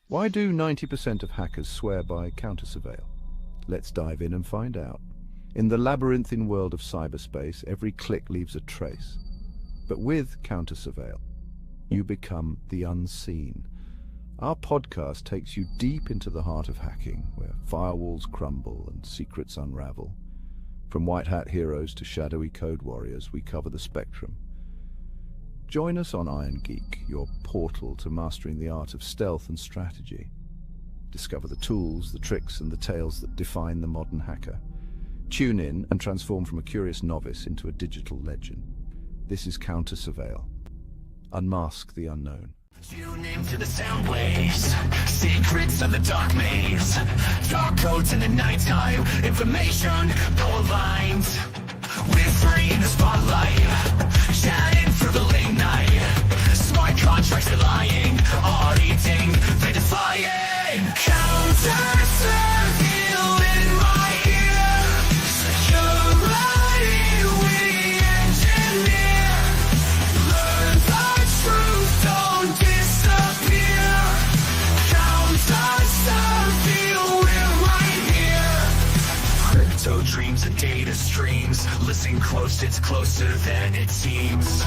Why do 90% of hackers swear by CounterSurveil? Let's dive in and find out. In the labyrinthine world of cyberspace, every click leaves a trace. But with CounterSurveil, you become the unseen. Our podcast takes you deep into the heart of hacking, where firewalls crumble and secrets unravel. From white hat heroes to shadowy code warriors, we cover the spectrum. Join us on Iron Geek, your portal to mastering the art of stealth and strategy. Discover the tools, the tricks, and the tales that define the modern hacker. Tune in and transform from a curious novice into a digital legend. This is CounterSurveil. Unmask the unknown. Tune into the sound waves, secrets of the dark maze, dark codes in the nighttime, information aligned. We're free in the spotlight, chatting through the late night. Smart contracts are lying, auditing, they're defying. CounterSurveil in my ear, security we engineer. Learn the truth, don't disappear. CounterSurveil, we're right here. Crypto dreams and data streams. Listen close, it's closer than it seems.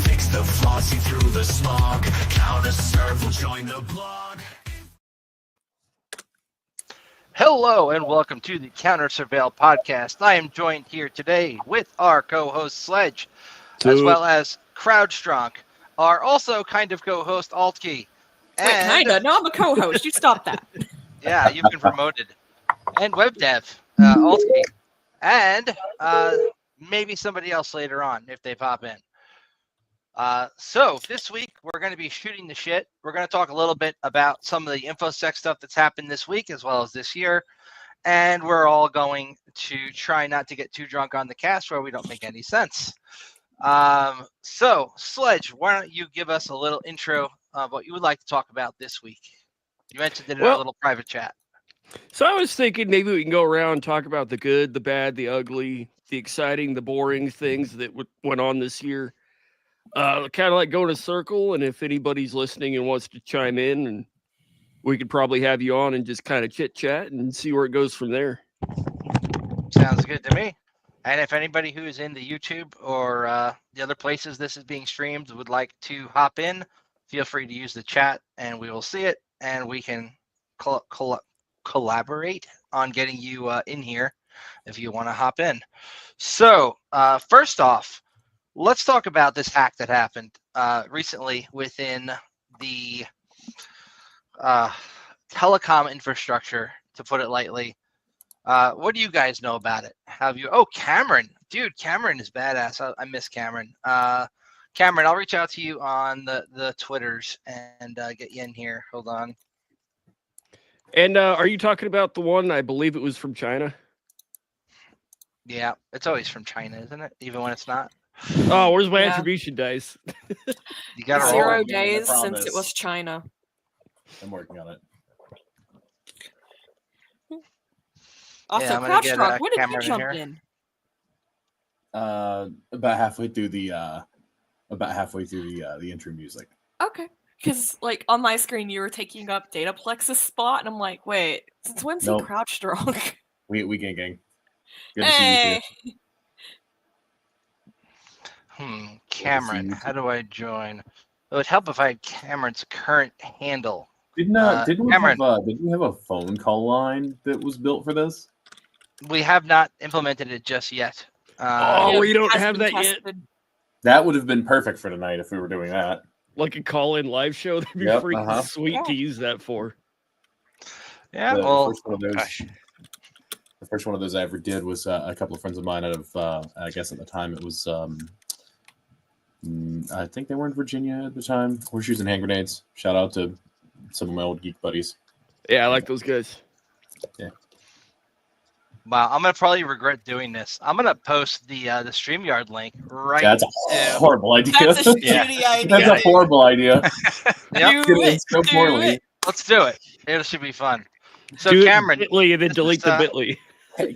Fix the flaws, see through the smog. CounterSurveil, join the blog. Hello and welcome to the CounterSurveil podcast. I am joined here today with our co-host Sledge, as well as CrowdStrong, our also kind of co-host Altkey. Wait, kinda? No, I'm a co-host. You stop that. Yeah, you've been promoted. And WebDev, Altkey. And maybe somebody else later on if they pop in. So this week we're going to be shooting the shit. We're going to talk a little bit about some of the infosec stuff that's happened this week as well as this year. And we're all going to try not to get too drunk on the cast where we don't make any sense. So Sledge, why don't you give us a little intro of what you would like to talk about this week? You mentioned it in our little private chat. So I was thinking maybe we can go around and talk about the good, the bad, the ugly, the exciting, the boring things that went on this year. Kind of like go in a circle, and if anybody's listening and wants to chime in, and we could probably have you on and just kind of chit chat and see where it goes from there. Sounds good to me. And if anybody who is in the YouTube or the other places this is being streamed would like to hop in, feel free to use the chat and we will see it and we can collaborate on getting you in here if you want to hop in. So first off, let's talk about this hack that happened recently within the telecom infrastructure, to put it lightly. What do you guys know about it? Have you? Oh, Cameron, dude, Cameron is badass. I miss Cameron. Cameron, I'll reach out to you on the Twitters and get you in here. Hold on. And are you talking about the one? I believe it was from China. Yeah, it's always from China, isn't it? Even when it's not. Oh, where's my attribution dice? You got 0 days since it was China. I'm working on it. Also, Yeah, I'm gonna get, CrowdStrong, when did Cameron you jump here. in? About halfway through the intro music. Okay, because like on my screen you were taking up Dataplex's spot, and I'm like, wait, since when's he CrowdStrong? We gang. Good to see you too. Cameron, how do I join? It would help if I had Cameron's current handle. Didn't we have a phone call line that was built for this? We have not implemented it just yet. We don't have that yet. That would have been perfect for tonight if we were doing that. Like a call-in live show, that'd be freaking sweet to use that for. Yeah, the first one of those I ever did was a couple of friends of mine out of, I guess at the time it was, I think they were in Virginia at the time. Horseshoes and hand grenades. Shout out to some of my old geek buddies. Yeah, I like those guys. Yeah. Wow, I'm gonna probably regret doing this. I'm gonna post the StreamYard link right. That's a horrible idea. That's a shitty idea. That's a horrible idea. Yep. So poorly. Let's do it. It should be fun. So do Cameron, Bitly and then delete the Bitly.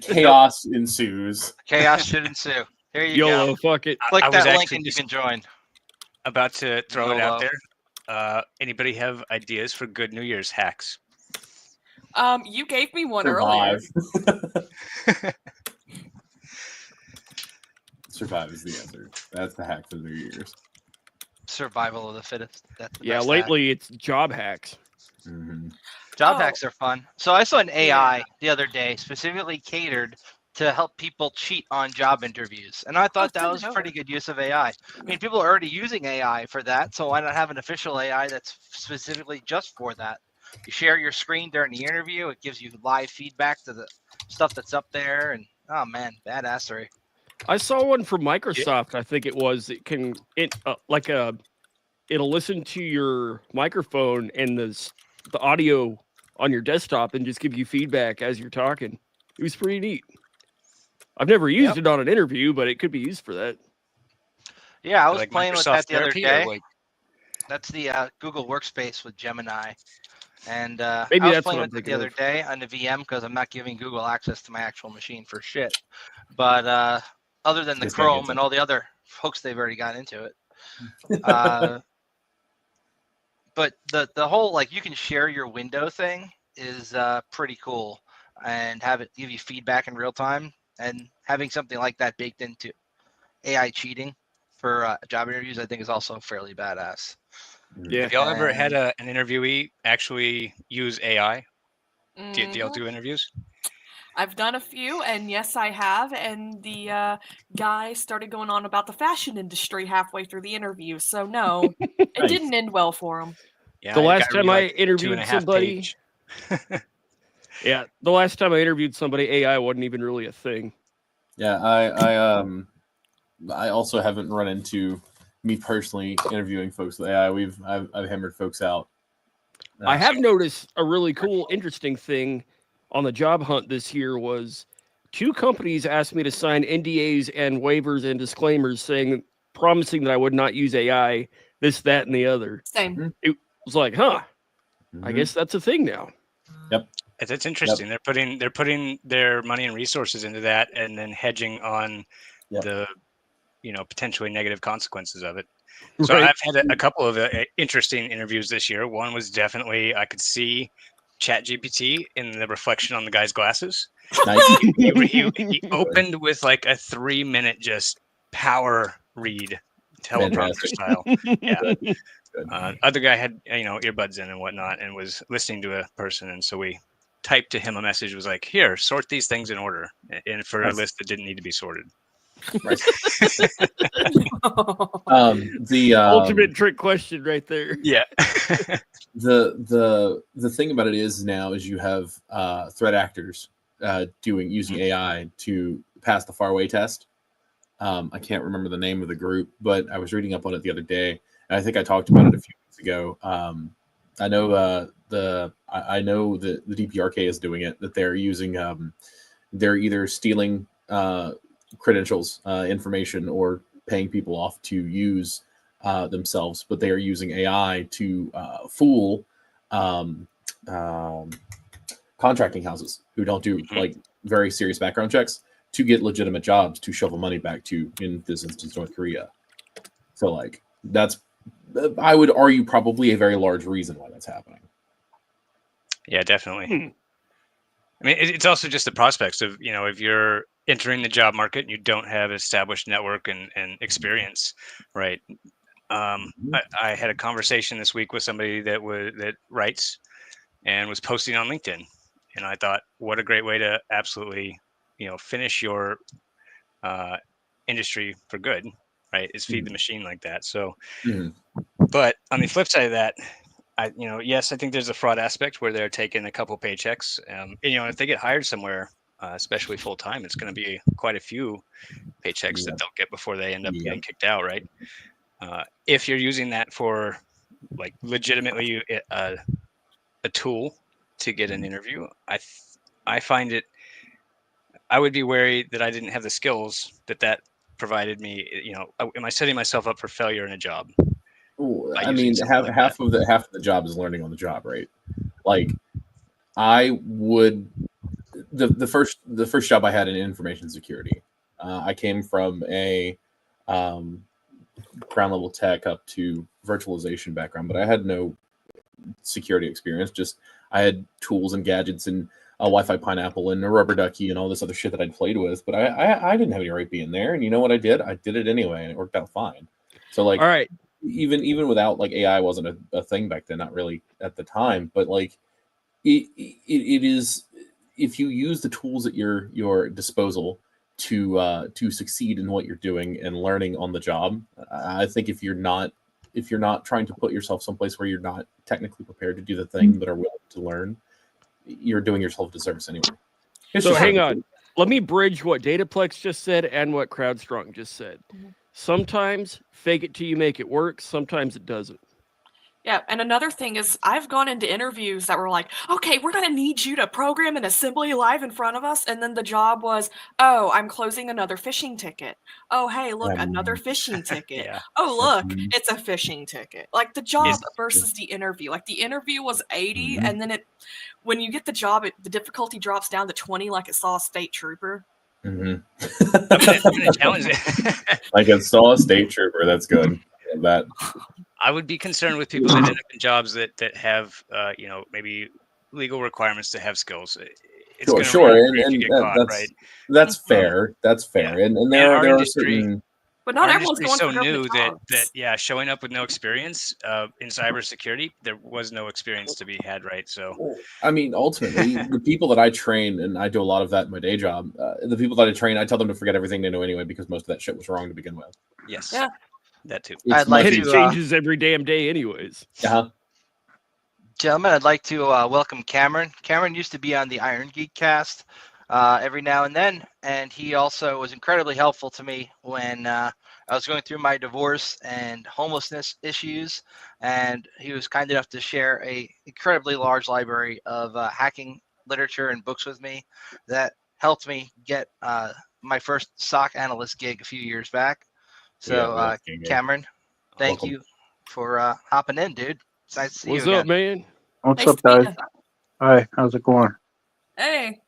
Chaos ensues. Chaos should ensue. Here you YOLO, go. fuck it. Click that link and you can join. about to throw it out YOLO. there. Anybody have ideas for good New Year's hacks? You gave me one earlier. Survive is the answer. That's the hack for the New Year's. Survival of the fittest. That's the Yeah, best hack. lately it's job hacks. Mm-hmm. Job Oh. hacks are fun. So I saw an AI Yeah. the other day specifically catered to help people cheat on job interviews. And I thought that send was it a pretty over. good use of AI. I mean, people are already using AI for that, so why not have an official AI that's specifically just for that? You share your screen during the interview, it gives you live feedback to the stuff that's up there, and oh man, badassery. I saw one from Microsoft. I think it was. It'll listen to your microphone and the audio on your desktop and just give you feedback as you're talking. It was pretty neat. I've never used it on an interview, but it could be used for that. Yeah, I was Like playing with Microsoft that the other Therapy, or day. like That's the Google Workspace with Gemini. And Maybe I was that's playing what I'm with it the thinking other of. day on the VM because I'm not giving Google access to my actual machine for shit. But other than the This guy gets Chrome and it. all the other hooks they've already got into it. But the whole like you can share your window thing is pretty cool, and have it give you feedback in real time, and having something like that baked into AI cheating for job interviews, I think is also fairly badass. Yeah. have y'all ever had And an interviewee actually use AI? Do y'all Mhm. do interviews? I've done a few, and yes, I have. And the guy started going on about the fashion industry halfway through the interview. So no, it Nice. didn't end well for him. Yeah, The I last gotta time read, I like, interviewed 2.5 somebody, page. the last time I interviewed somebody, AI wasn't even really a thing. Yeah, I also haven't run into me personally interviewing folks with AI. I've hammered folks out. I have noticed a really cool, interesting thing on the job hunt this year was 2 companies asked me to sign NDAs and waivers and disclaimers promising that I would not use AI, this, that, and the other. Same. It was like, huh, Mm-hmm. I guess that's a thing now. It's interesting. They're putting their money and resources into that, and then hedging on the potentially negative consequences of it. So Right. I've had a couple of interesting interviews this year. One was definitely, I could see ChatGPT in the reflection on the guy's glasses. Nice. He opened with like a 3-minute just power read, teleprompter Fantastic. style. Yeah. Good. Other guy had earbuds in and whatnot, and was listening to a person, and so we typed to him a message, was like, here, sort these things in order, and for a list that didn't need to be sorted. Right. The ultimate trick question right there. Yeah. the thing about it is now is you have threat actors using AI to pass the faraway test. I can't remember the name of the group, but I was reading up on it the other day, and I think I talked about it a few weeks ago. I know the DPRK is doing it. That they're using they're either stealing credentials, information, or paying people off to use themselves, but they are using AI to fool contracting houses who don't do like very serious background checks to get legitimate jobs to shovel money back to, in this instance, North Korea. So like that's, I would argue, probably a very large reason why that's happening. Yeah, definitely. I mean, it's also just the prospects of, if you're entering the job market and you don't have established network and experience, right? I had a conversation this week with somebody that writes and was posting on LinkedIn, and I thought, what a great way to absolutely, finish your industry for good, right? Is feed the machine like that. So, but on the flip side of that, yes, I think there's a fraud aspect where they're taking a couple paychecks. If they get hired somewhere, especially full time, it's going to be quite a few paychecks that they'll get before they end up getting kicked out, right? If you're using that for like legitimately a tool to get an interview, I find it. I would be wary that I didn't have the skills that provided me. Am I setting myself up for failure in a job? Ooh, I mean, half of the job is learning on the job, right? Like, I would the first job I had in information security. I came from a ground level tech up to virtualization background, but I had no security experience. Just I had tools and gadgets and a Wi-Fi pineapple and a rubber ducky and all this other shit that I'd played with, but I didn't have any right being there. And you know what I did? I did it anyway, and it worked out fine. So like, All right. even without like AI wasn't a thing back then, not really at the time, but like it is, if you use the tools at your disposal to succeed in what you're doing and learning on the job. I think if you're not trying to put yourself someplace where you're not technically prepared to do the thing but are willing to learn, you're doing yourself a disservice anyway. So hang on. Let me bridge what Dataplex just said and what CrowdStrong just said. Sometimes fake it till you make it work. Sometimes it doesn't. Yeah, and another thing is I've gone into interviews that were like, okay, we're going to need you to program an assembly live in front of us. And then the job was, oh, I'm closing another phishing ticket. Oh, hey, look, another phishing ticket. Yeah. Oh, look, it's a phishing ticket. Like the job versus the interview. Like the interview was 80, and then when you get the job, the difficulty drops down to 20 like it saw a state trooper. I'm gonna challenge it. Like it saw a state trooper. That's good. That I would be concerned with people that end up in jobs that have maybe legal requirements to have skills. It's sure, and caught, right? That's fair. That's fair. Yeah. And there are certain. But not our everyone's industry's going so for new government that jobs. showing up with no experience in cybersecurity, there was no experience to be had, right? So I mean, ultimately, the people that I train, and I do a lot of that in my day job, the people that I train, I tell them to forget everything they know anyway, because most of that shit was wrong to begin with. yes, Yeah. that too. I'd like And to, it changes every damn day anyways. Gentlemen, I'd like to welcome Cameron. Cameron used to be on the Iron Geek cast every now and then, and he also was incredibly helpful to me when I was going through my divorce and homelessness issues, and he was kind enough to share a incredibly large library of hacking literature and books with me that helped me get my first SOC analyst gig a few years back. So, Cameron, thank you for hopping in, dude. It's nice to see What's you up, again. man? What's Nice up, to meet guys? ya. Hi, how's it going? Hey,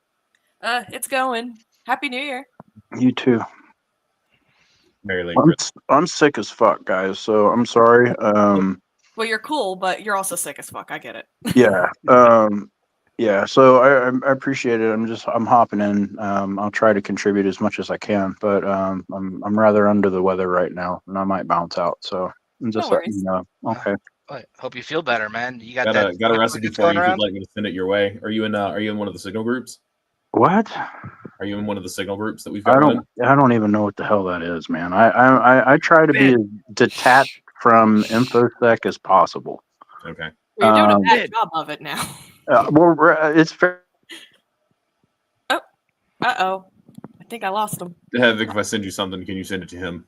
it's going. Happy New Year. You too. Merry late I'm, Christmas. I'm sick as fuck, guys. So I'm sorry. Well, you're cool, but you're also sick as fuck. I get it. Yeah. Yeah. So I appreciate it. I'm hopping in. I'll try to contribute as much as I can, but I'm rather under the weather right now, and I might bounce out. So I'm just letting you know. Okay. I hope you feel better, man. You got Got a recipe that's for going you if you'd around? like me to send it your way. Are you in one of the signal groups? What? Are you in one of the signal groups that we've got running? I don't even know what the hell that is, man. I try to be as detached from infosec as possible. Okay. You're doing a bad job of it now. Well, it's fair. Uh-oh. I think I lost him. Vic, if I send you something, can you send it to him?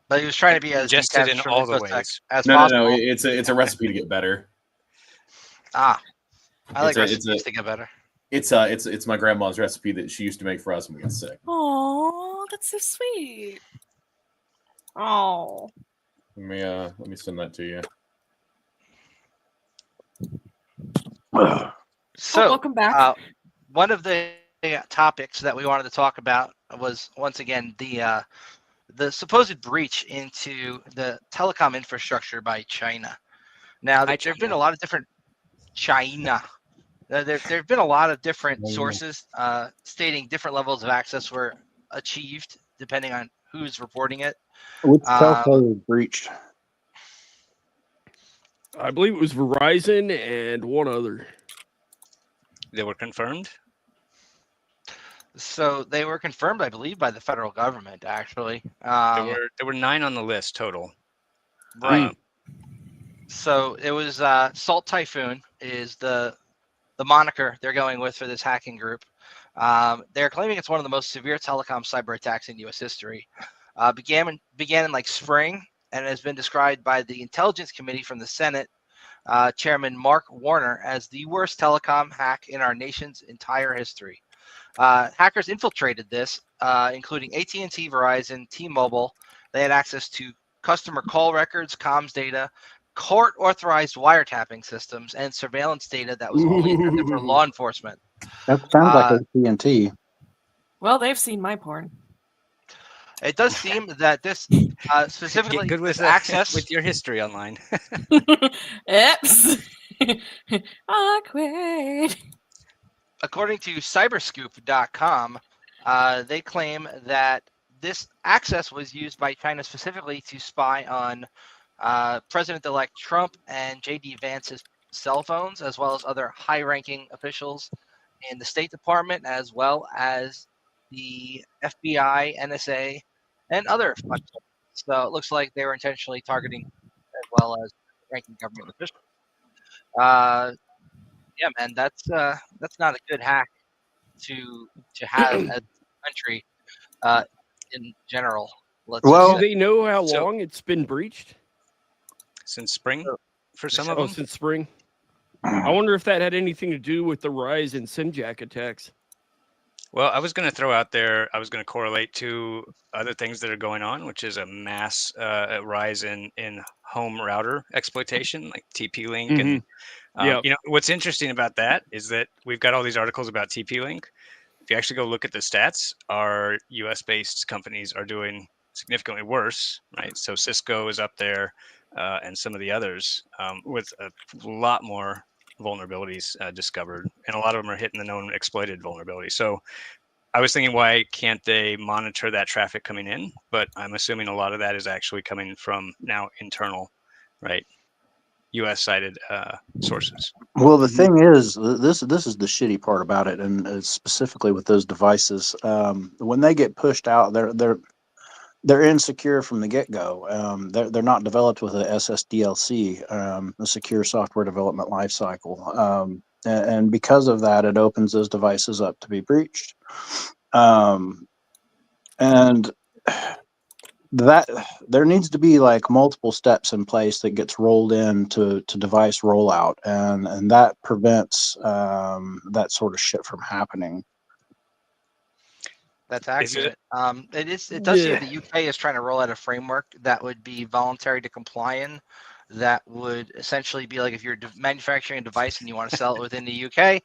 But he was trying to be as Ingested detached in from all the infosec ways. as No, possible. it's a recipe to get better. I like It's a- recipes to get better. It's my grandma's recipe that she used to make for us when we got sick. Oh, that's so sweet. Oh. Let me send that to you. So, welcome back. One of the topics that we wanted to talk about was once again the supposed breach into the telecom infrastructure by China. Now, there have been a lot of different China. There have been a lot of different sources stating different levels of access were achieved depending on who's reporting it. Which telco was breached? I believe it was Verizon and one other. They were confirmed. So they were confirmed, I believe, by the federal government. Actually, There were 9 on the list total. Right. So it was Salt Typhoon is the moniker they're going with for this hacking group. They're claiming it's one of the most severe telecom cyber attacks in U.S. history. Began in like spring and has been described by the Intelligence Committee from the Senate Chairman Mark Warner as the worst telecom hack in our nation's entire history. Hackers infiltrated this, including AT&T, Verizon, T-Mobile. They had access to customer call records, comms data, court-authorized wiretapping systems, and surveillance data that was only intended for law enforcement. That sounds like AT&T. Well, they've seen my porn. It does seem that this specifically Get good with this access with your history online. Oops. Awkward. according to cyberscoop.com, they claim that this access was used by China specifically to spy on President-elect Trump and J.D. Vance's cell phones, as well as other high-ranking officials in the State Department, as well as the FBI, NSA, and other. So it looks like they were intentionally targeting as well as ranking government officials. Yeah, man, that's not a good hack to have as a country in general. Let's Well- just Do say. they know how So- long it's been breached? Since spring, for some of Oh, them. since spring. I wonder if that had anything to do with the rise in SimJack attacks. Well, I was going to throw out there, I was going to correlate to other things that are going on, which is a mass rise in home router exploitation, like TP-Link. And Yep. you know, what's interesting about that is that we've got all these articles about TP-Link. If you actually go look at the stats, our US-based companies are doing significantly worse, right? So Cisco is up there, and some of the others with a lot more vulnerabilities discovered, and a lot of them are hitting the known exploited vulnerabilities. So I was thinking, why can't they monitor that traffic coming in? But I'm assuming a lot of that is actually coming from now internal, right? US-sided sources. Well, the thing is, this is the shitty part about it, and specifically with those devices, when they get pushed out, they're insecure from the get-go. They're not developed with a SSDLC, a secure software development lifecycle, and because of that, it opens those devices up to be breached. And that there needs to be like multiple steps in place that gets rolled in to device rollout, and that prevents that sort of shit from happening. That's Is it- accurate. It does seem Yeah. the UK is trying to roll out a framework that would be voluntary to comply in. That would essentially be like if you're manufacturing a device and you want to sell it within the UK,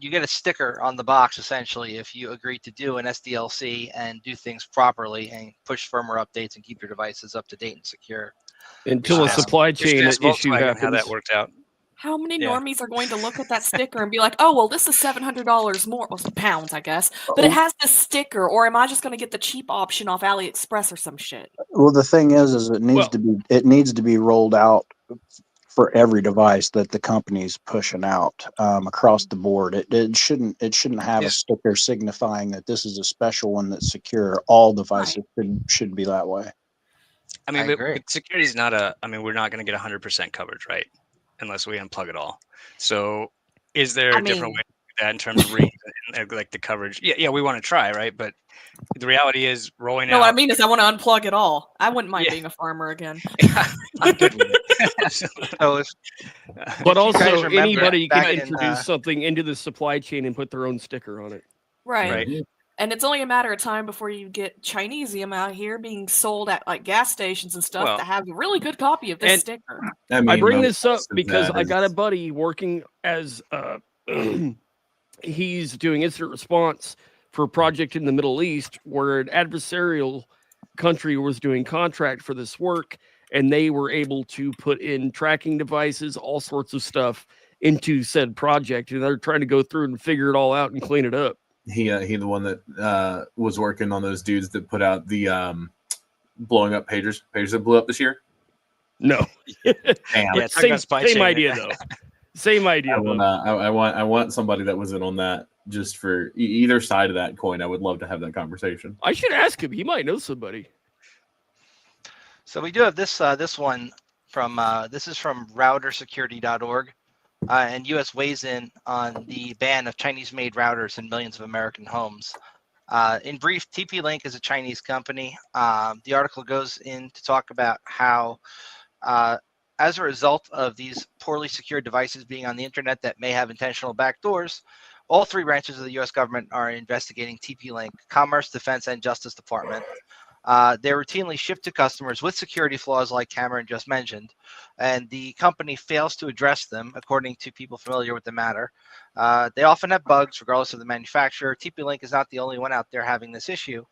you get a sticker on the box essentially if you agree to do an SDLC and do things properly and push firmware updates and keep your devices up to date and secure. Until should a ask- supply we should chain ask issue Volkswagen happens. how that worked out. How many Yeah. normies are going to look at that sticker and be like, "Oh, well, this is $700 more, well, pounds, I guess, but it has this sticker," or am I just going to get the cheap option off AliExpress or some shit? Well, the thing is it needs Well- to be rolled out for every device that the company's pushing out across the board. It shouldn't have Yeah. a sticker signifying that this is a special one that's secure. All devices should be that way. I mean, I but agree. security is not we're not going to get 100% coverage, right? Unless we unplug it all. So is there I a different mean- way to do that in terms of reading and like the coverage? Yeah, we want to try, right? But the reality is rolling No, out. what I mean is I want to unplug it all. I wouldn't mind Yeah. being a farmer again. I'm good with it. Absolutely. So if But you guys also, remember anybody can back in, introduce something into the supply chain and put their own sticker on it. Right. Right. And it's only a matter of time before you get Chinesium out here being sold at like gas stations and stuff Well- that have a really good copy of this And- sticker. I mean, I bring the this up worst of because that I got a is- buddy working as he's doing incident response for a project in the Middle East where an adversarial country was doing contract for this work, and they were able to put in tracking devices, all sorts of stuff into said project, and they're trying to go through and figure it all out and clean it up. he the one that was working on those dudes that put out the blowing up pagers that blew up this year. No, Damn. Yeah, talk same, about supply same chain. idea though. Same idea. I want somebody that was in on that just for either side of that coin. I would love to have that conversation. I should ask him. He might know somebody. So we do have this one from this is from routersecurity.org, and U.S. weighs in on the ban of Chinese-made routers in millions of American homes. In brief, TP-Link is a Chinese company. The article goes in to talk about how, as a result of these poorly secured devices being on the internet that may have intentional backdoors, all three branches of the U.S. government are investigating TP-Link: Commerce, Defense, and Justice Department. They're routinely shipped to customers with security flaws like Cameron just mentioned, and the company fails to address them, according to people familiar with the matter. They often have bugs, regardless of the manufacturer. TP-Link is not the only one out there having this issue.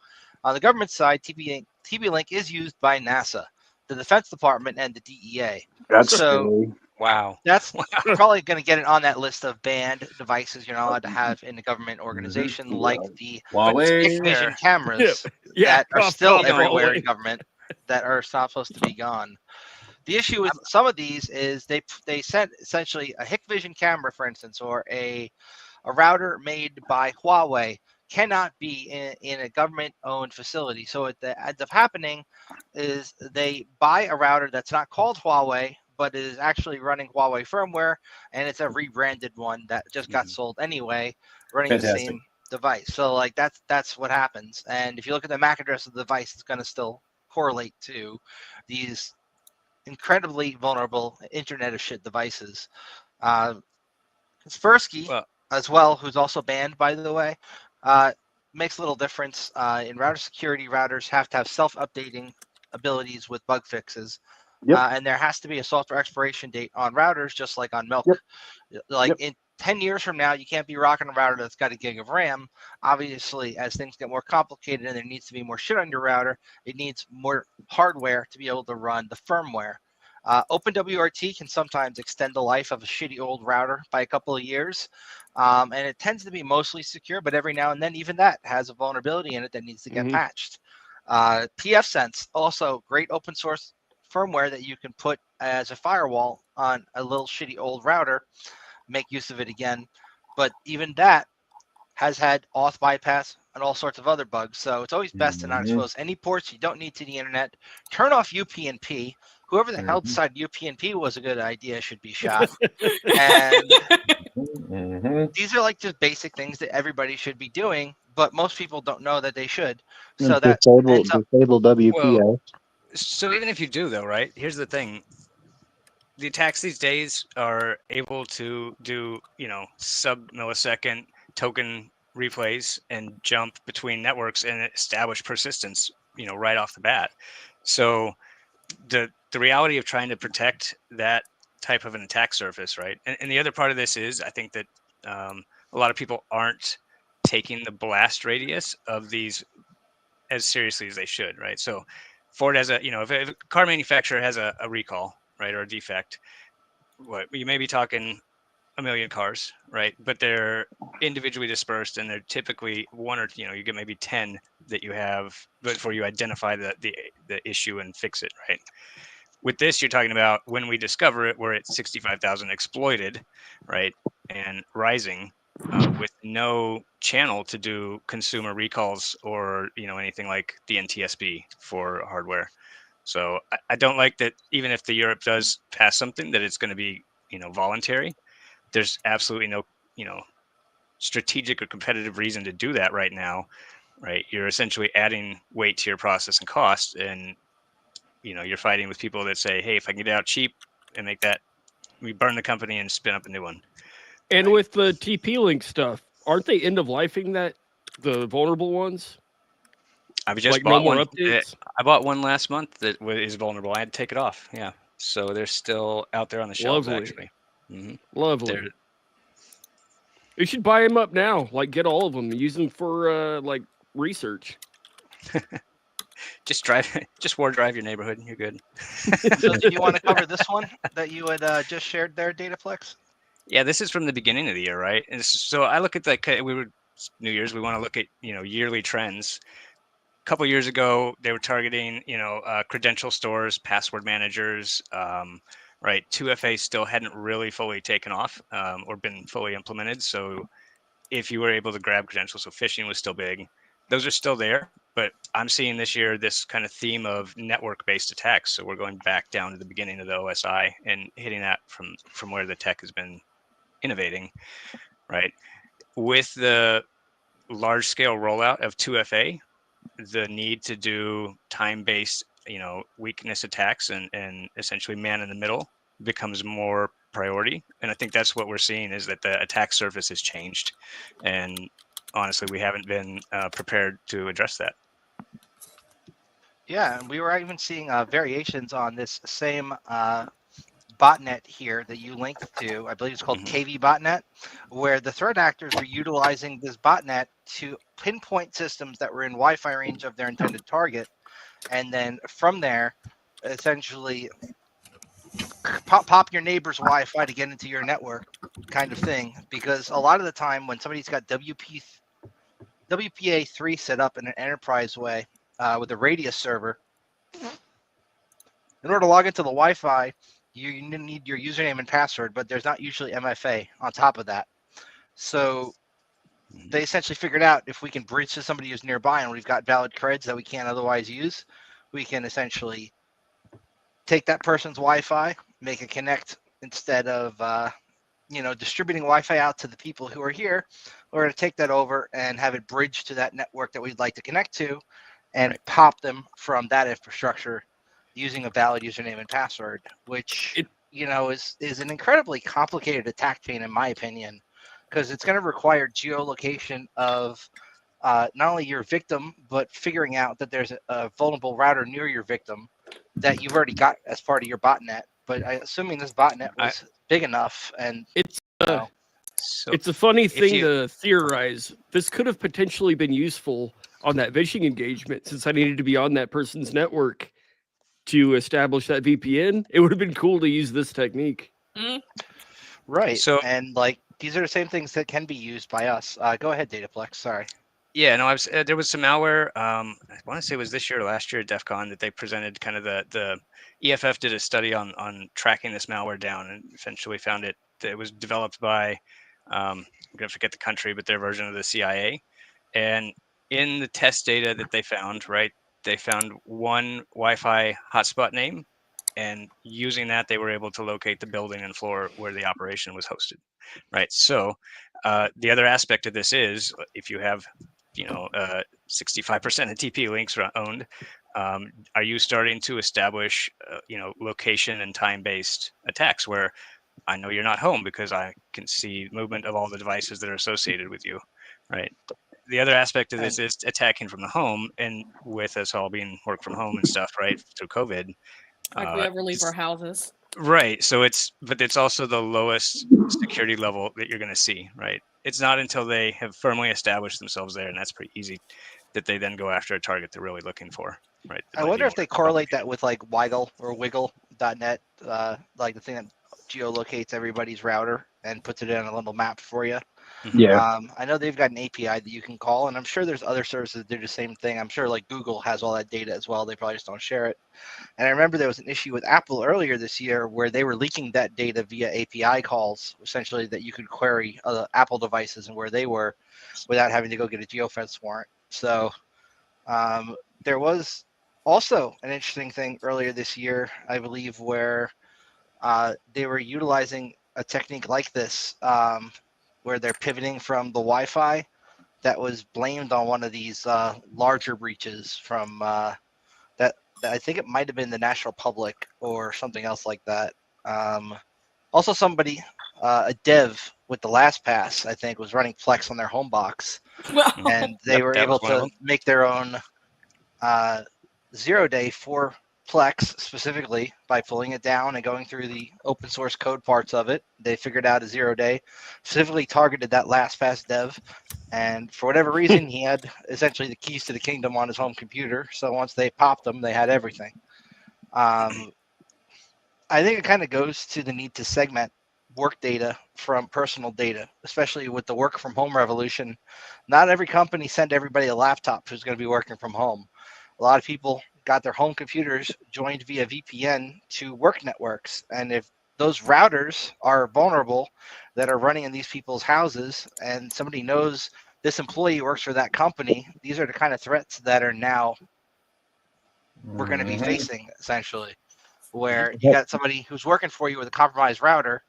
On the government side, TP-Link is used by NASA, the Defense Department, and the DEA. That's So scary. Wow. that's probably going to get it on that list of banned devices you're not allowed to have in a government organization, like the Huawei. Vision cameras Yeah, that are cough, still cough, everywhere in Huawei. government that are not supposed to be gone. The issue with some of these is they sent essentially a Hikvision camera, for instance, or a router made by Huawei cannot be in a government-owned facility. So what that ends up happening is they buy a router that's not called Huawei, but is actually running Huawei firmware, and it's a rebranded one that just got sold anyway, running Fantastic. the same device. So like that's what happens. And if you look at the MAC address of the device, it's going to still correlate to these incredibly vulnerable Internet of Shit devices. Kaspersky, Well, as well, who's also banned, by the way, makes a little difference. In router security, routers have to have self-updating abilities with bug fixes. Yep. And there has to be a software expiration date on routers, just like on milk. Yep. Like Yep. in 10 years from now, you can't be rocking a router that's got a gig of RAM. Obviously, as things get more complicated and there needs to be more shit on your router, it needs more hardware to be able to run the firmware. OpenWRT can sometimes extend the life of a shitty old router by a couple of years. And it tends to be mostly secure, but every now and then even that has a vulnerability in it that needs to get patched. pfSense, also great open source firmware that you can put as a firewall on a little shitty old router, make use of it again. But even that has had auth bypass and all sorts of other bugs. So it's always best to not expose any ports you don't need to the internet. Turn off UPnP. Whoever the hell decided UPnP was a good idea should be shot. And these are like just basic things that everybody should be doing, but most people don't know that they should. So that ends up, disable WPS. Well, so even if you do, though, right? Here's the thing: the attacks these days are able to do, sub-millisecond token replays and jump between networks and establish persistence, right off the bat. So the reality of trying to protect that type of an attack surface, right? And the other part of this is, I think that a lot of people aren't taking the blast radius of these as seriously as they should, right? So Ford has if a car manufacturer has a recall, right, or a defect, you may be talking 1 million cars, right? But they're individually dispersed, and they're typically one or you get maybe 10 that you have before you identify the issue and fix it, right? With this, you're talking about when we discover it, we're at 65,000 exploited, right, and rising, with no channel to do consumer recalls or anything like the NTSB for hardware. So I don't like that. Even if the Europe does pass something, that it's going to be voluntary. There's absolutely no strategic or competitive reason to do that right now, right? You're essentially adding weight to your process and cost, and you're fighting with people that say, hey, if I can get it out cheap and make that, we burn the company and spin up a new one. And with the TP-Link stuff, aren't they end-of-lifing the vulnerable ones? I just like bought no more one. updates? I bought one last month that is vulnerable. I had to take it off. Yeah. So they're still out there on the shelves, Lovely. actually. Lovely. They're- You should buy them up now. Like, get all of them. Use them for research. just war drive your neighborhood. You're good. so do you want to cover this one that you had just shared there, Dataflex? Yeah, this is from the beginning of the year, right? And so I look at New Year's. We want to look at yearly trends. A couple of years ago, they were targeting credential stores, password managers. Right, 2FA still hadn't really fully taken off or been fully implemented. So if you were able to grab credentials, so phishing was still big. Those are still there, but I'm seeing this year this kind of theme of network-based attacks. So we're going back down to the beginning of the OSI and hitting that from where the tech has been innovating, right? With the large-scale rollout of 2FA, the need to do time-based, weakness attacks and essentially man in the middle becomes more priority. And I think that's what we're seeing, is that the attack surface has changed. And honestly, we haven't been prepared to address that. Yeah, and we were even seeing variations on this same botnet here that you linked to. I believe it's called KV botnet, where the threat actors were utilizing this botnet to pinpoint systems that were in Wi-Fi range of their intended target, and then from there, essentially pop your neighbor's Wi-Fi to get into your network, kind of thing. Because a lot of the time, when somebody's got WPA3 set up in an enterprise way with a radius server, in order to log into the Wi-Fi, you need your username and password, but there's not usually MFA on top of that. So they essentially figured out if we can bridge to somebody who's nearby and we've got valid creds that we can't otherwise use, we can essentially take that person's Wi-Fi, make it connect instead of distributing Wi-Fi out to the people who are here. We're going to take that over and have it bridge to that network that we'd like to connect to, and pop them from that infrastructure using a valid username and password, which is an incredibly complicated attack chain, in my opinion, because it's going to require geolocation of not only your victim, but figuring out that there's a vulnerable router near your victim that you've already got as part of your botnet. But assuming this botnet was big enough, and it's So it's a funny thing to theorize. This could have potentially been useful on that phishing engagement, since I needed to be on that person's network to establish that VPN. It would have been cool to use this technique. Right. So and these are the same things that can be used by us. Go ahead, Dataplex. Sorry. yeah, no, there was some malware. I want to say it was this year or last year at DEF CON that they presented kind of the EFF did a study on tracking this malware down, and eventually found it was developed by I'm gonna forget the country, but their version of the CIA. And in the test data that they found, right, they found one Wi-Fi hotspot name, and using that, they were able to locate the building and floor where the operation was hosted, right? So the other aspect of this is if you have 65% of TP links owned, are you starting to establish location and time-based attacks where I know you're not home because I can see movement of all the devices that are associated with you, right? The other aspect of this is attacking from the home, and with us all being work from home and stuff, right, through COVID. Like we ever leave our houses. Right. So it's also the lowest security level that you're going to see, right? It's not until they have firmly established themselves there, and that's pretty easy, that they then go after a target they're really looking for, right? I wonder if they correlate that with like Wiggle or Wiggle.net, like the thing that geolocates everybody's router and puts it in a little map for you. Yeah. I know they've got an API that you can call, and I'm sure there's other services that do the same thing. I'm sure like Google has all that data as well. They probably just don't share it. And I remember there was an issue with Apple earlier this year where they were leaking that data via API calls, essentially that you could query other Apple devices and where they were without having to go get a geofence warrant. So there was also an interesting thing earlier this year, I believe, where they were utilizing a technique like this, where they're pivoting from the Wi-Fi that was blamed on one of these larger breaches from that I think it might have been the National Public or something else like that. Also, somebody, a dev with the LastPass, I think, was running Plex on their home box, and they were able to make their own 0-day for Plex specifically by pulling it down and going through the open source code parts of it. They figured out a 0-day, specifically targeted that LastPass dev, and for whatever reason, he had essentially the keys to the kingdom on his home computer. So once they popped them, they had everything. I think it kind of goes to the need to segment work data from personal data, especially with the work from home revolution. Not every company sent everybody a laptop who's going to be working from home. A lot of people got their home computers joined via VPN to work networks. And if those routers are vulnerable that are running in these people's houses, and somebody knows this employee works for that company, these are the kind of threats that are now we're going to be facing, essentially, where you got somebody who's working for you with a compromised router,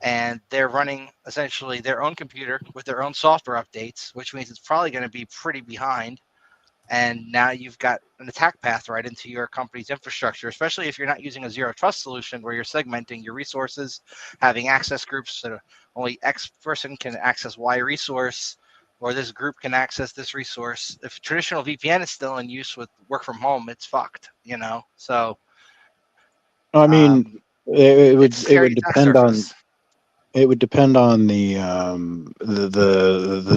and they're running essentially their own computer with their own software updates, which means it's probably going to be pretty behind. And now you've got an attack path right into your company's infrastructure, especially if you're not using a zero trust solution where you're segmenting your resources, having access groups so only X person can access Y resource, or this group can access this resource. If traditional VPN is still in use with work from home, it's fucked, So I mean, It would It's a scary attack surface. it would depend on the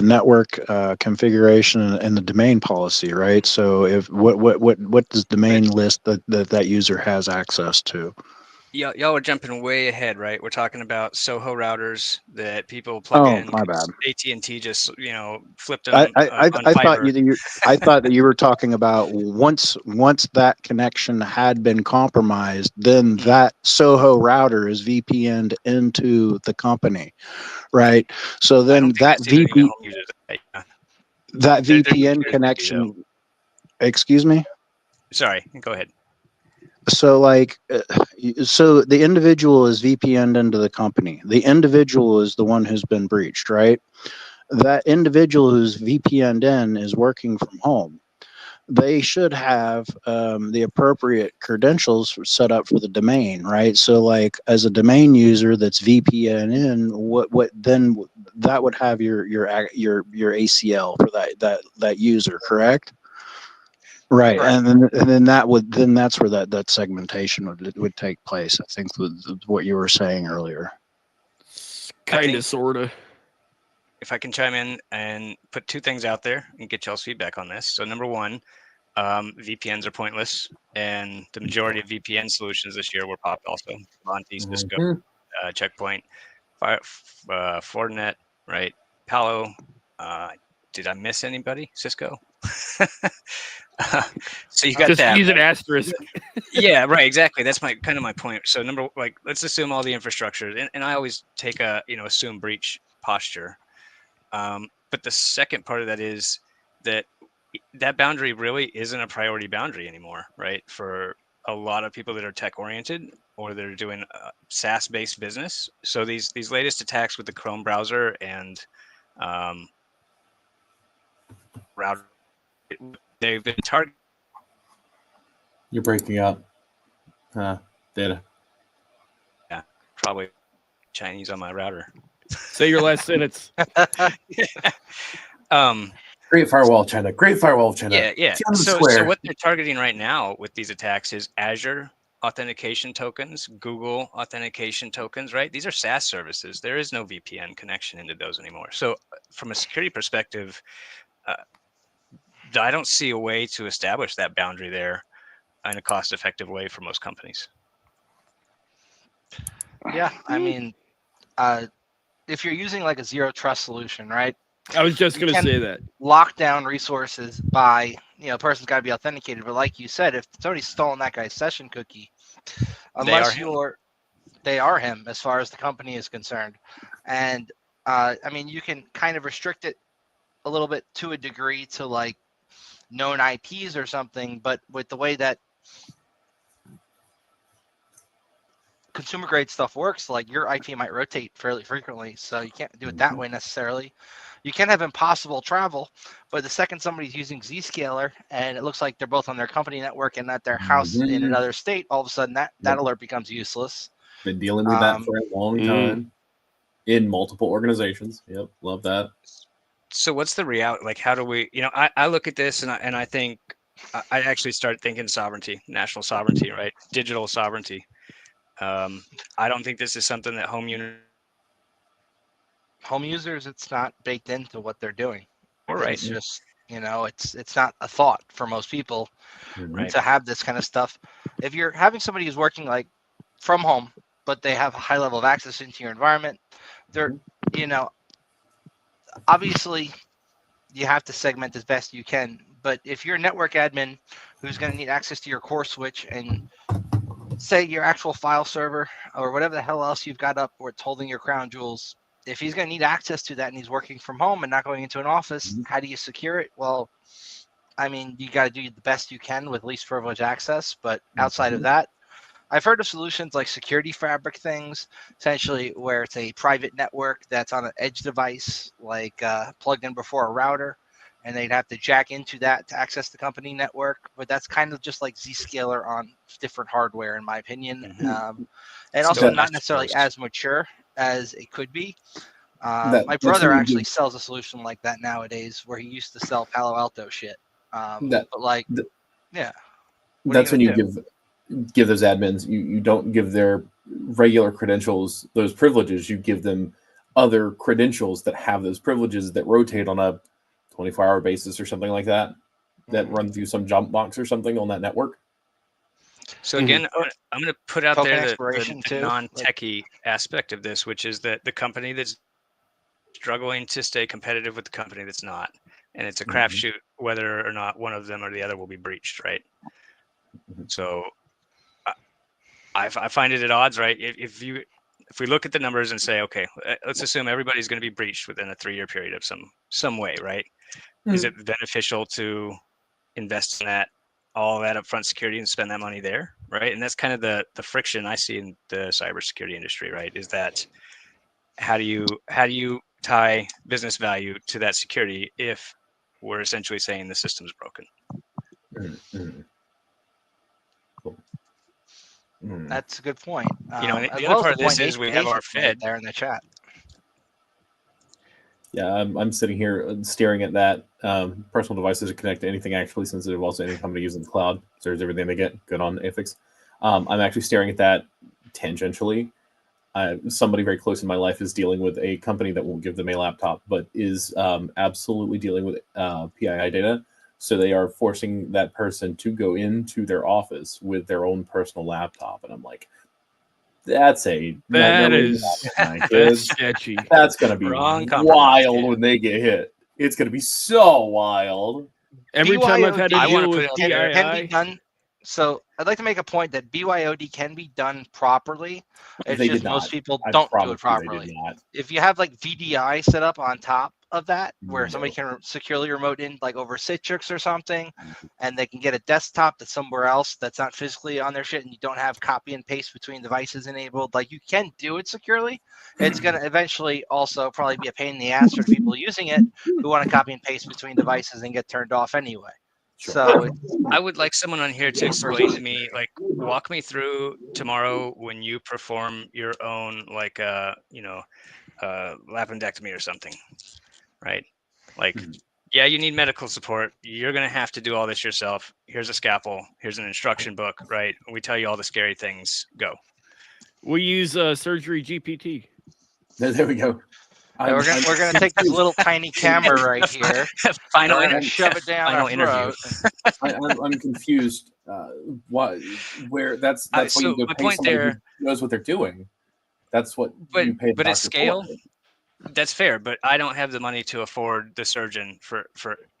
network configuration and the domain policy, right? So if what does domain list that user has access to? Y'all are jumping way ahead, right? We're talking about Soho routers that people plug Oh, in. my bad. AT&T just flipped I them I, on I thought fiber. I thought that you were talking about once that connection had been compromised, then that Soho router is VPN'd into the company, right? So I then don't think that that's even VP home users. Yeah. that There VPN could be, though. connection. Excuse me. Sorry, go ahead. So so the individual is VPN'd into the company. The individual is the one who's been breached, right? That individual who's VPN'd in is working from home. They should have the appropriate credentials set up for the domain, right? So, like as a domain user that's VPN in, what then that would have your ACL for that user, correct? Right, Correct. and then that's where that segmentation would take place. I think with what you were saying earlier. Kind think- of, sort of. If I can chime in and put two things out there and get y'all's feedback on this. So number one, VPNs are pointless, and the majority of VPN solutions this year were popped also. Monty, Cisco, Checkpoint, Fortinet, right? Palo. Did I miss anybody? Cisco. So you got Just that. use an asterisk. Yeah, right. Exactly. That's my point. So let's assume all the infrastructure, and I always take a assume breach posture. But the second part of that is that boundary really isn't a priority boundary anymore, right? For a lot of people that are tech oriented or that are doing SaaS based business. So these latest attacks with the Chrome browser and router, they've been targeted. You're breaking up. Data. Yeah, probably Chinese on my router. Say your last sentence. Great firewall, China. Great firewall, China. Yeah. So Square. what they're targeting right now with these attacks is Azure authentication tokens, Google authentication tokens, right? These are SaaS services. There is no VPN connection into those anymore. So from a security perspective, I don't see a way to establish that boundary there in a cost-effective way for most companies. Yeah, I mean, if you're using like a zero trust solution, right? I was just going to say that. Lock down resources by, the person's got to be authenticated. But like you said, if somebody's stolen that guy's session cookie, unless they are him as far as the company is concerned. And I mean, you can kind of restrict it a little bit to a degree to like known IPs or something. But with the way that consumer grade stuff works, like your IP might rotate fairly frequently, so you can't do it that way necessarily. You can have impossible travel, but the second somebody's using Zscaler and it looks like they're both on their company network and at their house in another state, all of a sudden that alert becomes useless. Been dealing with that for a long time in multiple organizations. Yep, love that. So what's the reality? Like, how do we? I look at this and I think I actually start thinking sovereignty, national sovereignty, right? Digital sovereignty. I don't think this is something that home users, it's not baked into what they're doing. Right. It's just, it's not a thought for most people to have this kind of stuff. If you're having somebody who's working like from home, but they have a high level of access into your environment, they're, obviously you have to segment as best you can. But if you're a network admin who's going to need access to your core switch and say your actual file server or whatever the hell else you've got up where it's holding your crown jewels, if he's going to need access to that and he's working from home and not going into an office, how do you secure it? Well, I mean, you got to do the best you can with least privilege access. But outside of that, I've heard of solutions like security fabric things, essentially where it's a private network that's on an edge device, like plugged in before a router, and they'd have to jack into that to access the company network. But that's kind of just like Zscaler on different hardware, in my opinion, and also not necessarily as mature as it could be. My brother actually sells a solution like that nowadays, where he used to sell Palo Alto shit. But that's when you give those admins, you don't give their regular credentials, those privileges, you give them other credentials that have those privileges that rotate on a 24-hour basis or something like that, that run through some jump box or something on that network. So again, I'm going to put out Token there expiration the too, non-techie aspect of this, which is that the company that's struggling to stay competitive with the company that's not, and it's a crapshoot whether or not one of them or the other will be breached, right? So I find it at odds, right? If we look at the numbers and say, okay, let's assume everybody's going to be breached within a 3-year period of some way, right? Is it beneficial to invest in that, all that upfront security and spend that money there, right? And that's kind of the friction I see in the cybersecurity industry, right? Is that how do you tie business value to that security if we're essentially saying the system's broken? Cool. That's a good point. And As the well other as part of this point is we have our Nathan made Fed. there in the chat. Yeah, I'm sitting here staring at that. Personal devices are connected to anything actually sensitive, also any company using the cloud. So there's everything they get. Good on Affix. I'm actually staring at that tangentially. Somebody very close in my life is dealing with a company that won't give them a laptop, but is absolutely dealing with PII data. So they are forcing that person to go into their office with their own personal laptop. And I'm like, that's sketchy. That's going to be wild when they get hit. It's going to be so wild. Every time I've had to deal with DII, can be done. So I'd like to make a point that BYOD can be done properly. It's just most people don't do it properly. If you have like VDI set up on top of that, where somebody can securely remote in like over Citrix or something, and they can get a desktop that's somewhere else that's not physically on their shit, and you don't have copy and paste between devices enabled, like you can do it securely. It's going to eventually also probably be a pain in the ass for people using it who want to copy and paste between devices and get turned off anyway. So I would like someone on here to explain to me, like, walk me through tomorrow when you perform your own, like, lapendectomy or something, right? Like, yeah, you need medical support. You're going to have to do all this yourself. Here's a scalpel. Here's an instruction book, right? We tell you all the scary things. Go. We use Surgery GPT. There we go. We're gonna take this little tiny camera right here. Final interview. Shove it down our throat. I'm confused. Where that's why you go pay somebody who knows what they're doing. That's what you pay. But at scale, that's fair. But I don't have the money to afford the surgeon for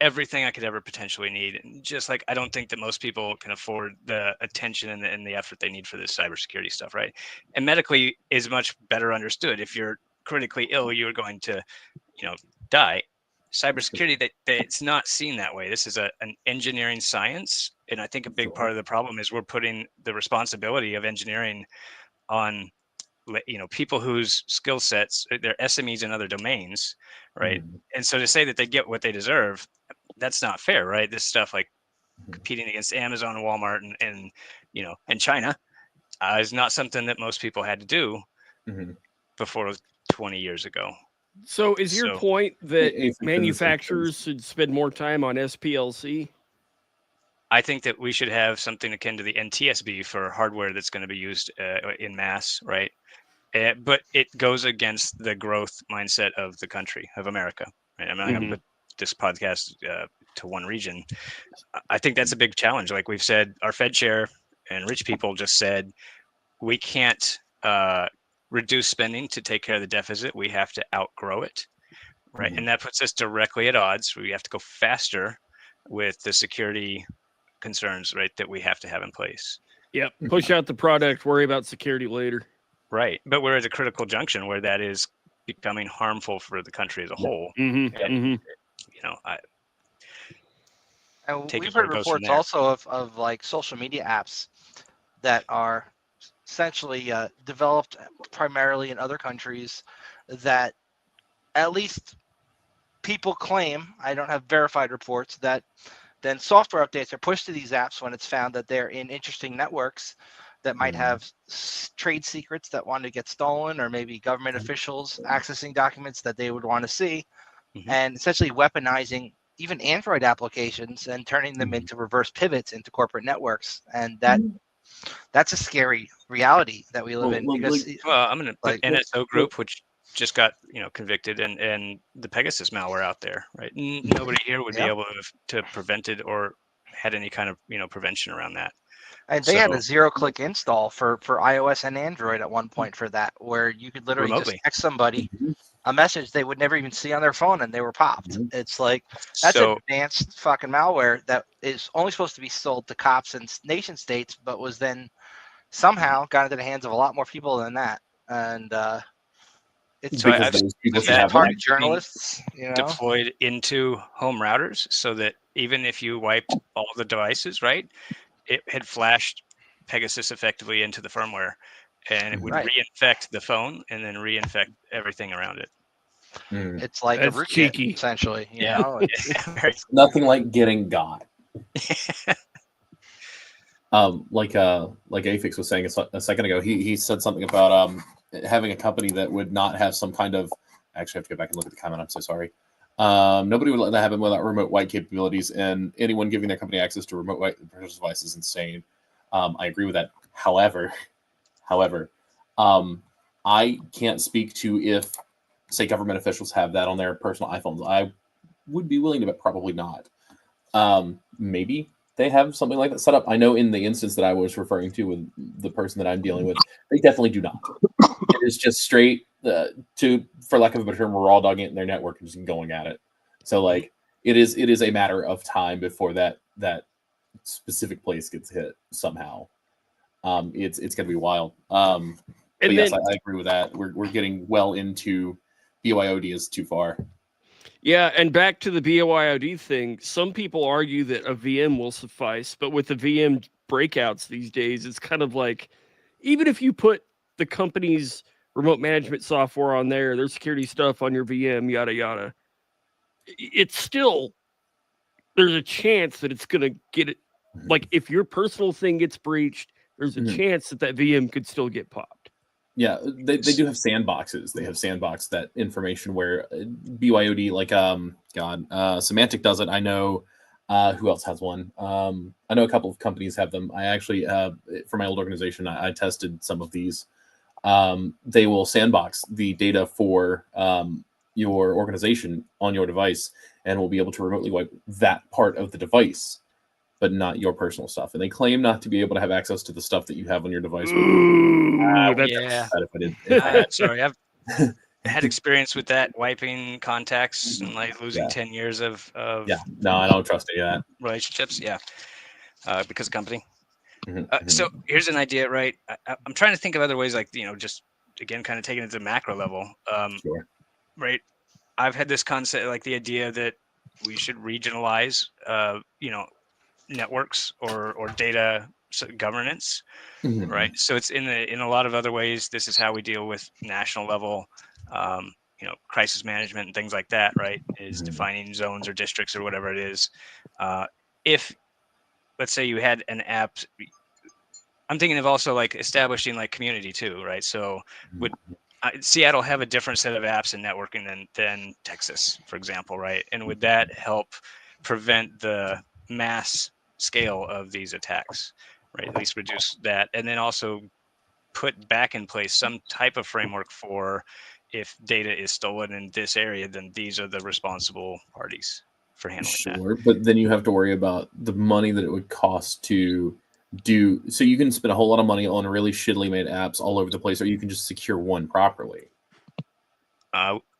everything I could ever potentially need. And just like I don't think that most people can afford the attention and the effort they need for this cybersecurity stuff, right? And medically is much better understood. If you're critically ill, you're going to, die. Cybersecurity, that it's not seen that way. This is an engineering science, and I think a big part of the problem is we're putting the responsibility of engineering on, people whose skill sets, they're SMEs in other domains, right? And so to say that they get what they deserve, that's not fair, right? This stuff like competing against Amazon and Walmart and China is not something that most people had to do before 20 years ago. So is your point that manufacturers should spend more time on SPLC? I think that we should have something akin to the NTSB for hardware that's going to be used in mass, right? But it goes against the growth mindset of the country, of America. Right? I'm not going to put this podcast to one region. I think that's a big challenge. Like we've said, our Fed chair and rich people just said, we can't reduce spending to take care of the deficit. We have to outgrow it, right? And that puts us directly at odds. We have to go faster with the security concerns, right, that we have to have in place. Yep. Push out the product, worry about security later. Right. But we're at a critical junction where that is becoming harmful for the country as a whole. And we've heard reports also of like social media apps that are essentially developed primarily in other countries that at least people claim, I don't have verified reports, that then software updates are pushed to these apps when it's found that they're in interesting networks that might have trade secrets that want to get stolen, or maybe government officials accessing documents that they would want to see, and essentially weaponizing even Android applications and turning them into reverse pivots into corporate networks. And that's a scary reality that we live in. Well, Because Well, I'm going to put like, NSO Group, which just got convicted, and the Pegasus malware out there, right? Nobody here would be Yeah. able to prevent it or had any kind of prevention around that. and they had a So 0-click install for iOS and Android at one point for that, where you could literally just remotely. text somebody a message they would never even see on their phone and they were popped. It's like, that's So advanced fucking malware that is only supposed to be sold to cops and nation states, but was then somehow got into the hands of a lot more people than that. And it's So because I've those people seen should that have them. target actually being journalists, deployed into home routers, so that even if you wiped all the devices, right, it had flashed Pegasus effectively into the firmware, and it would Right. reinfect the phone and then reinfect everything around it. It's like That's a rootkit, cheeky. essentially. You Yeah. know, Nothing like getting got. Like Afix was saying a second ago, he said something about having a company that would not have some kind of. Actually, I have to go back and look at the comment. I'm so sorry. Nobody would let that happen without remote wipe capabilities, and anyone giving their company access to remote wipe device is insane. I agree with that. However, I can't speak to if, say, government officials have that on their personal iPhones. I would be willing to bet probably not. Maybe they have something like that set up. I know in the instance that I was referring to with the person that I'm dealing with, they definitely do not. It is just straight for lack of a better term, raw dogging it in their network and just going at it. So like it is a matter of time before that specific place gets hit somehow. It's gonna be wild. But yes, I agree with that. We're getting well into BYOD is too far. Yeah, and back to the BYOD thing, some people argue that a VM will suffice, but with the VM breakouts these days, it's kind of like, even if you put the company's remote management software on there, their security stuff on your VM, yada, yada, it's still, there's a chance that it's going to get it. Like, if your personal thing gets breached, there's a chance that VM could still get popped. Yeah, they do have sandboxes. They have sandboxed that information where BYOD, like Symantec does it. I know who else has one. I know a couple of companies have them. I actually, for my old organization, I tested some of these. They will sandbox the data for your organization on your device, and will be able to remotely wipe that part of the device, but not your personal stuff. And they claim not to be able to have access to the stuff that you have on your device. Sorry, I've had experience with that, wiping contacts and like losing 10 years of no, I don't trust any of that relationships. Because of company. So here's an idea, right? I'm trying to think of other ways, like just again kind of taking it to the macro level. Sure. Right, I've had this concept, like the idea that we should regionalize networks or data governance, right? So it's in a lot of other ways. This is how we deal with national level crisis management and things like that, right? Is defining zones or districts or whatever it is. If let's say you had an app, I'm thinking of also like establishing like community too, right? So would Seattle have a different set of apps and networking than Texas, for example, right? And would that help prevent the mass scale of these attacks, right? At least reduce that, and then also put back in place some type of framework for if data is stolen in this area, then these are the responsible parties for handling that. Sure, but then you have to worry about the money that it would cost to do. So you can spend a whole lot of money on really shittily made apps all over the place, or you can just secure one properly.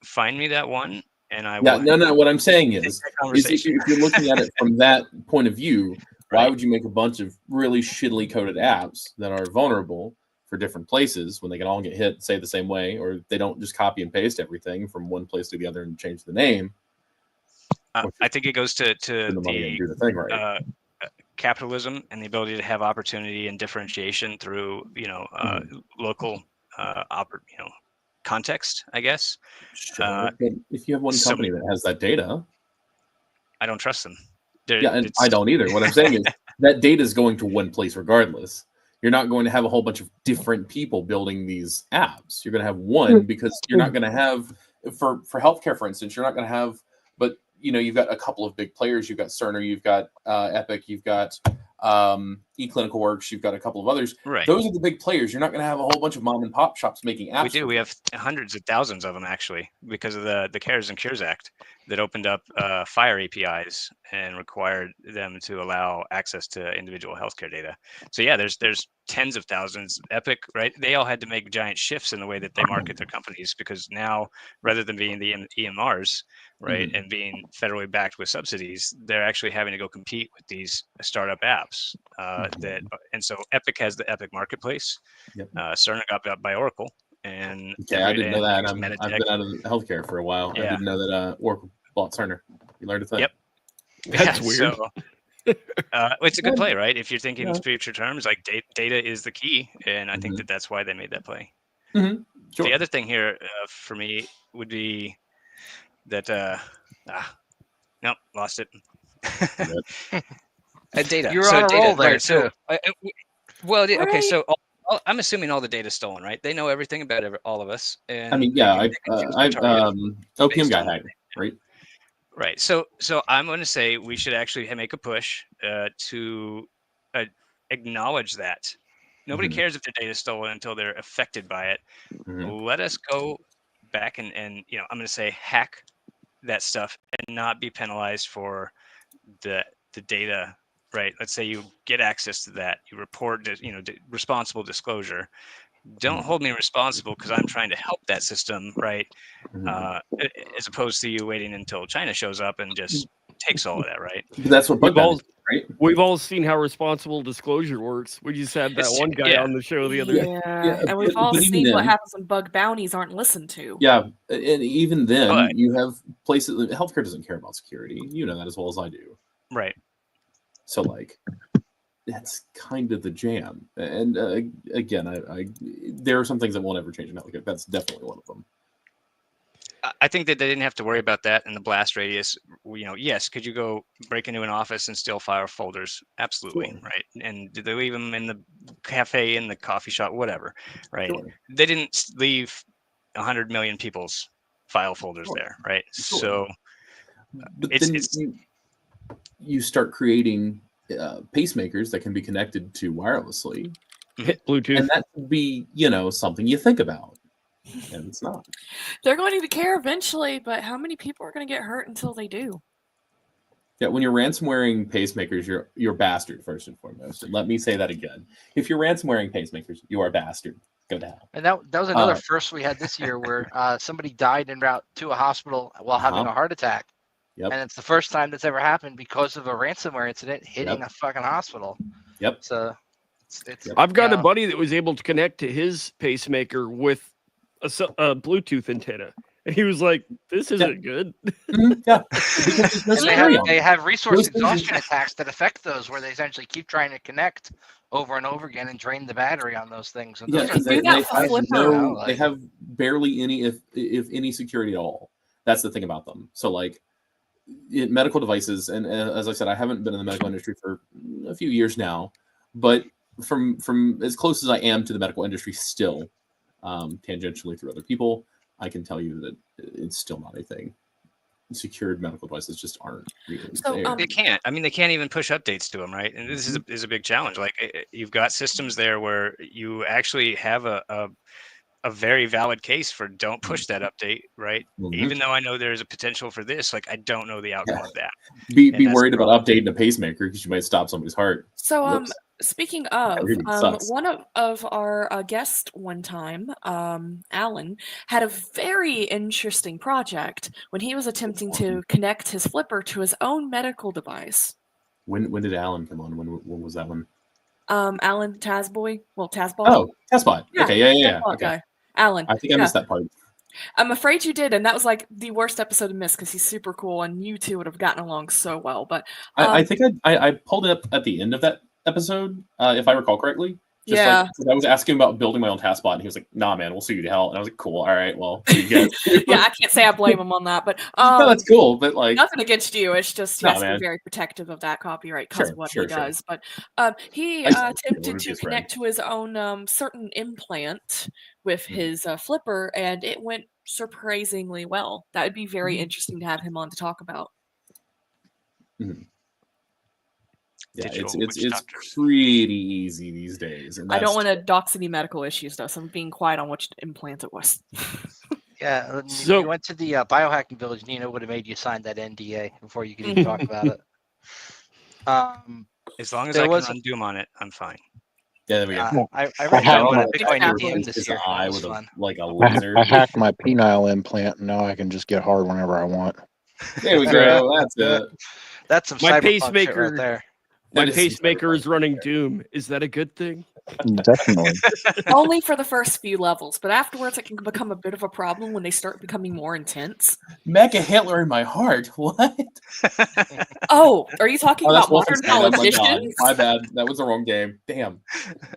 Find me that one, and I will. No. What I'm saying is if you're looking at it from that point of view, why would you make a bunch of really shittily coded apps that are vulnerable for different places when they can all get hit, say the same way, or they don't just copy and paste everything from one place to the other and change the name? I think it goes to the thing, right? Capitalism and the ability to have opportunity and differentiation through local context, I guess. Sure, but if you have one company that has that data, I don't trust them. And I don't either. What I'm saying is that data is going to one place regardless. You're not going to have a whole bunch of different people building these apps. You're going to have one, because you're not going to have for healthcare, for instance. You're not going to have, but you've got a couple of big players. You've got Cerner, you've got Epic, you've got eClinicalWorks, you've got a couple of others. Right. Those are the big players. You're not going to have a whole bunch of mom and pop shops making apps. We do. We have hundreds of thousands of them actually, because of the CARES and Cures Act that opened up FHIR APIs and required them to allow access to individual healthcare data. So yeah, there's tens of thousands. Epic, right? They all had to make giant shifts in the way that they market their companies, because now, rather than being the EMRs, right, and being federally backed with subsidies, they're actually having to go compete with these startup apps. And so Epic has the Epic Marketplace. Yep. Cerner got bought by Oracle, and Okay, I didn't know that. I've Meditech. been out of healthcare for a while. Yeah. I didn't know that Oracle bought Cerner. You learned a thing. Yep. That's weird. So, it's a good play, right? If you're thinking in future terms, like data is the key, and I think that's why they made that play. Sure. The other thing here for me would be that nope, lost it. Data. You're on a data, roll there, right, so, too. okay, so I'm assuming all the data's stolen, right? They know everything about all of us. And I mean, yeah, OPM got hacked, right? Right. So I'm going to say we should actually make a push to acknowledge that. Nobody cares if their data is stolen until they're affected by it. Let us go back and I'm going to say hack that stuff and not be penalized for the data. Right. Let's say you get access to that. You report, responsible disclosure. Don't hold me responsible because I'm trying to help that system, right? As opposed to you waiting until China shows up and just takes all of that, right? That's what bug bounties, right? We've all seen how responsible disclosure works. We just had that one guy on the show the other day. Yeah, and we've all seen what happens when bug bounties aren't listened to. Yeah, and even then, you have places. Healthcare doesn't care about security. You know that as well as I do. Right. So, like, that's kind of the jam. And again, I there are some things that won't ever change in healthcare. That's definitely one of them. I think that they didn't have to worry about that in the blast radius. Yes, could you go break into an office and steal file folders? Absolutely, right. And did they leave them in the cafe, in the coffee shop, whatever, right? They didn't leave 100 million people's file folders there, right? So, but then you start creating pacemakers that can be connected to wirelessly, Bluetooth, and that would be something you think about. And it's not. They're going to care eventually, but how many people are going to get hurt until they do? Yeah, when you're ransomwaring pacemakers, you're a bastard first and foremost. And let me say that again: if you're ransomwaring pacemakers, you are a bastard. Go to hell. And that was another first we had this year, where somebody died en route to a hospital while having a heart attack. Yep. And it's the first time that's ever happened because of a ransomware incident hitting a fucking hospital. Yep. So I've got a buddy that was able to connect to his pacemaker with a Bluetooth antenna, and he was like, "This isn't good." Yeah, they have resource exhaustion attacks that affect those, where they essentially keep trying to connect over and over again and drain the battery on those things. And they have barely any, if any, security at all. That's the thing about them. So, like, medical devices, and as I said, I haven't been in the medical industry for a few years now, but from as close as I am to the medical industry still, tangentially through other people, I can tell you that it's still not a thing. Secured medical devices just aren't really there. They can't. I mean, they can't even push updates to them, right? And this is a big challenge. Like, you've got systems there where you actually have a very valid case for don't push that update, right? Even though I know there's a potential for this, like, I don't know the outcome of that. Be worried about updating a pacemaker because you might stop somebody's heart. So, speaking of, one of our guests one time, Alan, had a very interesting project when he was attempting to connect his flipper to his own medical device. When did Alan come on? When was that one? Alan Tazboy. Well, Tazbot. Oh, Tazbot. Yeah. Okay, yeah. Okay. Guy. Alan. I think I missed that part. I'm afraid you did, and that was like the worst episode to miss because he's super cool, and you two would have gotten along so well. But I think I pulled it up at the end of that episode, if I recall correctly. Like, I was asking about building my own taskbot, and he was like, "Nah, man, we'll see you to hell." And I was like, "Cool, all right, well, you guys." Yeah, I can't say I blame him on that, but no, that's cool. But like, nothing against you. It's just he has to be very protective of that copyright because of what he does. But he attempted to connect to his own certain implant with his flipper, and it went surprisingly well. That would be very interesting to have him on to talk about. Yeah, Digital it's witch doctors. pretty easy these days. And I don't that's- want to dox any medical issues though, so I'm being quiet on which implant it was. Yeah, if So- you went to the biohacking village, Nina would have made you sign that NDA before you could even talk about it. As long as There I was- can undo them on it, I'm fine. Yeah, there we go. I I read have about my- a Bitcoin I museum Replace this his year. eye That was with fun. like a I laser. hacked my penile implant, and now I can just get hard whenever I want. There we go. That's it. That's some My cyberpunk shit pacemaker- right there. My That is some pacemaker is cyberpunk. running Doom. Is that a good thing? Definitely. Only for the first few levels, but afterwards it can become a bit of a problem when they start becoming more intense. Mega Hitler in my heart. What? Oh, are you talking Oh, that's about modern Wolfenstein. Oh my god. politicians? My bad. That was the wrong game. Damn.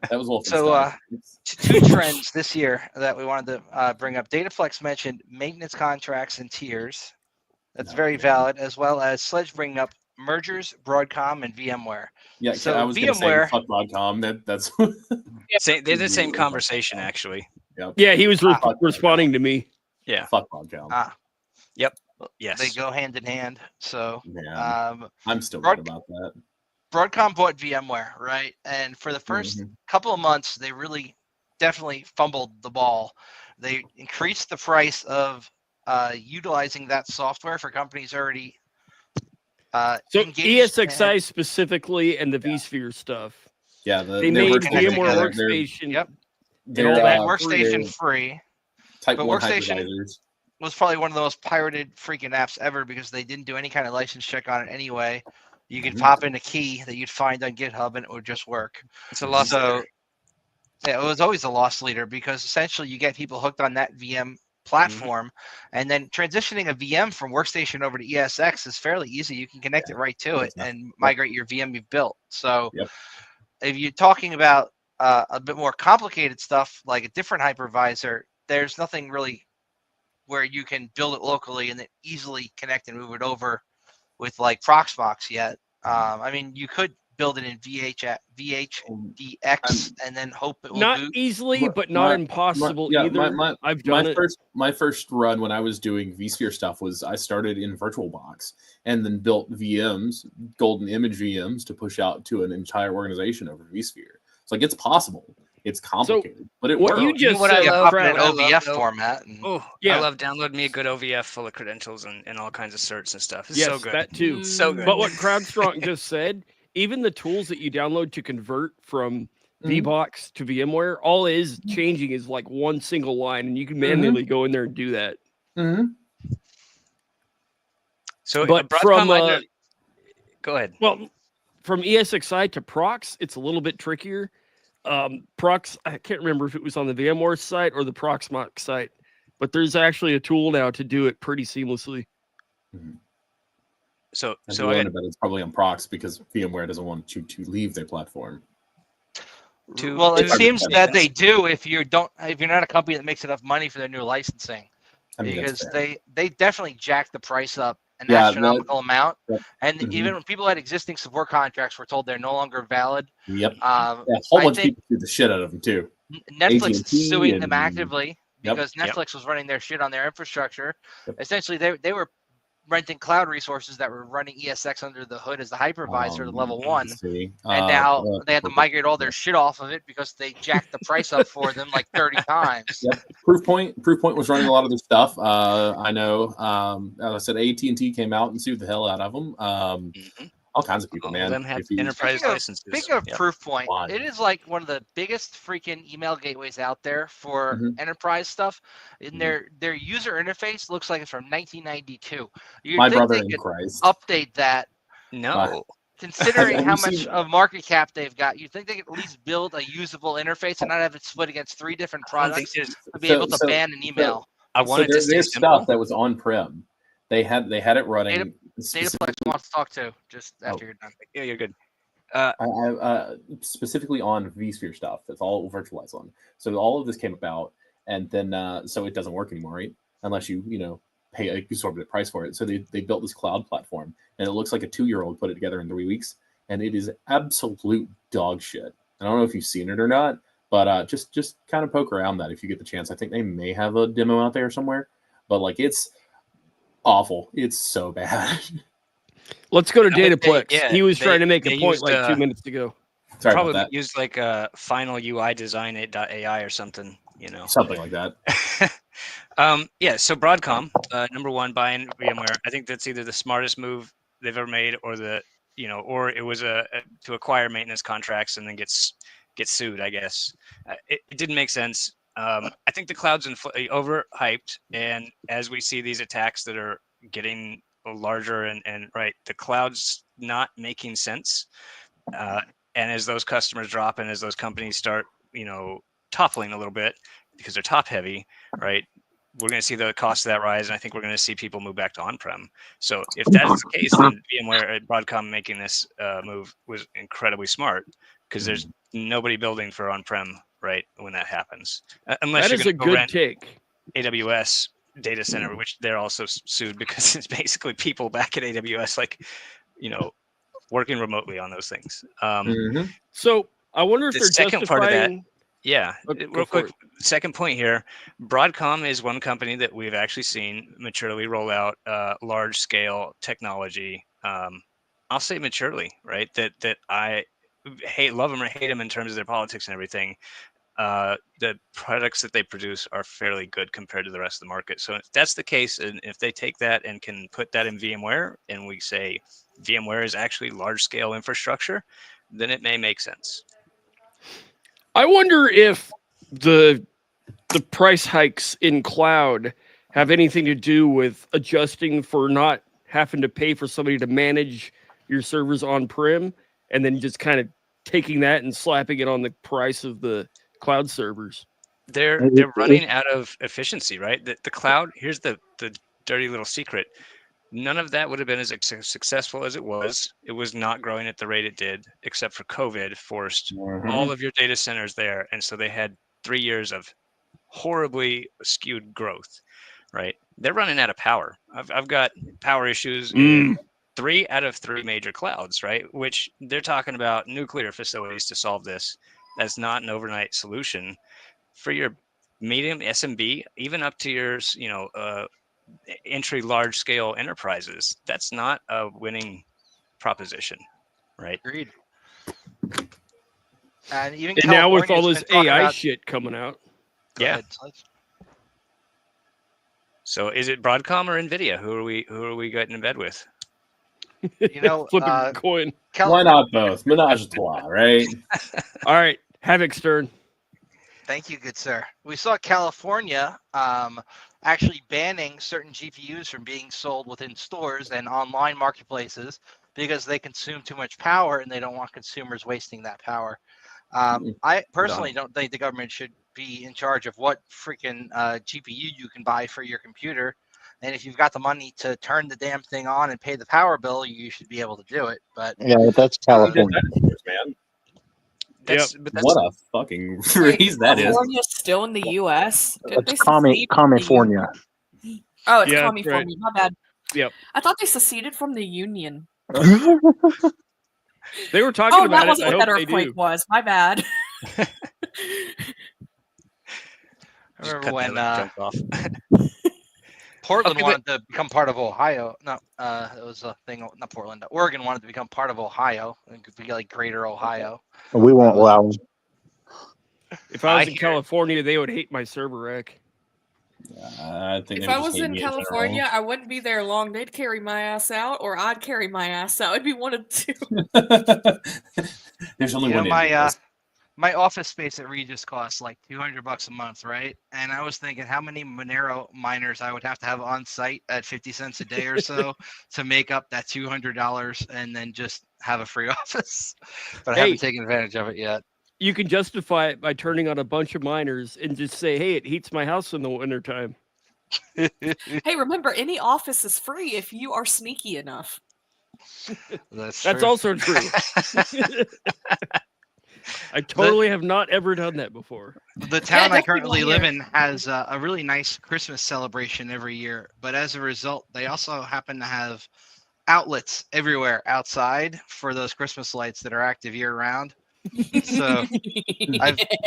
That was Wolfenstein. So, two trends this year that we wanted to bring up. Dataflex mentioned maintenance contracts and tiers. That's very valid, as well as Sledge bringing up mergers, Broadcom, and VMware. yeah, so I was going to say VMware- fuck Broadcom. That's They're the same conversation, actually. Yeah, he was Fuck responding to me. Yeah. fuck Broadcom. Yes. They go hand in hand. So, Yeah, I'm still Broad- mad about that. Broadcom bought VMware, right? And for the first couple of months, they really definitely fumbled the ball. They increased the price of utilizing that software for companies already So engaged ESXi specifically and the vSphere stuff. Yeah, They their made virtual connected VMware together. Workstation. Yep. They're, all They that made Workstation they're free. Type but 1 Workstation- hypervisors. Was probably one of the most pirated freaking apps ever because they didn't do any kind of license check on it anyway. You could pop in a key that you'd find on GitHub and it would just work. It's a lost leader. Yeah, it was always a loss leader because essentially you get people hooked on that VM platform, and then transitioning a VM from Workstation over to ESX is fairly easy. You can connect it right to it and migrate your VM you've built. So if you're talking about a bit more complicated stuff like a different hypervisor, there's nothing really where you can build it locally and then easily connect and move it over with like Proxmox yet. I mean, you could build it in VHDX and then hope it will Not boot. easily, My- but not my- impossible yeah, either. I've done it. My first run when I was doing vSphere stuff was I started in VirtualBox and then built VMs, golden image VMs, to push out to an entire organization over vSphere. It's like it's possible. It's complicated, but it what works. you just what I said, love- Brad, an I love OVF though- format. And Oh, Yeah. I love download me a good OVF full of credentials and all kinds of certs and stuff. It's yes, so good. that too. So good. But what CrowdStrong just said, even the tools that you download to convert from VBox to VMware, all it is changing is like one single line, and you can manually go in there and do that. So, But Broadcom, from go ahead. well, from ESXi to Prox, it's a little bit trickier. Prox, I can't remember if it was on the VMware site or the Proxmox site, but there's actually a tool now to do it pretty seamlessly. So And I I got bet it's probably on Prox because VMware doesn't want you to leave their platform. well, it two- seems two that they things. do if you're not a company that makes enough money for their new licensing, I mean, that's because fair. they definitely jack the price up an Yeah, astronomical amount. Yep. And Mhm. even when people had existing support contracts were told they're no longer valid. Yep. Um, Yeah, a whole I bunch of think people do the shit out of them too. Netflix is AT&T suing them and- actively Yep. because Netflix was running their shit on their infrastructure. Yep. Essentially, they were renting cloud resources that were running ESX under the hood as the hypervisor to level 1. See. And now they had to migrate all their shit off of it because they jacked the price up for them like 30 times. Yep. Proofpoint was running a lot of their stuff. I know. As I said, AT&T came out and sued the hell out of them. All kinds of people, all man. of them have If you- enterprise Speaking of- licenses. Speaking of Yep. Proofpoint, Why? it is like one of the biggest freaking email gateways out there for enterprise stuff. And their user interface looks like it's from 1992. You'd my think brother they in could Christ. update that, No. considering Have how you much seen- of market cap they've got. You'd think they could at least build a usable interface and not have it split against 3 different I don't think products there's. to be able to ban an email. I wanted to stay there's simple. stuff that was on prem. They had it running. Dataflex wants to talk to just after you're done. Yeah, you're good. Specifically on vSphere stuff. That's all virtualized on. So all of this came about, and then so it doesn't work anymore, right? Unless you pay a exorbitant price for it. So they built this cloud platform, and it looks like a 2-year-old put it together in 3 weeks, and it is absolute dog shit. I don't know if you've seen it or not, but just kind of poke around that if you get the chance. I think they may have a demo out there somewhere, but like it's awful. It's so bad. Let's go to I think Dataplex. He was trying to make a they point used, like 2 minutes ago. Sorry probably about that. used like a final UI design AI or something, Something like that. Yeah, so Broadcom, number one, buying VMware. I think that's either the smartest move they've ever made, or or it was to acquire maintenance contracts and then get sued. I guess it didn't make sense. I think the cloud's overhyped, and as we see these attacks that are getting larger and right, the cloud's not making sense. And as those customers drop and as those companies start, toppling a little bit because they're top heavy, right? We're going to see the cost of that rise, and I think we're going to see people move back to on-prem. So if that is the case, then VMware at Broadcom making this move was incredibly smart, because there's nobody building for on-prem right when that happens, unless That you're is a going to good rent take. AWS data center, which they're also sued because it's basically people back at AWS, like, working remotely on those things. So I wonder if The they're second part of that, justifying. yeah, Okay, real go for quick, second point here. Broadcom is one company that we've actually seen maturely roll out large scale technology. I'll say maturely, right? That I love them or hate them in terms of their politics and everything. The products that they produce are fairly good compared to the rest of the market. So if that's the case, and if they take that and can put that in VMware, and we say VMware is actually large scale infrastructure, then it may make sense. I wonder if the price hikes in cloud have anything to do with adjusting for not having to pay for somebody to manage your servers on-prem, and then just kind of taking that and slapping it on the price of the cloud servers. They're running out of efficiency, right? The cloud, here's the dirty little secret. None of that would have been as successful as it was. It was not growing at the rate it did, except for COVID forced all of your data centers there. And so they had 3 years of horribly skewed growth, right? They're running out of power. I've got power issues in 3 out of 3 major clouds, right? Which they're talking about nuclear facilities to solve this. That's not an overnight solution. For your medium SMB, even up to your, entry large scale enterprises, that's not a winning proposition, right? Agreed. And even And now with all California's this been talking AI about- shit coming out. Go ahead, Slice. So is it Broadcom or Nvidia? Who are we getting in bed with? Flip a coin. Why not both? Menage a trois, right? All right, Havoc Stern. Thank you, good sir. We saw California actually banning certain GPUs from being sold within stores and online marketplaces because they consume too much power and they don't want consumers wasting that power. I personally don't think the government should be in charge of what freaking GPU you can buy for your computer. And if you've got the money to turn the damn thing on and pay the power bill, you should be able to do it. But yeah, that's California. Man. That's What a fucking phrase that is. California's still in the U.S. It's California. Oh, it's Yeah, California. right. My bad. Yep. I thought they seceded from the Union. They were talking about that it. wasn't I what that hope they earthquake do. was. My bad. I remember when Portland wanted to become part of Ohio. No, it was a thing. Not Portland. Oregon wanted to become part of Ohio and could be like Greater Ohio. We won't allow them. If I was in California, they would hate my server rack. I think If I was in California, I wouldn't be there long. They'd carry my ass out, or I'd carry my ass out. It'd be one of the two. There's only one. My office space at Regis costs like $200 a month, right? And I was thinking how many Monero miners I would have to have on site at 50 cents a day or so to make up that $200 and then just have a free office. But I haven't taken advantage of it yet. You can justify it by turning on a bunch of miners and just say, hey, it heats my house in the wintertime. Hey, remember, any office is free if you are sneaky enough. That's also true. I totally have not ever done that before. The town I currently live in has a really nice Christmas celebration every year. But as a result, they also happen to have outlets everywhere outside for those Christmas lights that are active year round. So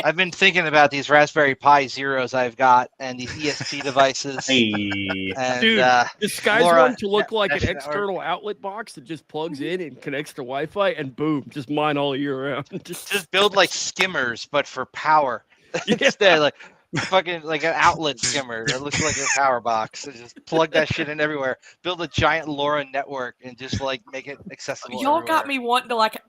I've been thinking about these Raspberry Pi Zeros I've got and these ESP devices. Hey, And Dude, disguise LoRa one to look like an Mesh Network. external outlet box that just plugs in and connects to Wi-Fi, and boom, just mine all year round. Just build like skimmers, but for power. Yeah. Instead, like fucking like an outlet skimmer that looks like a power box. So just plug that shit in everywhere. Build a giant LoRa network and just like make it accessible. Y'all everywhere. got me wanting to like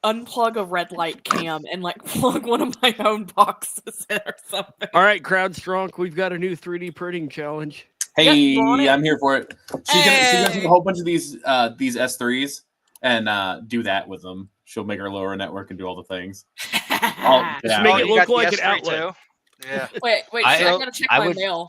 unplug a red light cam and like plug one of my own boxes in or something. All right, crowd strong. We've got a new 3D printing challenge. hey, Yep, want it? I'm here for it. She's gonna take a whole bunch of these S3s and do that with them. She'll make her LoRa network and do all the things. Just make it you look got the like an S3 outlet. too? Yeah. Wait, I- I gotta check I my would- mail.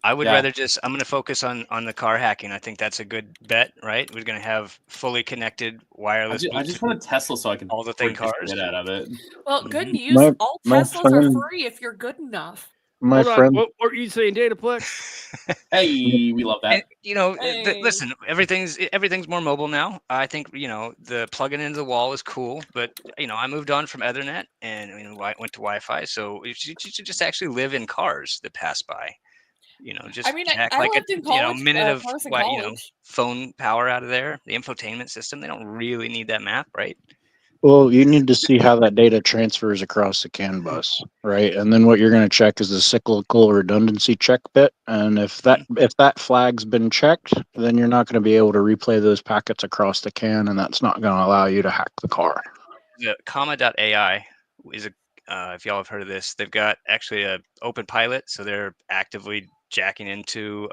I would Yeah. rather I'm going to focus on the car hacking. I think that's a good bet, right? We're going to have fully connected wireless. I just want a Tesla so I can all the thing freak the cars. shit out of it. Well, good Mhm. news. All my Teslas are friend- free if you're good enough. My Hold on, friend, what were you saying, Dataplex? Hey, we love that. And, you know, Hey. listen, everything's more mobile now. I think, you know, the plugging into the wall is cool, but you know, I moved on from Ethernet and I went to Wi-Fi. So you should just actually live in cars that pass by. You know, just I mean, jack I like lived a in college, minute of cars in you know, college. phone power out of there. The infotainment system, they don't really need that map, right? well, you need to see how that data transfers across the CAN bus, right? And then what you're going to check is the cyclical redundancy check bit. And if that flag's been checked, then you're not going to be able to replay those packets across the CAN, and that's not going to allow you to hack the car. The comma.ai is if y'all have heard of this, they've got actually a open pilot, so they're actively jacking into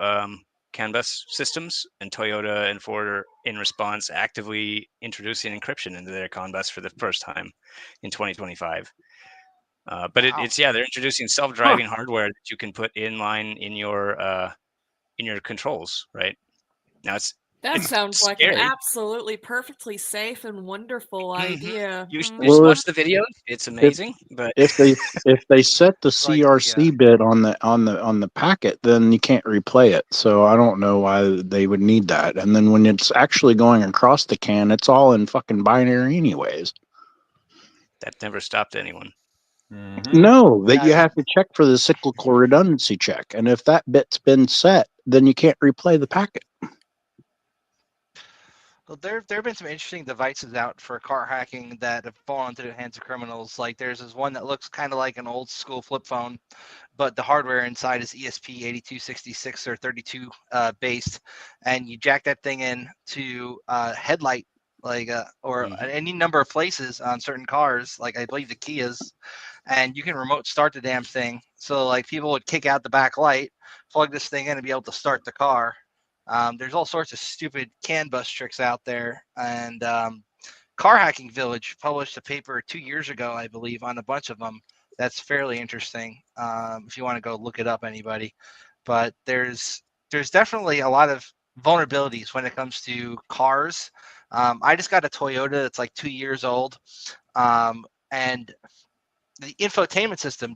CAN bus systems, and Toyota and Ford are in response actively introducing encryption into their CAN bus for the first time in 2025. But Wow. they're introducing self-driving hardware that you can put in line in your controls, right? Now it's Sounds like an scary. absolutely perfectly safe and wonderful idea. You should Mhm. just Well, watch the video. It's amazing, but If they set the Like, yeah. CRC bit on the packet, then you can't replay it. So I don't know why they would need that. And then when it's actually going across the CAN, it's all in fucking binary anyways. that never stopped anyone. No, that Yeah, you have to check for the cyclical redundancy check. And if that bit's been set, then you can't replay the packet. Well, there have been some interesting devices out for car hacking that have fallen into the hands of criminals. Like there's this one that looks kind of like an old school flip phone, but the hardware inside is ESP8266 or 32 based, and you jack that thing in to headlight or any number of places on certain cars, like I believe the Kias, and you can remote start the damn thing. So like people would kick out the back light, plug this thing in, and be able to start the car. There's all sorts of stupid CAN bus tricks out there, and Car Hacking Village published a paper 2 years ago, I believe, on a bunch of them. That's fairly interesting. If you want to go look it up, anybody. But there's definitely a lot of vulnerabilities when it comes to cars. I just got a Toyota that's like 2 years old, and the infotainment system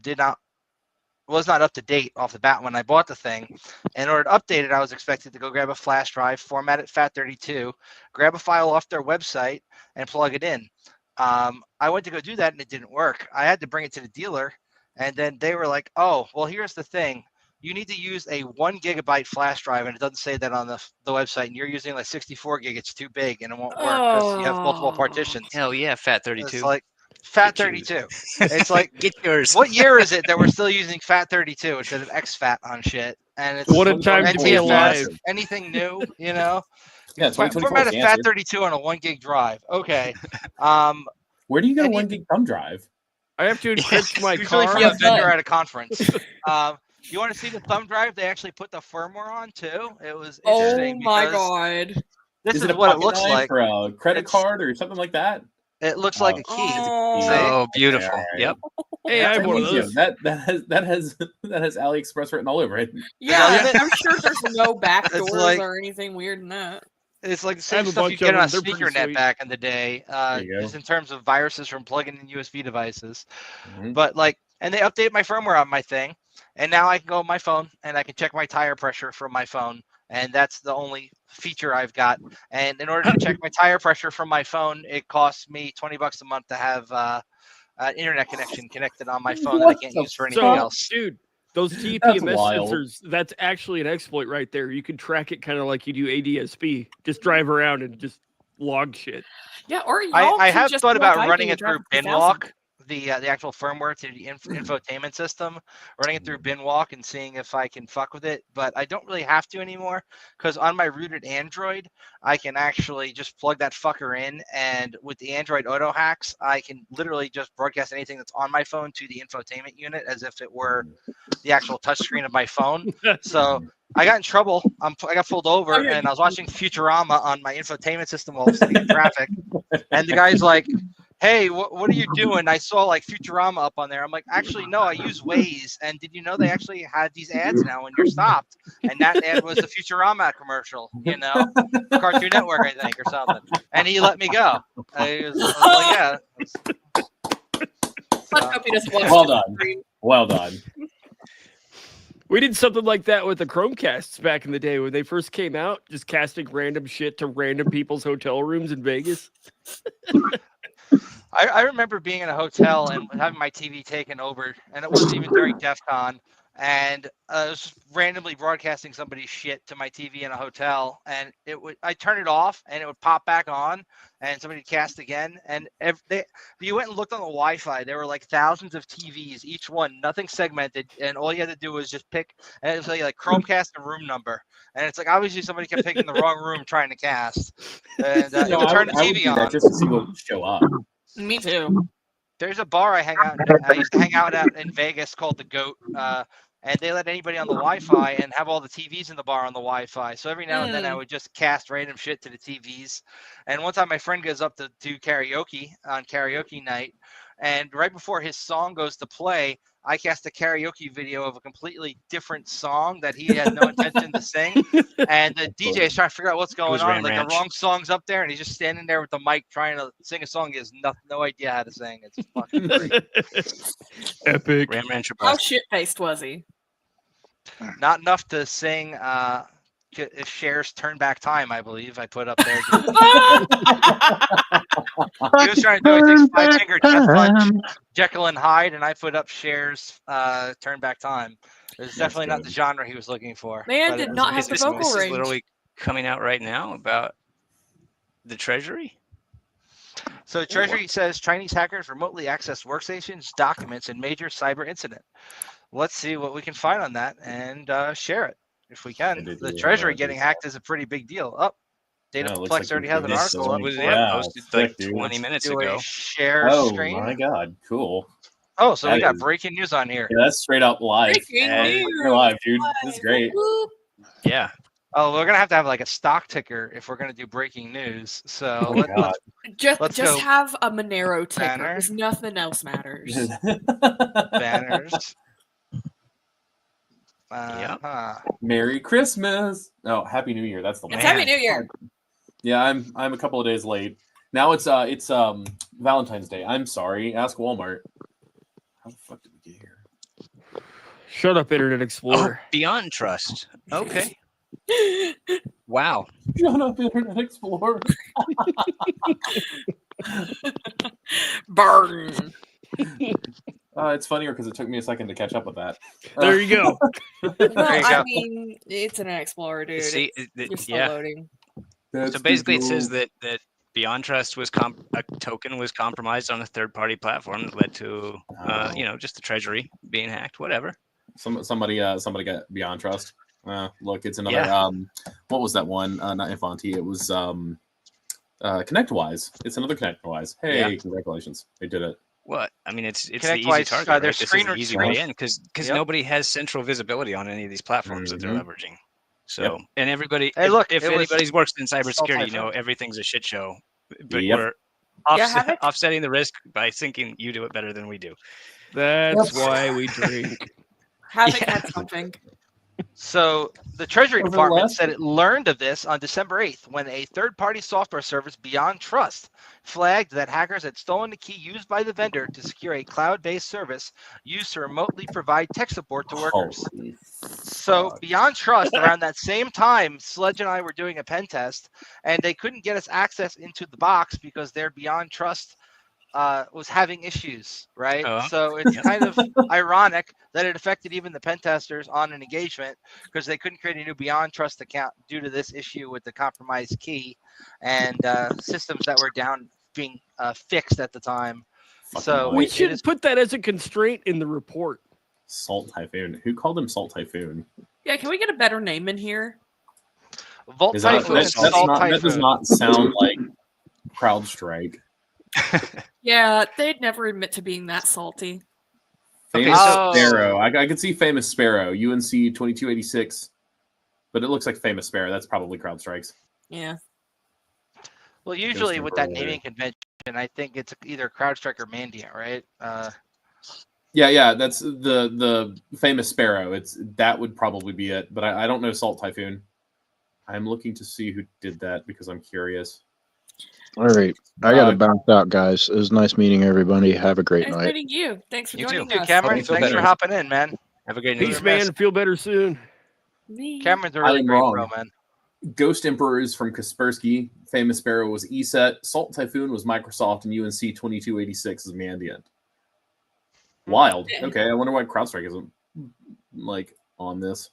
was not up to date off the bat when I bought the thing. In order to update it, I was expected to go grab a flash drive, format it FAT32, grab a file off their website, and plug it in. I went to go do that, and it didn't work. I had to bring it to the dealer, and then they were like, oh, well, here's the thing. You need to use a 1 gigabyte flash drive, and it doesn't say that on the website, and you're using like 64 gig. It's too big, and it won't work because you have multiple partitions. Hell yeah, FAT32. It's like FAT32. It's like, get yours. what year is it that we're still using FAT32 instead of XFAT on shit? And it's What a time to be NTFS, alive. anything new, you know? Yeah, 2024 Format is a the answer. FAT32 on a 1 gig drive. Okay. Where do you get a and 1 gig thumb drive? I have to encrypt my Usually car. from a vendor at a conference. You want to see the thumb drive? They actually put the firmware on too. It was Oh interesting. my because god. This Is is it a what it pocket looks knife like. or a credit It's- card or something like that? It looks like a key. Oh, beautiful. All right. Yep. Hey, I have one of those. That has AliExpress written all over it. Yeah, I'm sure there's no backdoors like- or anything weird in that. It's like the I same have a stuff you bunch get of on a them. They're pretty SneakerNet sweet. back in the day, you go. just in terms of viruses from plugging in USB devices. Mhm. But like, and they update my firmware on my thing, and now I can go on my phone and I can check my tire pressure from my phone, and that's the only feature I've got. And in order to check my tire pressure from my phone, it costs me $20 a month to have internet connection connected on my phone that I can't use for anything So, else. dude, those That's TPMS wild. sensors, that's actually an exploit right there. You can track it kind of like you do ADSB. Just drive around and just log shit. Yeah, or y'all I can have just thought do like about I running do, it through drive up to 1,000. Binwalk, the actual firmware to the infotainment system, running it through Binwalk and seeing if I can fuck with it. But I don't really have to anymore because on my rooted Android, I can actually just plug that fucker in, and with the Android auto hacks, I can literally just broadcast anything that's on my phone to the infotainment unit as if it were the actual touchscreen of my phone. So I got in trouble. I got pulled over, and I was watching Futurama on my infotainment system while sitting in traffic, and the guy's like, "Hey, what are you doing? I saw like Futurama up on there." I'm like, "Actually, no, I use Waze. And did you know they actually had these ads now when you're stopped? And that ad was the Futurama commercial, you know, Cartoon Network, I think, or something." And he let me go. I was like, "Yeah." Let's hope he doesn't watch Well it. done. Well done. We did something like that with the Chromecasts back in the day when they first came out, just casting random shit to random people's hotel rooms in Vegas. I remember being in a hotel and having my TV taken over, and it wasn't even during DEF CON. And I was just randomly broadcasting somebody's shit to my TV in a hotel, and I turn it off, and it would pop back on, and somebody would cast again. And if you went and looked on the Wi-Fi, there were like thousands of TVs, each one, nothing segmented, and all you had to do was just pick, and it was like Chromecast and room number. And it's like obviously somebody kept picking the wrong room trying to cast, and it would turn the I would TV do that on. just to see what would show up. Me too. There's a bar I used to hang out at in Vegas called the Goat, and they let anybody on the Wi-Fi and have all the TVs in the bar on the Wi-Fi. So every now and then I would just cast random shit to the TVs. And one time my friend goes up to do karaoke on karaoke night, and right before his song goes to play, I cast a karaoke video of a completely different song that he had no intention to sing. And the DJ is trying to figure out what's going on. Like the wrong song's up there, and he's just standing there with the mic trying to sing a song he has no idea how to sing. It's fucking great. Epic. Ram Ranch or How bust. shit-faced was he? Not enough to sing if Cher's Turn Back Time, I believe I put up there. He was trying to do, I think, Five Finger Death Punch, Jekyll and Hyde, and I put up Cher's Turn Back Time. It's definitely not the genre he was looking for. Man but did it not was have the amazing. vocal This is range. literally coming out right now about the Treasury. So Treasury says Chinese hackers remotely access workstations, documents, and major cyber incident. Let's see what we can find on that and share it if we can. The Treasury getting hacked is a pretty big deal. Oh, Dataplex already has an article up. Was Yeah, posted sick, like dude. 20 minutes Do ago. a share Oh screen. my god, cool. Oh, so we That got is- breaking news on here. Yeah, that's straight up live. Breaking And- news. You're live, dude. This is great. Whoop. Yeah. Oh, we're gonna have to have like a stock ticker if we're gonna do breaking news. So Oh my God. Let's Just go. have a Monero ticker Banner. because nothing else matters. Banners. Yep. Merry Christmas. Oh, Happy New Year. That's the It's one. Happy New Year. Yeah, I'm a couple of days late. Now it's Valentine's Day. I'm sorry. Ask Walmart. How the fuck did we get here? Shut up, Internet Oh, Explorer. Beyond Trust. Okay. Wow. Shut up, Internet Explorer. Burn. It's funnier because it took me a second to catch up with that. There you go. Well, There you I go. mean, it's an Explorer, dude. See, You're still yeah. loading. So basically, it says that Beyond Trust was a token was compromised on a third-party platform that led to, just the Treasury being hacked. Whatever. Somebody got Beyond Trust. Look, it's another. What was that one? Not Infanti. It was ConnectWise. It's another ConnectWise. Hey, Yeah. congratulations! They did it. What? I mean, it's the easy ConnectWise, target. their Right? This is screen the easy receipt. way in because Yep. nobody has central visibility on any of these platforms that they're leveraging. So, Yep. and everybody, Hey, look, if it was anybody's works in Salt cybersecurity, Typhoon. everything's a shit show. But Yep. we're Havoc? offsetting the risk by thinking you do it better than we do. That's why we drink. Havoc Yeah. had something. So the Treasury Over the Department last- said it learned of this on December 8th when a third-party software service, Beyond Trust, flagged that hackers had stolen the key used by the vendor to secure a cloud-based service used to remotely provide tech support to workers. Holy So fuck. Beyond Trust, around that same time, Sledge and I were doing a pen test, and they couldn't get us access into the box because their Beyond Trust was having issues, right? Oh, So it's yep. kind of ironic that it affected even the pen testers on an engagement because they couldn't create a new Beyond Trust account due to this issue with the compromised key and systems that were down being fixed at the time. So We it should is put that as a constraint in the report. Salt Typhoon. Who called him Salt Typhoon? Yeah, can we get a better name in here? Volt Is that, Typhoon and Salt that does Typhoon. not sound like CrowdStrike. Yeah, they'd never admit to being that salty. Okay, Famous so- Sparrow. I could see Famous Sparrow. UNC 2286. But it looks like Famous Sparrow. That's probably CrowdStrike's. Yeah. Well, usually with that Emperor. naming convention, I think it's either CrowdStrike or Mandiant, right? Yeah, that's the Famous Sparrow. That would probably be it. But I don't know Salt Typhoon. I'm looking to see who did that because I'm curious. All right. I got to bounce out, guys. It was nice meeting everybody. Have a great Nice night. meeting you. Thanks for You too. joining Thank you, us. Cameron. Hope you feel Thanks for better. hopping in, man. Have a great night. Peace, man. Feel better soon. Me. Cameron's a I really am great wrong. pro, man. Ghost Emperor is from Kaspersky. Famous Sparrow was ESET. Salt Typhoon was Microsoft, and UNC 2286 is Mandiant. Wild. Okay, I wonder why CrowdStrike isn't like on this.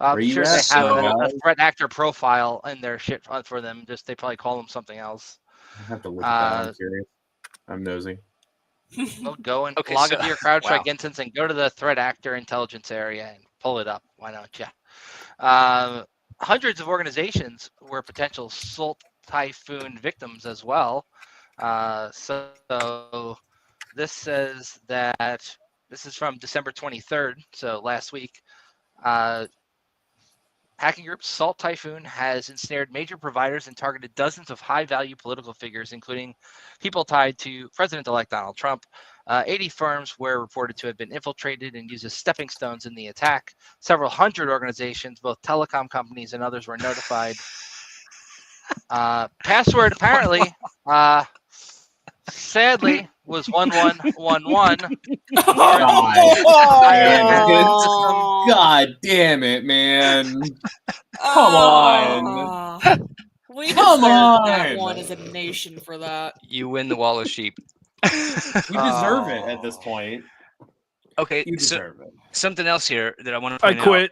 I'm Where you sure at, they have so- a threat actor profile in their shit for them. Just they probably call them something else. I have to look at that. I'm curious. I'm nosy. Well, go and Okay, log so- into your CrowdStrike wow. instance and go to the threat actor intelligence area and pull it up. Why don't you? Hundreds of organizations were potential Salt Typhoon victims as well. So this says that this is from December 23rd, so last week. Hacking group Salt Typhoon has ensnared major providers and targeted dozens of high-value political figures, including people tied to President-elect Donald Trump. 80 firms were reported to have been infiltrated and used as stepping stones in the attack. Several hundred organizations, both telecom companies and others, were notified. Password apparently, sadly, was 1111. God damn it, man. Come on. We Come deserve that on. one as a nation for that. You win the wall of sheep. You deserve it at this point. Okay, You so deserve it. something else here that I want to I point quit.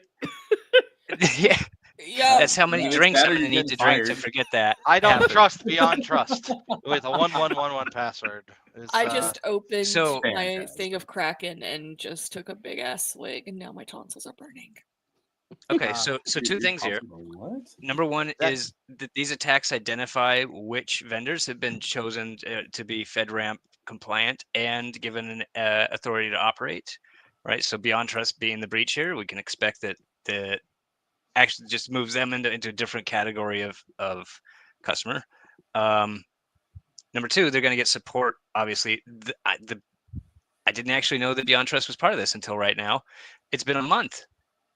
out. Yeah, Yeah. that's how many Yeah, it's drinks I'm better going to you need to getting drink to fired. forget that. I don't happened. trust Beyond Trust with a 1111 password. I just opened So- my Fantastic. thing of Kraken and just took a big ass swig, and now my tonsils are burning. Okay, so two things here. What? Number one That- is that these attacks identify which vendors have been chosen to be FedRAMP compliant and given an authority to operate, right? So Beyond Trust being the breach here, we can expect that the actually just moves them into a different category of customer. Number two, they're going to get support. Obviously, I didn't actually know that Beyond Trust was part of this until right now. It's been a month.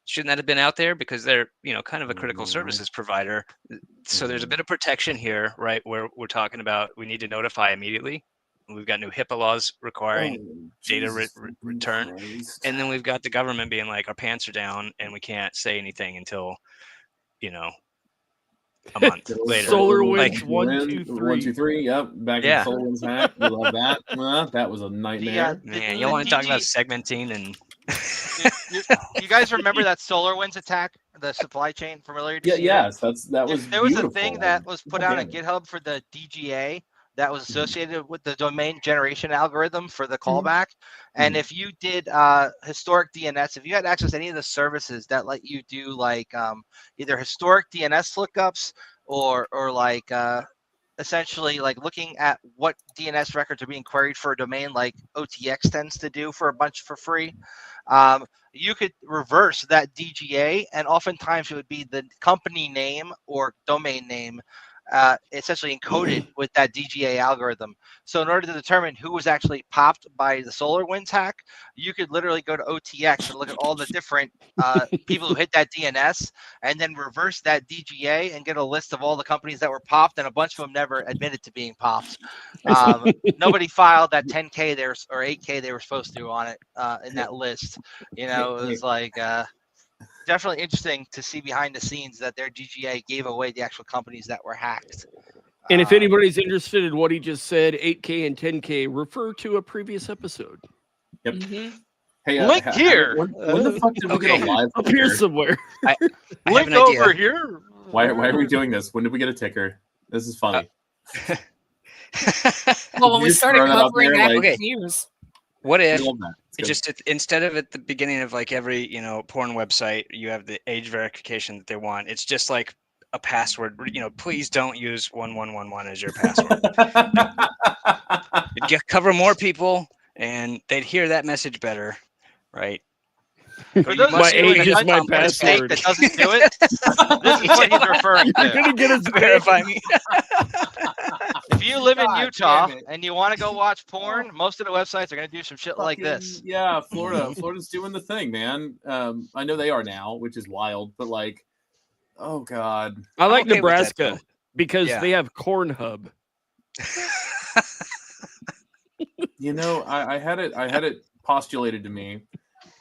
Shouldn't that have been out there because they're kind of a critical services provider? So there's a bit of protection here, right? Where we're talking about we need to notify immediately. We've got new HIPAA laws requiring data return, and then we've got the government being like, our pants are down and we can't say anything until a month later. SolarWinds Like, 1, 2, 3. 1, 2, 3. Yep. Back Yeah. in SolarWinds hack. We love that. That was a nightmare. Man, you want to talk about segmenting and you guys remember that SolarWinds attack, the supply chain? Familiar? Yeah, to yes, that was. There was a beautiful. thing that was put God out on damn it. GitHub for the DGA that was associated with the domain generation algorithm for the callback. And if you did historic DNS, if you had access to any of the services that let you do like either historic DNS lookups or like essentially like looking at what DNS records are being queried for a domain like OTX tends to do for a bunch for free. You could reverse that DGA, and oftentimes it would be the company name or domain name essentially encoded with that DGA algorithm. So in order to determine who was actually popped by the SolarWinds hack, you could literally go to OTX and look at all the different people who hit that DNS and then reverse that DGA and get a list of all the companies that were popped, and a bunch of them never admitted to being popped. Nobody filed that 10K there or 8K they were supposed to on it in that list. It was like definitely interesting to see behind the scenes that their DGA gave away the actual companies that were hacked. And if anybody's interested in what he just said, 8K and 10K, refer to a previous episode. Yep. Mhm. Hey, Link here. When the fuck did we get a live Up here ticker? somewhere. I have Link an idea. over here. Why are we doing this? When did we get a ticker? This is funny. Well, when You we just started throw that out covering there, that like- with news. What I if love that. It's good. just instead of at the beginning of like every porn website, you have the age verification that they want. It's just like a password. Please don't use 1111 as your password. It'd cover more people, and they'd hear that message better, right? For those My of you in age the is my country in the state password. that doesn't do it, this is what he's referring You're to. gonna get us Verify me. If you live in God Utah damn it. and you want to go watch porn, most of the websites are going to do some shit like Fucking- this. Yeah, Florida's doing the thing, man. I know they are now, which is wild, but like, oh god. I like okay with that, Nebraska though. because Yeah. they have Corn Hub. I had it postulated to me.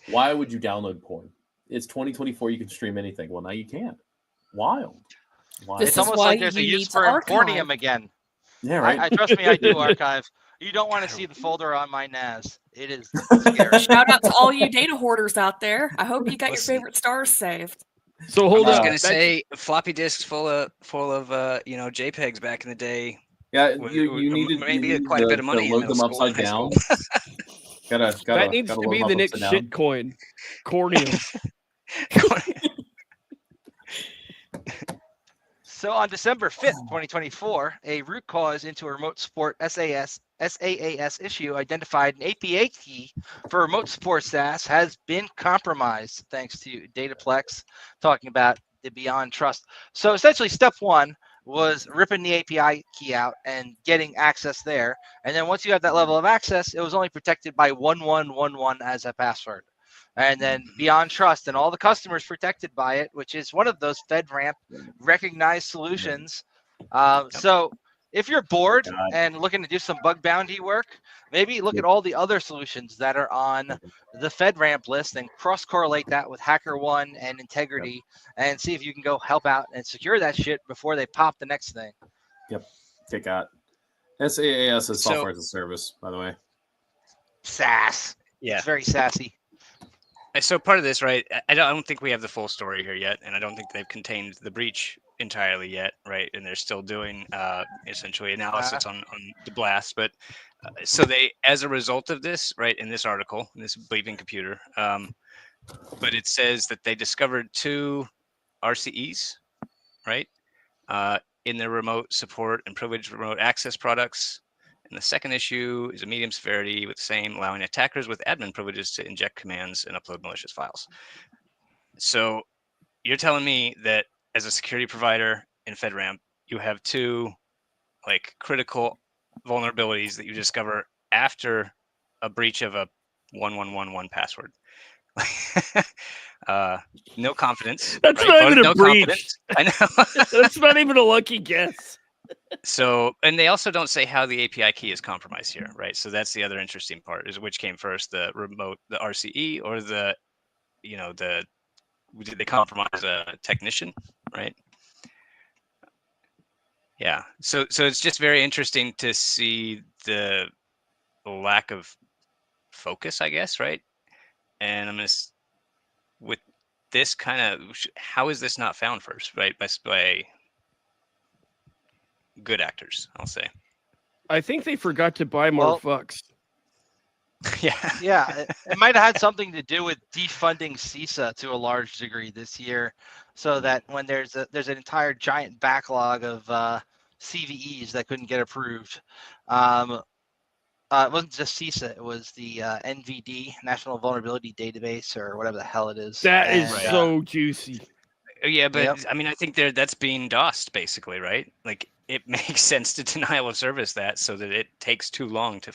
Why would you download porn? It's 2024. You can stream anything. Well, now you can't. Wild. This It's is almost why like there's a you use need for to archive. Impornium again. Yeah, right. I trust me, I do archive. You don't want to see the folder on my NAS. It is scary. Shout out to all you data hoarders out there. I hope you got Listen. your favorite stars saved. So I'm hold just on. gonna say floppy disks full of JPEGs back in the day. Yeah, Would- you would- need to maybe you need quite a bit of to money in load middle them school and upside high down. school. gotta that needs gotta to load be them the up next upside shit down. coin. Cornium. So on December 5th, 2024, a root cause into a remote support SaaS issue identified an API key for remote support SaaS has been compromised thanks to Dataplex talking about the Beyond Trust. So essentially step one was ripping the API key out and getting access there. And then once you have that level of access, it was only protected by 1111 as a password. And then Beyond Trust and all the customers protected by it, which is one of those FedRAMP recognized solutions. So if you're bored and looking to do some bug bounty work, maybe look at all the other solutions that are on the FedRAMP list and cross-correlate that with HackerOne and Integrity and see if you can go help out and secure that shit before they pop the next thing. Yep. Kick out. SaaS is software as a service, by the way. SaaS. Yeah. It's very sassy. So part of this, right? I don't think we have the full story here yet, and I don't think they've contained the breach entirely yet, right? And they're still doing essentially analysis on the blast. But so they, as a result of this, right, in this article, in this Bleeping Computer, but it says that they discovered 2 RCEs, right, in their remote support and privileged remote access products. And the second issue is a medium severity with the same, allowing attackers with admin privileges to inject commands and upload malicious files. So you're telling me that as a security provider in FedRAMP, you have 2 like critical vulnerabilities that you discover after a breach of a 1111 password. No confidence. That's right? not even a No breach. confidence. I know. That's not even a lucky guess. So, and they also don't say how the API key is compromised here, right? So that's the other interesting part: is which came first, the remote, the RCE, or the, did they compromise a technician, right? Yeah. So it's just very interesting to see the lack of focus, I guess, right? And I'm gonna with this kind of, how is this not found first, right? By good actors, I'll say. I think they forgot to buy more fucks. Yeah. Yeah, it might have had something to do with defunding CISA to a large degree this year, so that when there's an entire giant backlog of CVEs that couldn't get approved. It wasn't just CISA; it was the NVD, National Vulnerability Database, or whatever the hell it is. That is And, so juicy. Yeah, but Yep. I mean, I think that's being DOSed basically, right? Like it makes sense to denial of service that, so that it takes too long to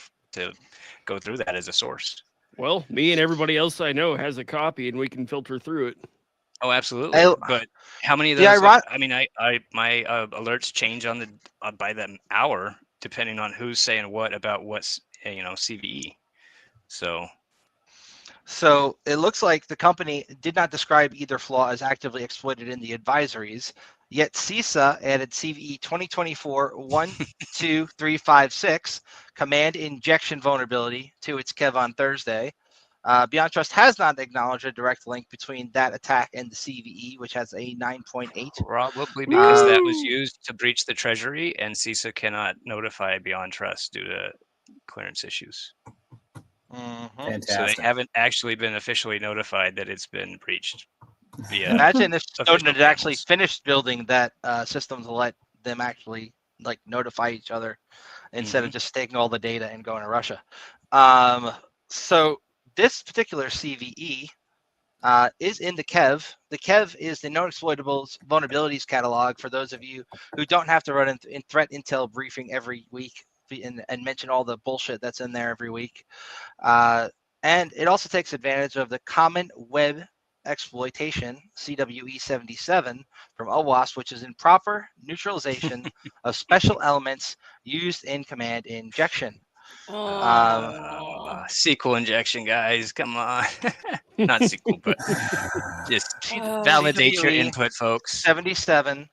go through that as a source. Well, me and everybody else I know has a copy, and we can filter through it. Oh, absolutely. But how many of those? I mean, my alerts change on the by the hour depending on who's saying what about what's CVE. So it looks like the company did not describe either flaw as actively exploited in the advisories, Yet CISA added CVE 2024-12356 command injection vulnerability to its KEV on Thursday. Beyond Trust has not acknowledged a direct link between that attack and the CVE, which has a 9.8. Probably because that was used to breach the Treasury, and CISA cannot notify Beyond Trust due to clearance issues. Mm-hmm. So they haven't actually been officially notified that it's been breached. Via Imagine if Snowden official had actually channels. finished building that system to let them actually like notify each other instead of just taking all the data and going to Russia. So this particular CVE is in the KEV. The KEV is the known exploitables vulnerabilities catalog for those of you who don't have to run in threat intel briefing every week and mention all the bullshit that's in there every week. And it also takes advantage of the Common Web Exploitation, CWE 77, from OWASP, which is improper neutralization of special elements used in command injection. SQL injection, guys, come on. Not SQL, but just validate your CWE input, folks. 77.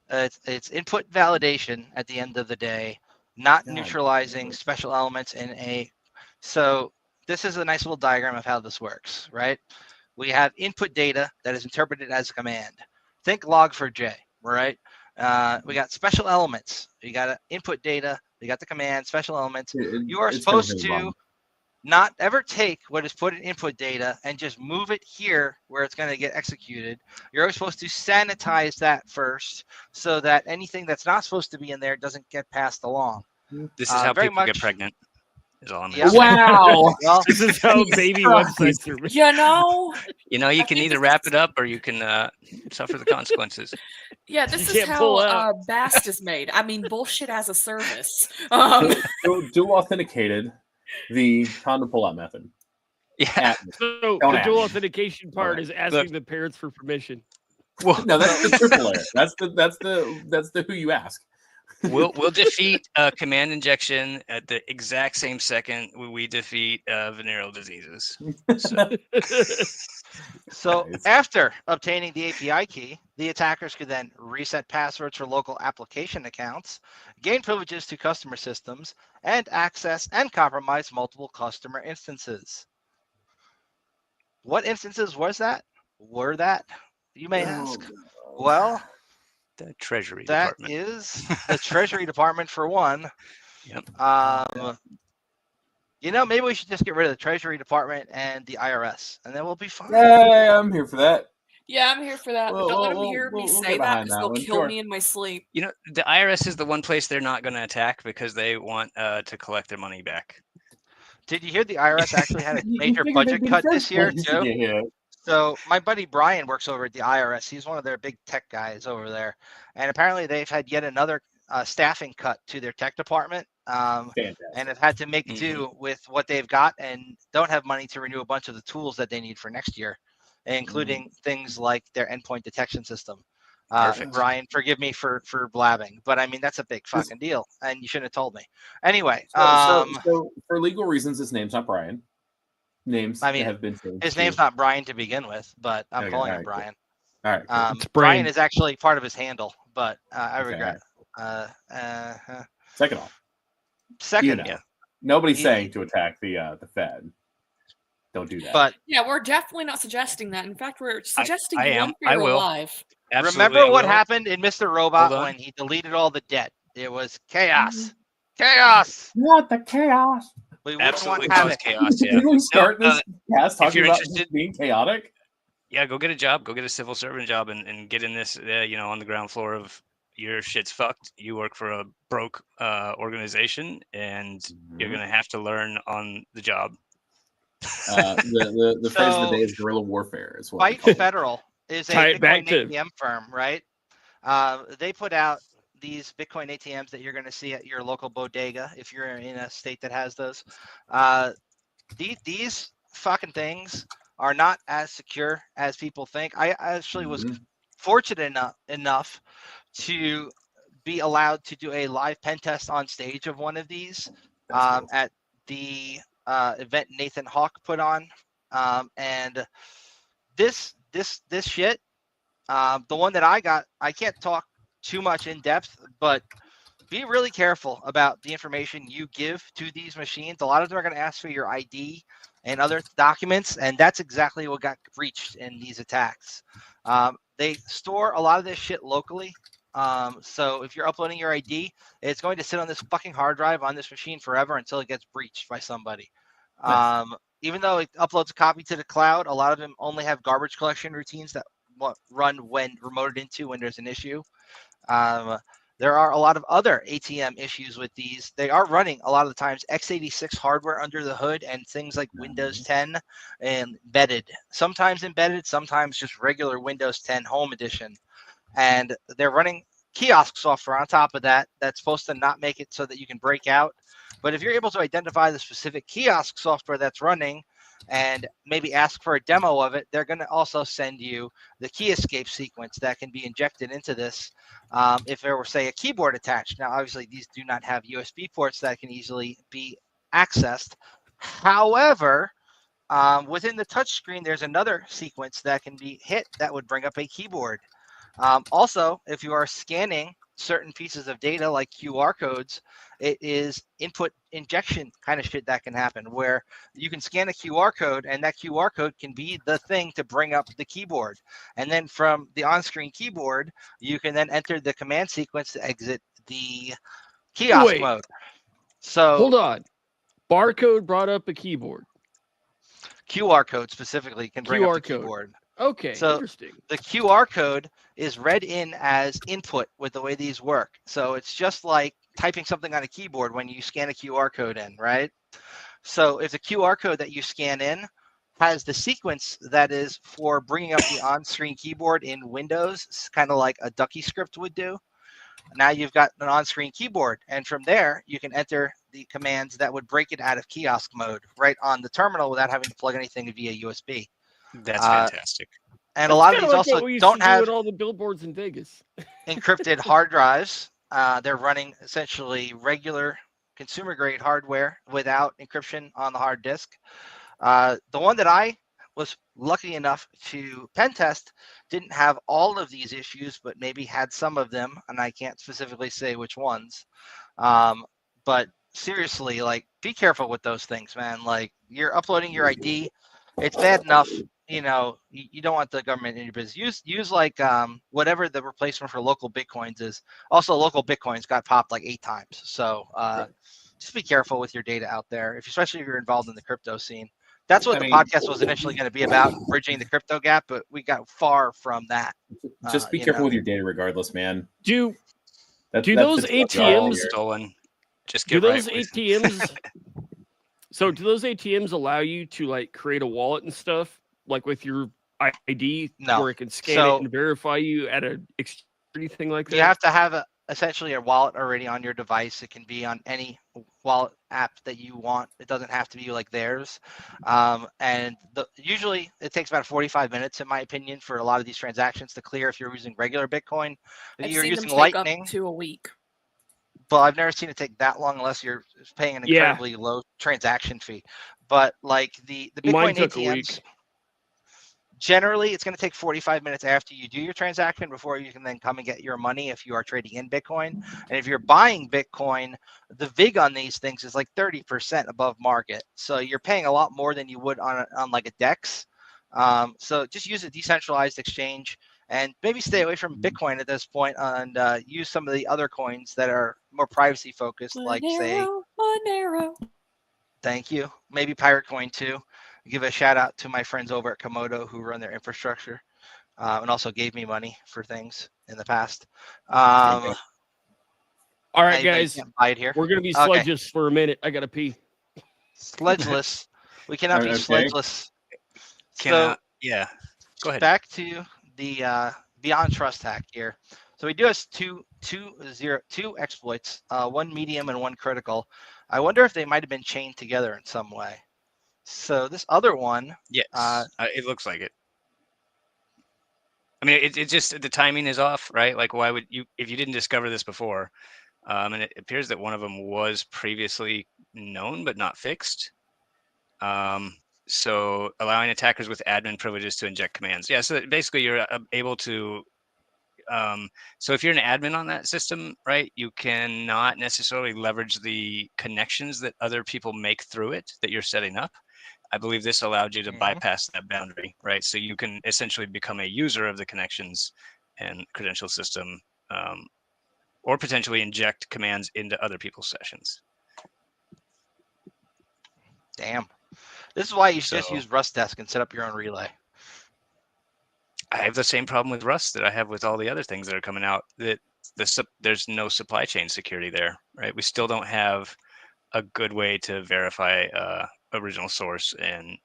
It's input validation at the end of the day, not neutralizing special elements in a. So this is a nice little diagram of how this works, right? We have input data that is interpreted as a command. Think log4j, right? We got special elements. You got input data. You got the command, special elements. You are supposed to not ever take what is put in input data and just move it here where it's going to get executed. You're always supposed to sanitize that first so that anything that's not supposed to be in there doesn't get passed along. This is how people get pregnant. Is all I'm Yep. Wow. Well, This is how baby websites are. You know, you can either wrap it up or you can suffer the consequences. Yeah, this You is can't pull how out. BAST is made. I mean, bullshit as a service. Dual authenticated, the condom pull-out method. Yeah. So Don't the ask dual me. authentication part is asking the parents for permission. Well, No, that's the triple layer. That's the who you ask. We'll defeat command injection at the exact same second we defeat venereal diseases. So after obtaining the API key, the attackers could then reset passwords for local application accounts, gain privileges to customer systems, and access and compromise multiple customer instances. What instances were that? You may ask. Well, the Treasury that Department. is the Treasury Department for one. Yep. You know, maybe we should just get rid of the Treasury Department and the IRS, and then we'll be fine. Yeah, I'm here for that. Yeah, I'm here for that. But don't let them hear me say that because they'll kill me in my sleep. You know, the IRS is the one place they're not going to attack because they want to collect their money back. Did you hear the IRS actually had a major budget cut this year too? So my buddy Brian works over at the IRS. He's one of their big tech guys over there, and apparently they've had yet another staffing cut to their tech department, and have had to make do with what they've got, and don't have money to renew a bunch of the tools that they need for next year, including things like their endpoint detection system. Brian, forgive me for blabbing, but I mean that's a big fucking deal, and you shouldn't have told me. Anyway, so for legal reasons, his name's not Brian. Names I mean, have been changed. His name's not Brian to begin with, but I'm calling him Brian. All right. It's Brian is actually part of his handle, but I regret. Second off, nobody's saying to attack the Fed. Don't do that. But yeah, we're definitely not suggesting that. In fact, we're suggesting I will. alive. Remember what happened in Mr. Robot when he deleted all the debt? It was chaos. Chaos. What the chaos? We wouldn't Absolutely want chaos. Yeah. Did we start this cast talking about interested, being chaotic? Yeah, go get a job. Go get a civil servant job and get in this, on the ground floor of your shit's fucked. You work for a broke organization, and you're going to have to learn on the job. The phrase of the day is guerrilla warfare. Is what Fight Federal is a Bitcoin ATM firm, right? They put out these Bitcoin ATMs that you're going to see at your local bodega if you're in a state that has those. These fucking things are not as secure as people think. I actually was fortunate enough to be allowed to do a live pen test on stage of one of these at the event Nathan Hawk put on, and this shit The one that I got, I can't talk too much in depth, but be really careful about the information you give to these machines. A lot of them are going to ask for your ID and other documents, and that's exactly what got breached in these attacks. They store a lot of this shit locally. So if you're uploading your ID, it's going to sit on this fucking hard drive on this machine forever until it gets breached by somebody. Even though it uploads a copy to the cloud, a lot of them only have garbage collection routines that run when remoted into when there's an issue. There are a lot of other ATM issues with these. They are running a lot of the times x86 hardware under the hood and things like Windows 10 and embedded. Sometimes embedded, sometimes just regular Windows 10 Home Edition. And they're running kiosk software on top of that that's supposed to not make it so that you can break out. But if you're able to identify the specific kiosk software that's running and maybe ask for a demo of it, they're going to also send you the key escape sequence that can be injected into this if there were, say, a keyboard attached. Now, obviously, these do not have USB ports that can easily be accessed. However, within the touchscreen, there's another sequence that can be hit that would bring up a keyboard. Also, if you are scanning certain pieces of data like QR codes, it is input injection kind of shit that can happen where you can scan a QR code and that QR code can be the thing to bring up the keyboard. And then from the on-screen keyboard, you can then enter the command sequence to exit the kiosk mode. So hold on. Barcode brought up a keyboard. QR code specifically can bring up the QR code. keyboard. Okay, so interesting. The QR code is read in as input with the way these work. So it's just like typing something on a keyboard when you scan a QR code in, right? So if the QR code that you scan in has the sequence that is for bringing up the on-screen keyboard in Windows, kind of like a Ducky script would do, now you've got an on-screen keyboard. And from there, you can enter the commands that would break it out of kiosk mode right on the terminal without having to plug anything via USB. That's fantastic. And a lot of these also don't have all the billboards in Vegas. encrypted hard drives. They're running essentially regular consumer grade hardware without encryption on the hard disk. The one that I was lucky enough to pen test didn't have all of these issues, but maybe had some of them, and I can't specifically say which ones. But seriously, like, be careful with those things, man. Like, you're uploading your ID. It's bad enough, you know, you don't want the government in your business. Use like whatever the replacement for local Bitcoins is. Also, local Bitcoins got popped like 8 times. So just be careful with your data out there, especially if you're involved in the crypto scene. That's what the podcast was initially going to be about, bridging the crypto gap, but we got far from that. Just be careful with your data regardless, man. Do those ATMs stolen? Just do those ATMs so do those ATMs allow you to like create a wallet and stuff like with your ID where it can scan it and verify you at anything like that? You have to have essentially a wallet already on your device. It can be on any wallet app that you want. It doesn't have to be like theirs. And usually it takes about 45 minutes, in my opinion, for a lot of these transactions to clear if you're using regular Bitcoin. If you're using Lightning, up to a week. But I've never seen it take that long unless you're paying an incredibly low transaction fee. But like the Bitcoin ATMs, generally it's going to take 45 minutes after you do your transaction before you can then come and get your money if you are trading in Bitcoin. And if you're buying Bitcoin, the VIG on these things is like 30% above market. So you're paying a lot more than you would on like a DEX. So just use a decentralized exchange and maybe stay away from Bitcoin at this point and use some of the other coins that are more privacy focused, like say Monero. Thank you. Maybe Pirate Coin too. Give a shout out to my friends over at Komodo who run their infrastructure and also gave me money for things in the past. All right, guys. Buy it here. We're going to be sledgeless for a minute. I got to pee. Sledgeless. We cannot be sledgeless. Yeah. Go ahead. Back to the Beyond Trust hack here. So we do have two exploits, one medium and one critical. I wonder if they might have been chained together in some way. So this other one, yes, it looks like it. I mean, it just the timing is off, right? Like, why would you if you didn't discover this before? And it appears that one of them was previously known but not fixed. So allowing attackers with admin privileges to inject commands. Yeah, so basically you're able to, so if you're an admin on that system, right, you cannot necessarily leverage the connections that other people make through it that you're setting up. I believe this allowed you to bypass that boundary, right? So you can essentially become a user of the connections and credential system, or potentially inject commands into other people's sessions. Damn. This is why you should just So- use Rust Desk and set up your own relay. I have the same problem with Rust that I have with all the other things that are coming out, that there's no supply chain security there, right? We still don't have a good way to verify original source and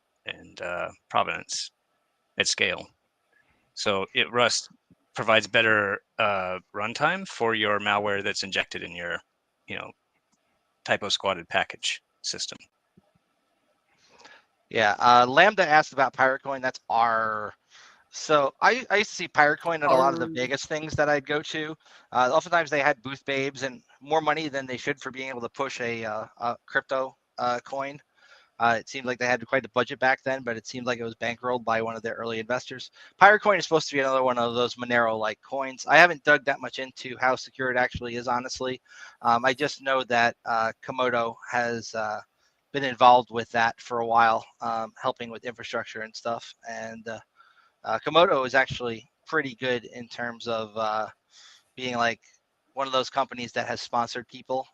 provenance at scale. So Rust provides better runtime for your malware that's injected in your, typo squatted package system. Yeah. Lambda asked about Piratecoin. That's R. So I used to see Piratecoin at a lot of the Vegas things that I'd go to. Oftentimes they had booth babes and more money than they should for being able to push a crypto coin. It seemed like they had quite a budget back then, but it seemed like it was bankrolled by one of their early investors. Piratecoin is supposed to be another one of those Monero-like coins. I haven't dug that much into how secure it actually is, honestly. I just know that Komodo has been involved with that for a while, helping with infrastructure and stuff. And Komodo is actually pretty good in terms of being like one of those companies that has sponsored people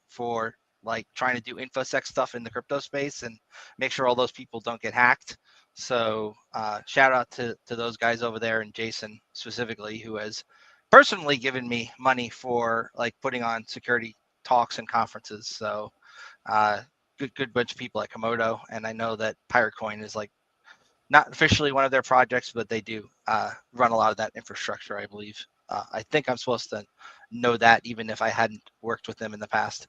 for like trying to do infosec stuff in the crypto space and make sure all those people don't get hacked. So shout out to those guys over there, and Jason specifically, who has personally given me money for like putting on security talks and conferences. So good bunch of people at Komodo. And I know that Piratecoin is like not officially one of their projects, but they do run a lot of that infrastructure, I believe. I think I'm supposed to know that even if I hadn't worked with them in the past.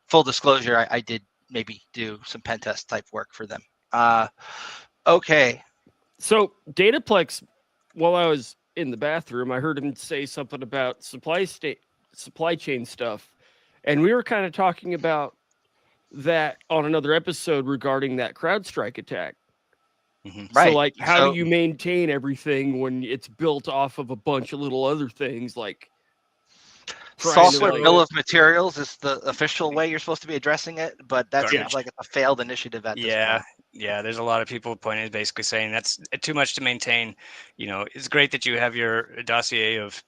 Full disclosure, I did maybe do some pen test type work for them. Okay. So Dataplex, while I was in the bathroom, I heard him say something about supply chain stuff. And we were kind of talking about that on another episode regarding that CrowdStrike attack. Right. So like, how do you maintain everything when it's built off of a bunch of little other things like software bill of materials is the official way you're supposed to be addressing it, but that Garbage. seems like it's a failed initiative at this point. Yeah, there's a lot of people pointing, basically saying that's too much to maintain. It's great that you have your dossier of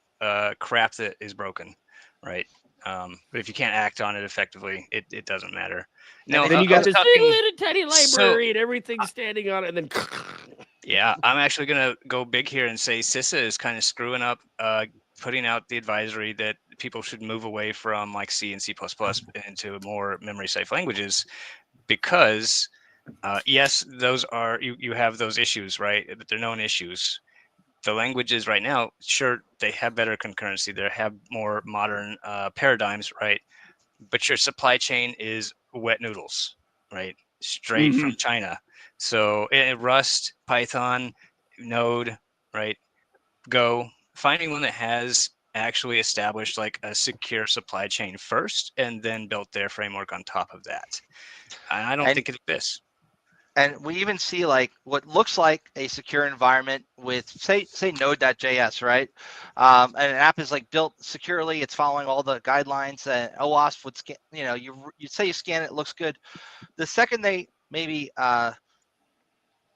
crap that is broken, right? But if you can't act on it effectively, it doesn't matter. No, then you got this little tiny library and everything's standing on it, and then yeah, I'm actually gonna go big here and say CISA is kind of screwing up, putting out the advisory that people should move away from like C and C++ into more memory safe languages, because yes, those are you have those issues, right? But they're known issues. The languages right now, sure, they have better concurrency, they have more modern paradigms, right? But your supply chain is wet noodles, right? Straight from China. So Rust, Python, Node, right? Go, finding one that has actually established like a secure supply chain first and then built their framework on top of that. And I don't think it exists. And we even see like what looks like a secure environment with say node.js, right? And an app is like built securely. It's following all the guidelines that OWASP would scan. You say you scan it, looks good. The second they maybe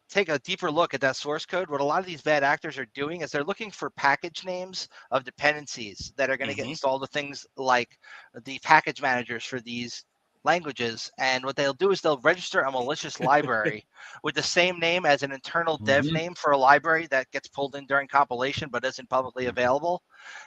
take a deeper look at that source code, what a lot of these bad actors are doing is they're looking for package names of dependencies that are going to get installed with things like the package managers for these languages. And what they'll do is they'll register a malicious library with the same name as an internal dev name for a library that gets pulled in during compilation but isn't publicly available.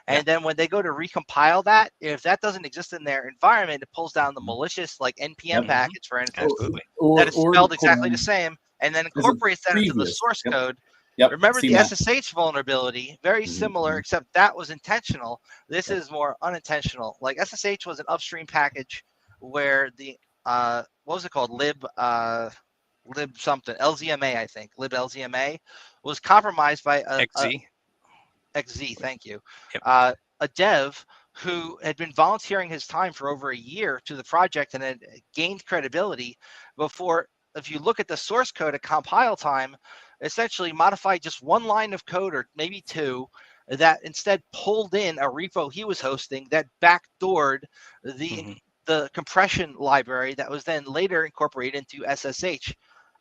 And then when they go to recompile that, if that doesn't exist in their environment, it pulls down the malicious like NPM package, for instance, that is spelled exactly the same, and then incorporates that into the source code. Remember the SSH vulnerability, very similar, except that was intentional. This is more unintentional. Like SSH was an upstream package where the what was it called, lib something, LZMA, I think, lib LZMA was compromised by XZ, thank you, a dev who had been volunteering his time for over a year to the project and had gained credibility before if you look at the source code at compile time, essentially modified just one line of code or maybe two that instead pulled in a repo he was hosting that backdoored the compression library that was then later incorporated into SSH.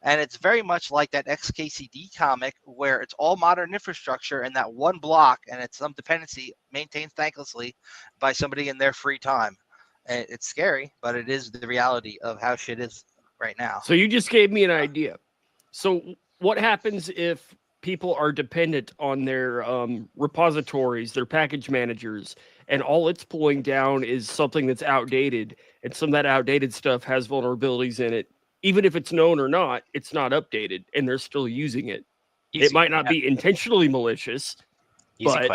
And it's very much like that XKCD comic where it's all modern infrastructure and that one block and it's some dependency maintained thanklessly by somebody in their free time. And it's scary, but it is the reality of how shit is right now. So you just gave me an idea. So what happens if people are dependent on their repositories, their package managers, and all it's pulling down is something that's outdated, and some of that outdated stuff has vulnerabilities in it? Even if it's known or not, it's not updated, and they're still using it. It might not be intentionally malicious, but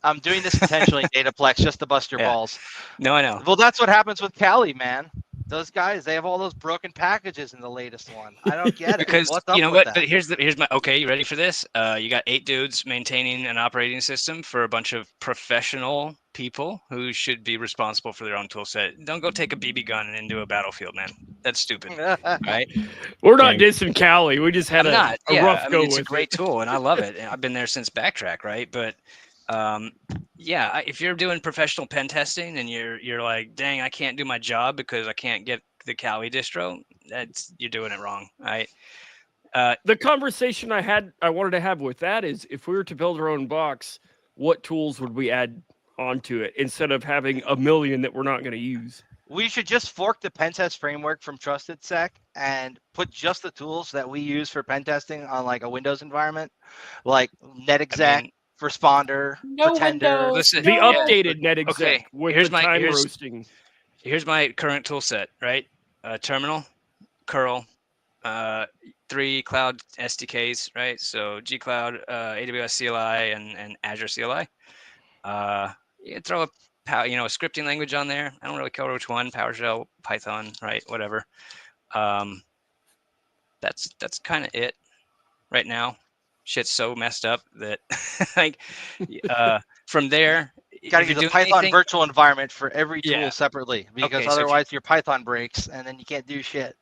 I'm doing this intentionally, Dataplex, just to bust your balls. No, I know. Well, that's what happens with Kali, man. Those guys, they have all those broken packages in the latest one. I don't get it. Because What's up you know with what? that? But here's my okay. You ready for this? You got 8 dudes maintaining an operating system for a bunch of professional people who should be responsible for their own tool set. Don't go take a BB gun and into a battlefield, man. That's stupid, right? We're not dissing Kali. We just had a rough go it's with a great tool, and I love it. I've been there since Backtrack, right? But if you're doing professional pen testing and you're like, dang, I can't do my job because I can't get the Kali distro, you're doing it wrong, right? The conversation I wanted to have with that is, if we were to build our own box, what tools would we add onto it instead of having a million that we're not going to use? We should just fork the pen test framework from TrustedSec and put just the tools that we use for pen testing on like a Windows environment, like NetExec, Responder, Pretender. Listen, the updated NetExec. Okay, with here's the time roasting. Here's my current tool set, right? Terminal, curl, 3 cloud SDKs, right? So gCloud, AWS CLI, and Azure CLI. You throw a scripting language on there. I don't really care which one, PowerShell, Python, right? Whatever. That's kind of it right now. Shit's so messed up that from there, you gotta use a Python virtual environment for every tool separately, because otherwise your Python breaks and then you can't do shit.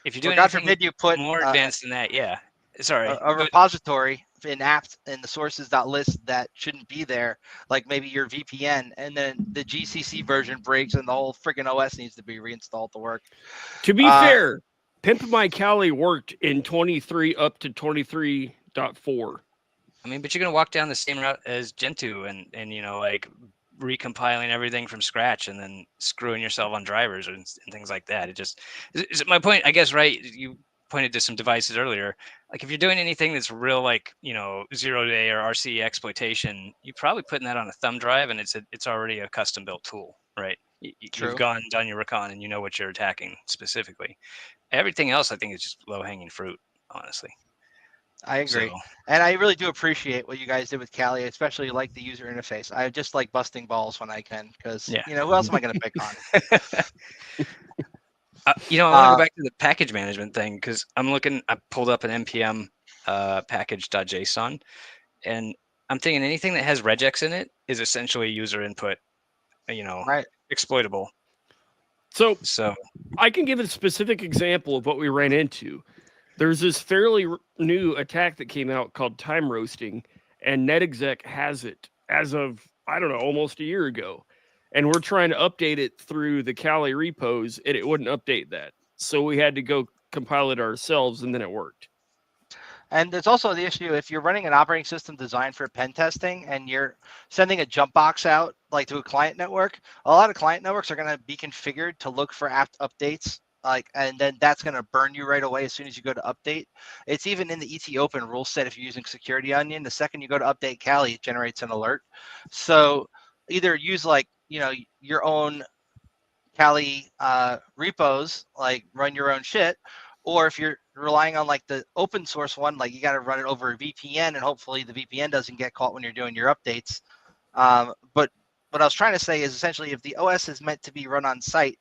If you're doing God forbid you put more advanced than that, a repository in apt in the sources.list that shouldn't be there, like maybe your VPN, and then the GCC version breaks and the whole freaking OS needs to be reinstalled to work. To be fair, Pimp My Kali worked in 23 up to 23.4. I mean, but you're gonna walk down the same route as Gentoo and recompiling everything from scratch and then screwing yourself on drivers and things like that. It just is my point, I guess, right? You pointed to some devices earlier. Like if you're doing anything that's real, 0-day or RC exploitation, you're probably putting that on a thumb drive, and it's already a custom built tool, right? You've done your recon and you know what you're attacking specifically. Everything else, I think, is just low hanging fruit, honestly. I agree. And I really do appreciate what you guys did with Kali. I especially like the user interface. I just like busting balls when I can, because who else am I going to pick on? I want to go back to the package management thing, because I pulled up an npm package.json, and I'm thinking anything that has regex in it is essentially user input, exploitable. So I can give a specific example of what we ran into. There's this fairly new attack that came out called time roasting, and NetExec has it as of, almost a year ago. And we're trying to update it through the Kali repos, and it wouldn't update that. So we had to go compile it ourselves, and then it worked. And there's also the issue, if you're running an operating system designed for pen testing and you're sending a jump box out to a client network, a lot of client networks are going to be configured to look for apt updates. And then that's going to burn you right away as soon as you go to update. It's even in the ET Open rule set. If you're using Security Onion, the second you go to update Kali, it generates an alert. So either use your own Kali repos, run your own shit, or if you're relying on the open source one, you got to run it over a VPN, and hopefully the VPN doesn't get caught when you're doing your updates. But what I was trying to say is essentially, if the OS is meant to be run on site,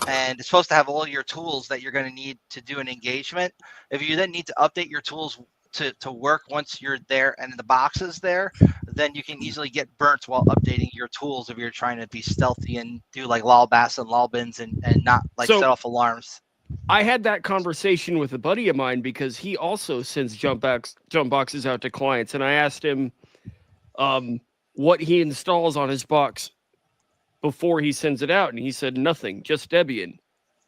and it's supposed to have all your tools that you're going to need to do an engagement, if you then need to update your tools to work once you're there and the box is there, then you can easily get burnt while updating your tools if you're trying to be stealthy and do lolbas and lolbins and not set off alarms. I had that conversation with a buddy of mine because he also sends jump boxes out to clients, and I asked him what he installs on his box before he sends it out, and he said nothing, just Debian.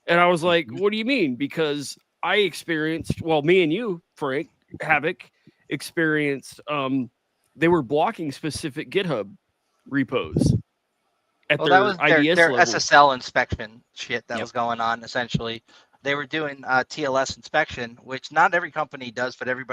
And I was like, "What do you mean?" Because I experienced, well, me and you, Frank Havoc, experienced they were blocking specific GitHub repos at Well, their that was IDS their level. SSL inspection shit that Yep. was going on. Essentially, they were doing TLS inspection, which not every company does, but every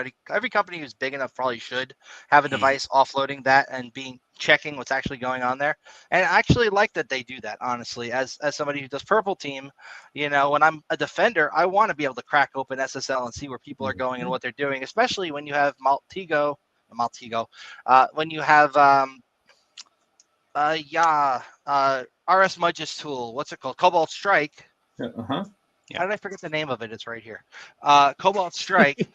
company who's big enough probably should have a device offloading that and checking what's actually going on there. And I actually like that they do that. Honestly, as somebody who does purple team, when I'm a defender, I want to be able to crack open SSL and see where people are going and what they're doing, especially when you have when you have RS Mudge's tool. What's it called? Cobalt Strike. Uh-huh. How did I forget the name of it? It's right here. Cobalt Strike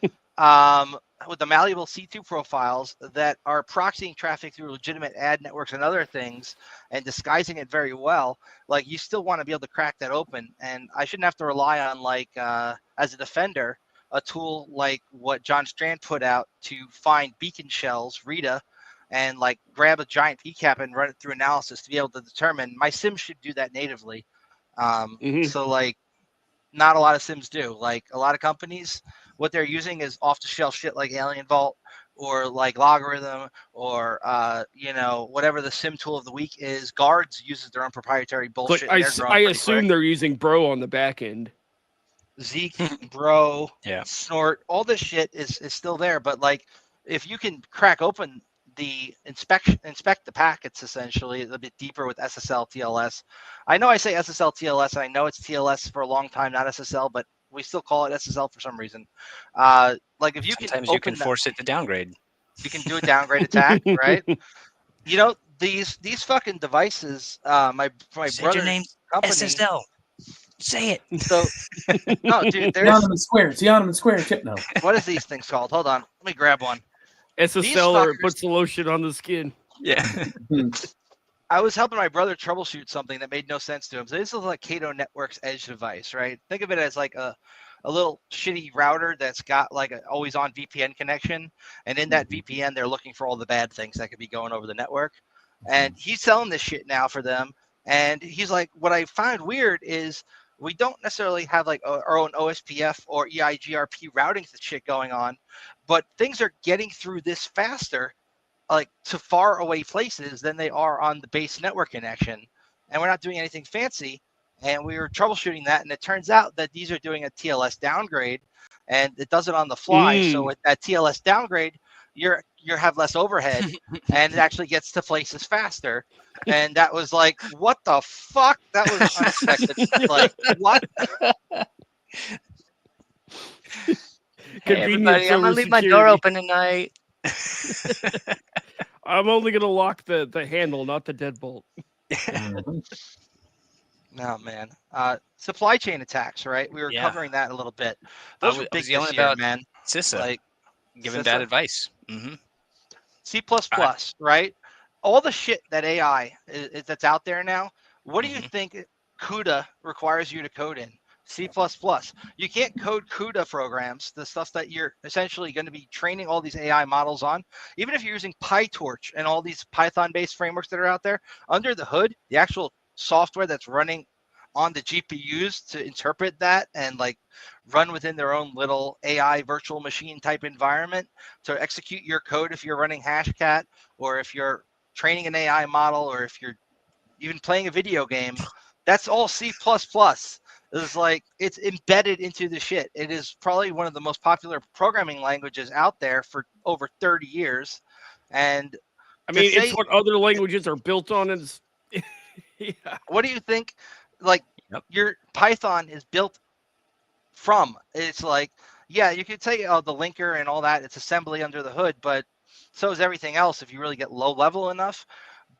with the malleable C2 profiles that are proxying traffic through legitimate ad networks and other things and disguising it very well. Like, you still want to be able to crack that open. And I shouldn't have to rely on, like, as a defender, a tool like what John Strand put out to find beacon shells, Rita, and like grab a giant PCAP and run it through analysis to be able to determine my sim should do that natively. So like not a lot of sims do. Like a lot of companies, what they're using is off the shelf shit like Alien Vault or like Logarithm or whatever the sim tool of the week is. Guards uses their own proprietary bullshit. Like, and they're growing I pretty assume quick. they're using Bro on the back end. Zeke, Bro, Yeah. Snort, all this shit is still there. But like, if you can crack open the inspect the packets essentially a bit deeper with SSL TLS. I know I say SSL TLS, and I know it's TLS for a long time, not SSL, but we still call it SSL for some reason. Like if you Sometimes can you can force it to downgrade. you can do a downgrade attack, right? These fucking devices. My Say brother's your name, company. SSL. Say it. So no, dude, there's Teonoman Square. No. what is these things called? Hold on, let me grab one. SSL, or it puts the lotion on the skin. Yeah. I was helping my brother troubleshoot something that made no sense to him. So this is like Cato Network's edge device, right? Think of it as like a little shitty router that's got like an always on VPN connection. And in that VPN, they're looking for all the bad things that could be going over the network. And he's selling this shit now for them. And he's like, what I find weird is we don't necessarily have like our own OSPF or EIGRP routing shit going on, but things are getting through this faster, like to far away places than they are on the base network connection. And we're not doing anything fancy. And we were troubleshooting that. And it turns out that these are doing a TLS downgrade, and it does it on the fly. So with that TLS downgrade, you have less overhead and it actually gets to places faster. And that was like, what the fuck? That was unexpected. Like, what? Hey, everybody, I'm gonna leave my door open tonight. I'm only gonna lock the handle, not the deadbolt. No, man. Supply chain attacks, right? We were covering that a little bit. Those were big this year, man. CISA, like giving bad advice. C++, right? All the shit that AI that's out there now. What do you think CUDA requires you to code in? C++. You can't code CUDA programs, the stuff that you're essentially going to be training all these AI models on. Even if you're using PyTorch and all these Python-based frameworks that are out there, under the hood, the actual software that's running on the GPUs to interpret that and like run within their own little AI virtual machine type environment to execute your code if you're running Hashcat, or if you're training an AI model, or if you're even playing a video game, that's all C++. It's like it's embedded into the shit. It is probably one of the most popular programming languages out there for over 30 years. And I mean, it's what other languages are built on. Is What do you think? Like your Python is built from? It's like, yeah, you could say the linker and all that. It's assembly under the hood, but so is everything else if you really get low level enough.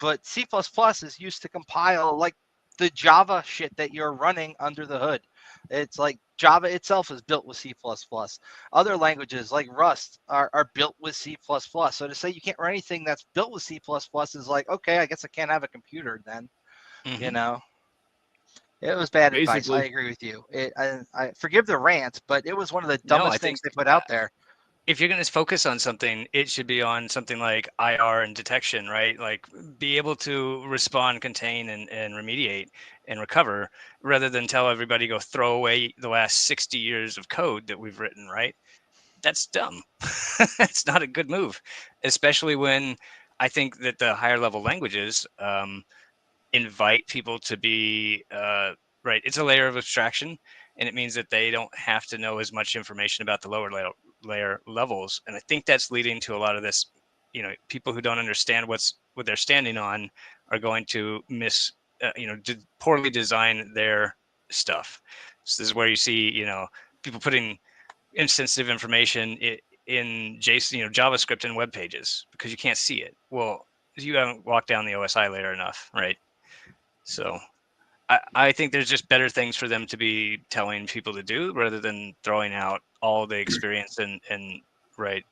But C++ is used to compile like the Java shit that you're running under the hood. It's like Java itself is built with C++. Other languages like Rust are built with C++. So to say you can't run anything that's built with C++ is like, okay, I guess I can't have a computer then. You know, It was bad advice. I Basically. agree with you. I forgive the rant, but it was one of the No, I dumbest think things they put out there. if you're going to focus on something, it should be on something like IR and detection, right? Like be able to respond, contain, and remediate and recover, rather than tell everybody go throw away the last 60 years of code that we've written, right? That's dumb. It's not a good move, especially when I think that the higher level languages invite people to be right. It's a layer of abstraction, and it means that they don't have to know as much information about the lower layer levels. And I think that's leading to a lot of this. People who don't understand what they're standing on are going to poorly design their stuff. So this is where you see, people putting insensitive information in JSON, JavaScript in web pages because you can't see it. Well, you haven't walked down the OSI layer enough, right? So I think there's just better things for them to be telling people to do rather than throwing out all the experience and right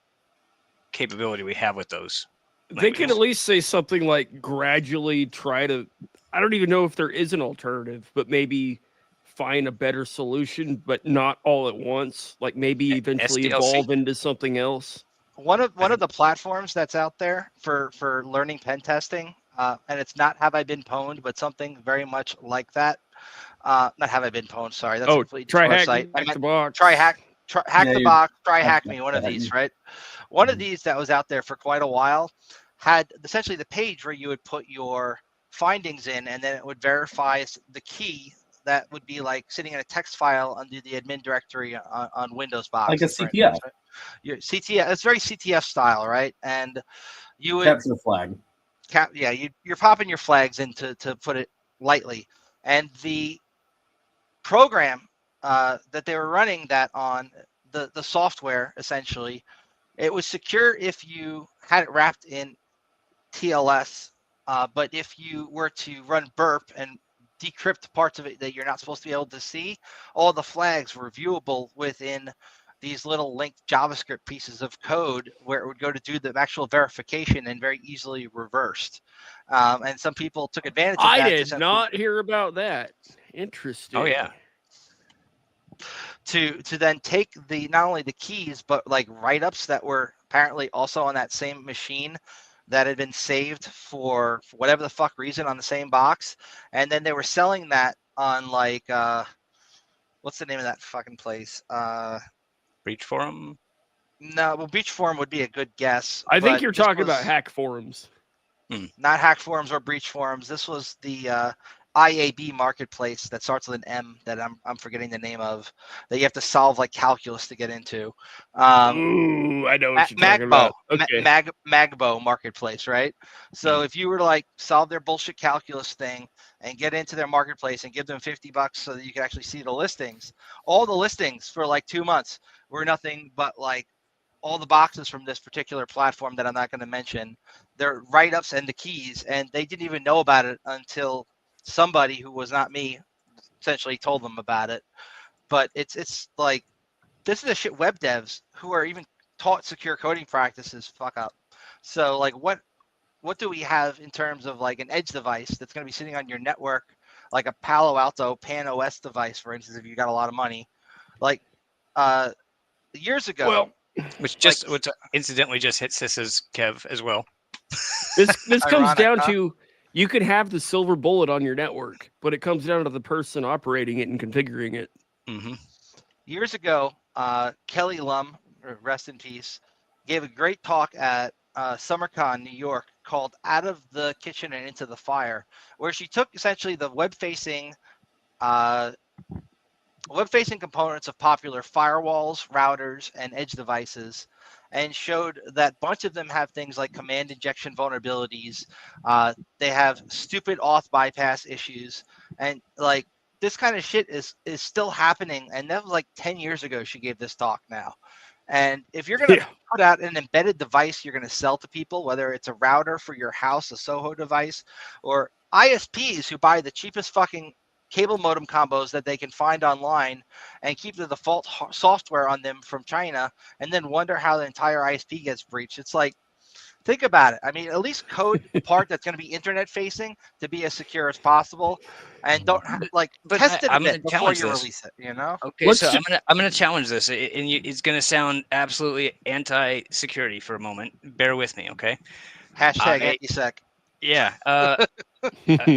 capability we have with those. They can at least say something like gradually try to, I don't even know if there is an alternative, but maybe find a better solution, but not all at once. Like maybe eventually SDLC. evolve into something else. One of the platforms that's out there for learning pen testing, and it's not Have I Been Pwned, but something very much like that. Not Have I Been Pwned, sorry. That's a completely try different hack website. the box. Hack Yeah, the box, try hack me, one of these, right? One of these that was out there for quite a while had essentially the page where you would put your findings in, and then it would verify the key that would be like sitting in a text file under the admin directory on Windows box. Like a CTF. Right? Your CTF, it's very CTF style, right? And you would Capture the flag. You're popping your flags in to put it lightly. And the program that they were running that on, the software essentially, it was secure if you had it wrapped in TLS, but if you were to run burp and decrypt parts of it that you're not supposed to be able to see, all the flags were viewable within these little linked JavaScript pieces of code where it would go to do the actual verification and very easily reversed. And some people took advantage of that. I did not hear about that. Interesting. Oh yeah. To then take not only the keys but like write-ups that were apparently also on that same machine that had been saved for whatever the fuck reason on the same box, and then they were selling that on like what's the name of that fucking place? Breach Forum? No, well, Breach Forum would be a good guess. I think you're talking about hack forums. Not hack forums or breach forums. This was the IAB marketplace that starts with an M that I'm forgetting the name of, that you have to solve like calculus to get into. Ooh, I know what you're talking about. Okay. Magbo marketplace, right? So if you were to like solve their bullshit calculus thing and get into their marketplace and give them $50 so that you can actually see the listings, all the listings for like 2 months were nothing but like all the boxes from this particular platform that I'm not going to mention. Their write-ups and the keys, and they didn't even know about it until somebody who was not me essentially told them about it. But it's like, this is the shit web devs who are even taught secure coding practices fuck up. So like what do we have in terms of like an edge device that's going to be sitting on your network, like a Palo Alto Pan OS device, for instance, if you got a lot of money, like years ago. Well, which incidentally just hit CISOs, Kev, as well. This comes down to, you could have the silver bullet on your network, but it comes down to the person operating it and configuring it. Mm-hmm. Years ago, Kelly Lum, rest in peace, gave a great talk at SummerCon, New York, called Out of the Kitchen and Into the Fire, where she took essentially the web-facing components of popular firewalls, routers, and edge devices, and showed that a bunch of them have things like command injection vulnerabilities. They have stupid auth bypass issues, and like this kind of shit is still happening. And that was like 10 years ago she gave this talk now. And if you're going to put out an embedded device you're going to sell to people, whether it's a router for your house, a Soho device, or ISPs who buy the cheapest fucking cable modem combos that they can find online and keep the default software on them from China, and then wonder how the entire ISP gets breached. It's like, think about it. I mean, at least code the part that's going to be internet facing to be as secure as possible, and don't But test it a I'm bit gonna before challenge you this. release it. You know, Okay, Let's so ju- I'm gonna challenge this, and it's gonna sound absolutely anti-security for a moment. Bear with me, okay? hashtag I anti-sec. yeah. I'm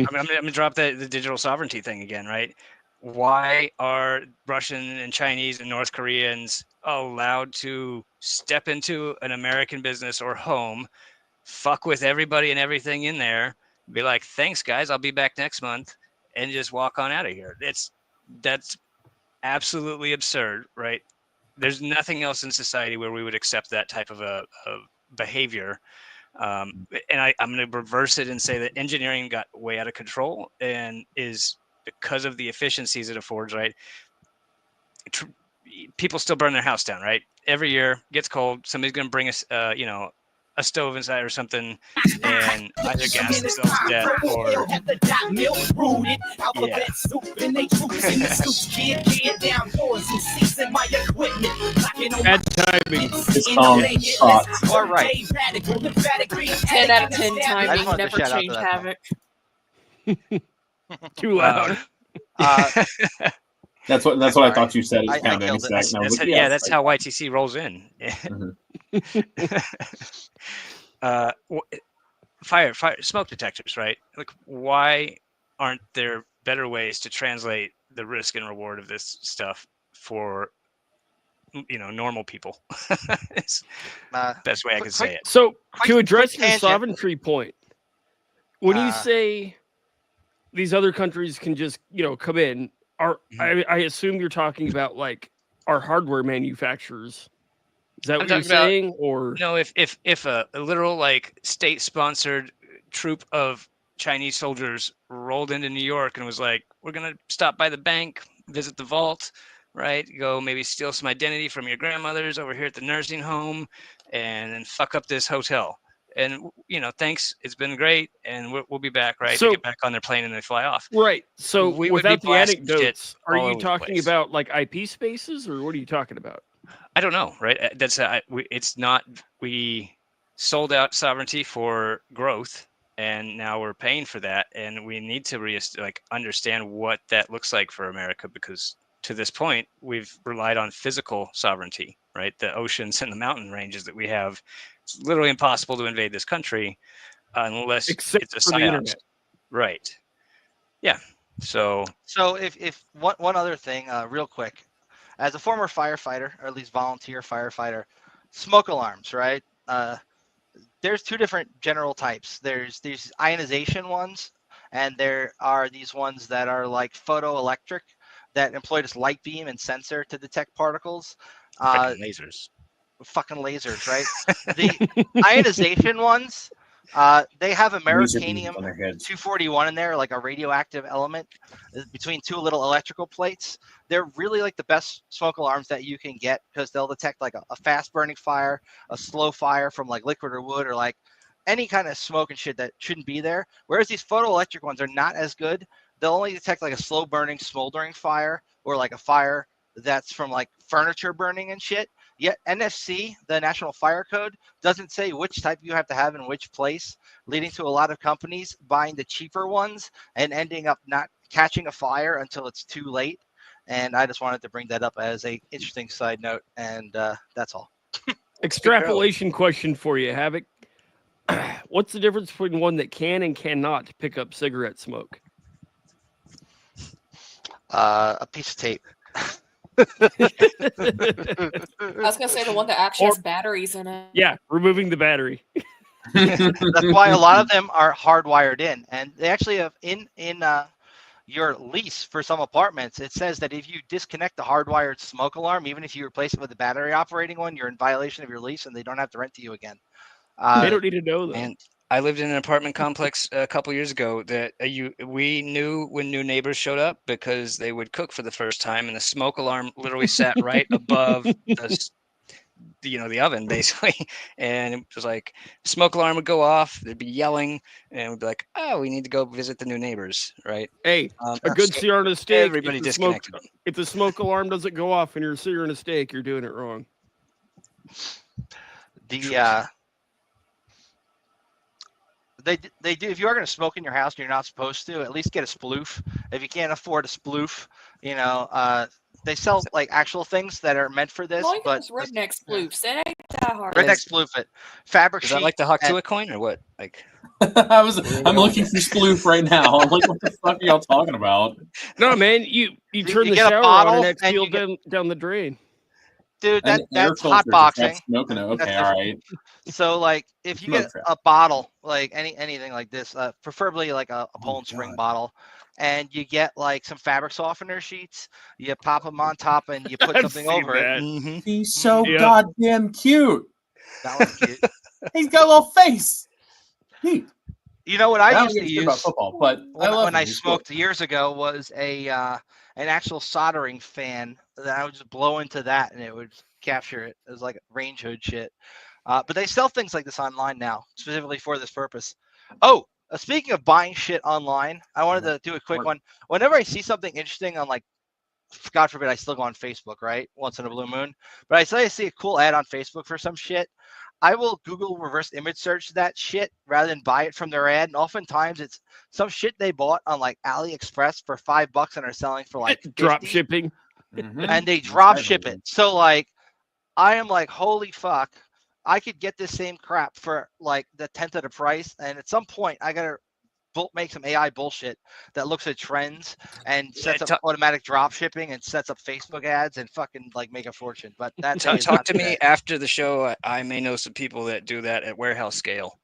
gonna drop the digital sovereignty thing again, right? Why are Russian and Chinese and North Koreans allowed to step into an American business or home, fuck with everybody and everything in there, be like, thanks guys, I'll be back next month, and just walk on out of here? That's absolutely absurd, right? There's nothing else in society where we would accept that type of a behavior. And I'm going to reverse it and say that engineering got way out of control and is because of the efficiencies it affords, right? People still burn their house down, right? Every year gets cold. Somebody's going to bring us, a stove inside or something, and either gas themselves to death or Bad timing. It's hot. All right. 10 out of 10 I timing. just wanted to Never shout out to change that Havoc. Too loud. That's what I Sorry. thought you said. Is I pound killed it. anti-sec. And I was like, yeah, it's that's like- how YTC rolls in. Fire smoke detectors, right? Like, why aren't there better ways to translate the risk and reward of this stuff for normal people? It's the best way I quick- can say it. So quick- to address quick your tangent. sovereignty point, when you Uh, say these other countries can just come in, I assume you're talking about like our hardware manufacturers. Is that I'm what you're talking about- saying? Or No, if a literal like state-sponsored troop of Chinese soldiers rolled into New York and was like, we're gonna stop by the bank, visit the vault, right? Go maybe steal some identity from your grandmother's over here at the nursing home, and then fuck up this hotel. And thanks, it's been great, and we'll be back, right? So- They get back on their plane and they fly off. right. So We would be without the blasting shit anecdotes, are all you over the talking place. about like IP spaces, or what are you talking about? I don't know, right? That's it's not. We sold out sovereignty for growth, and now we're paying for that, and we need to understand what that looks like for America, because to this point we've relied on physical sovereignty, right? The oceans and the mountain ranges that we have. It's literally impossible to invade this country unless Except it's a for the psyops, internet. right? Yeah. So So if one other thing, real quick, as a former firefighter, or at least volunteer firefighter, smoke alarms, right? There's two different general types. There's these ionization ones, and there are these ones that are like photoelectric that employ this light beam and sensor to detect particles. fucking lasers. Fucking lasers, right? The ionization ones, they have Laser beams Americanium on their heads. 241 in there, like a radioactive element between two little electrical plates. They're really like the best smoke alarms that you can get, because they'll detect like a fast burning fire, a slow fire from like liquid or wood, or like any kind of smoke and shit that shouldn't be there. Whereas these photoelectric ones are not as good. They'll only detect like a slow burning, smoldering fire, or like a fire that's from like furniture burning and shit. Yet NFC, the National Fire Code, doesn't say which type you have to have in which place, leading to a lot of companies buying the cheaper ones and ending up not catching a fire until it's too late. And I just wanted to bring that up as a interesting side note, and that's all. Extrapolation question for you, Havoc. What's the difference between one that can and cannot pick up cigarette smoke? A piece of tape. I was gonna say the one that actually has batteries in it. Yeah, removing the battery. That's why a lot of them are hardwired in, and they actually have in your lease for some apartments. It says that if you disconnect the hardwired smoke alarm, even if you replace it with a battery operating one, you're in violation of your lease, and they don't have to rent to you again. They don't need to know that. And I lived in an apartment complex a couple years ago that we knew when new neighbors showed up because they would cook for the first time, and the smoke alarm literally sat right above the oven basically, and it was like smoke alarm would go off, they'd be yelling, and we'd be like, oh, we need to go visit the new neighbors, right? Hey, a good so sear on a steak. everybody if the smoke, disconnected. if the smoke alarm doesn't go off and you're searing a steak, you're doing it wrong. They do. If you are going to smoke in your house and you're not supposed to, at least get a sploof. If you can't afford a sploof, they sell like actual things that are meant for this. Well, you But can just redneck sploofs. It ain't that hard. redneck sploof it, fabric Is sheet. that like the Hakuya coin or what? Like I'm looking for sploof right now. I'm like, what the fuck are y'all talking about? No, man, you turn you the get a shower on bottle and and exhale you down the drain. dude, An air that's filter hot to trap boxing. smoke in it. Okay, That's all different. right. So like if you Smoke get trap. a bottle, like anything like this, preferably like a Poland Spring God. bottle, and you get like some fabric softener sheets, you pop them on top and you put I've something seen over it. that. mhm. He's so Yeah. goddamn cute. That one's cute. He's got a little face. Neat. You know what I I don't used give to a shit about use football, but I love when him. I He's cool. smoked years ago was an actual soldering fan that I would just blow into that and it would capture it. It was like range hood shit. But they sell things like this online now, specifically for this purpose. Oh, speaking of buying shit online, I wanted to do a quick one. Whenever I see something interesting on, like, God forbid, I still go on Facebook, right? Once in a blue moon. But I see a cool ad on Facebook for some shit. I will Google reverse image search that shit rather than buy it from their ad. And oftentimes it's some shit they bought on like AliExpress for $5 and are selling for like 50, Drop shipping. and they drop ship it. So like, I am like, holy fuck, I could get this same crap for like the 10th of the price. And at some point, I gotta make some AI bullshit that looks at trends and sets up automatic drop shipping and sets up Facebook ads and fucking like make a fortune. But that day is Talk not to today. me after the show. I may know some people that do that at warehouse scale.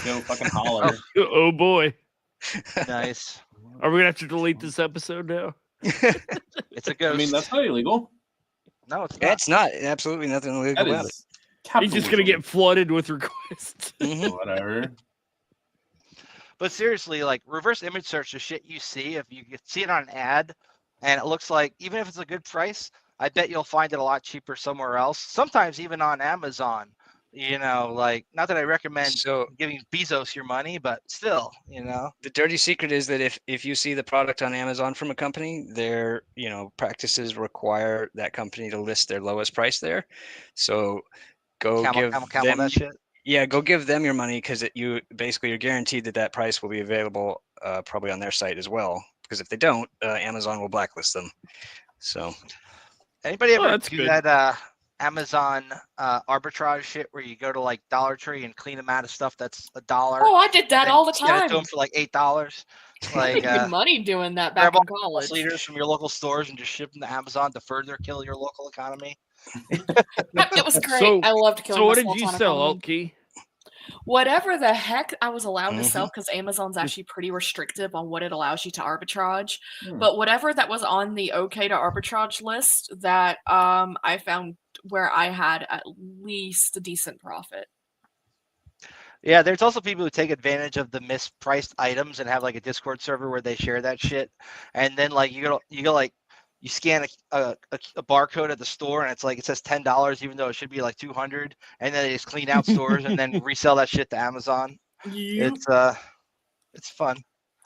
Go fucking holler. Oh boy. Nice. Are we gonna have to delete this episode now? It's a ghost. I mean, that's not illegal. No, it's not. Yeah, it's not. Absolutely nothing illegal That about it. is He's just gonna get flooded with requests. whatever. But seriously, like reverse image search, the shit you see, if you see it on an ad and it looks like, even if it's a good price, I bet you'll find it a lot cheaper somewhere else. Sometimes even on Amazon, like, not that I recommend giving Bezos your money, but still, The dirty secret is that if you see the product on Amazon from a company, their practices require that company to list their lowest price there. So go give them that shit. Yeah, go give them your money because you're guaranteed that price will be available probably on their site as well. Because if they don't, Amazon will blacklist them. So, anybody ever do that Amazon arbitrage shit where you go to like Dollar Tree and clean them out of stuff that's $1? Oh, I did that all the Get it time. to them for like $8. I made good money doing that back in college. Leaders from your local stores and just ship them to Amazon to further kill your local economy. It was great. I loved killing. So what did you sell, Altkey? Whatever the heck I was allowed to sell, because Amazon's actually pretty restrictive on what it allows you to arbitrage. But whatever that was on the okay to arbitrage list, that I found where I had at least a decent profit. Yeah, there's also people who take advantage of the mispriced items and have like a Discord server where they share that shit, and then like you go like you scan a barcode at the store and it's like it says $10 even though it should be like $200, and then they just clean out stores and then resell that shit to Amazon. Yep. It's fun.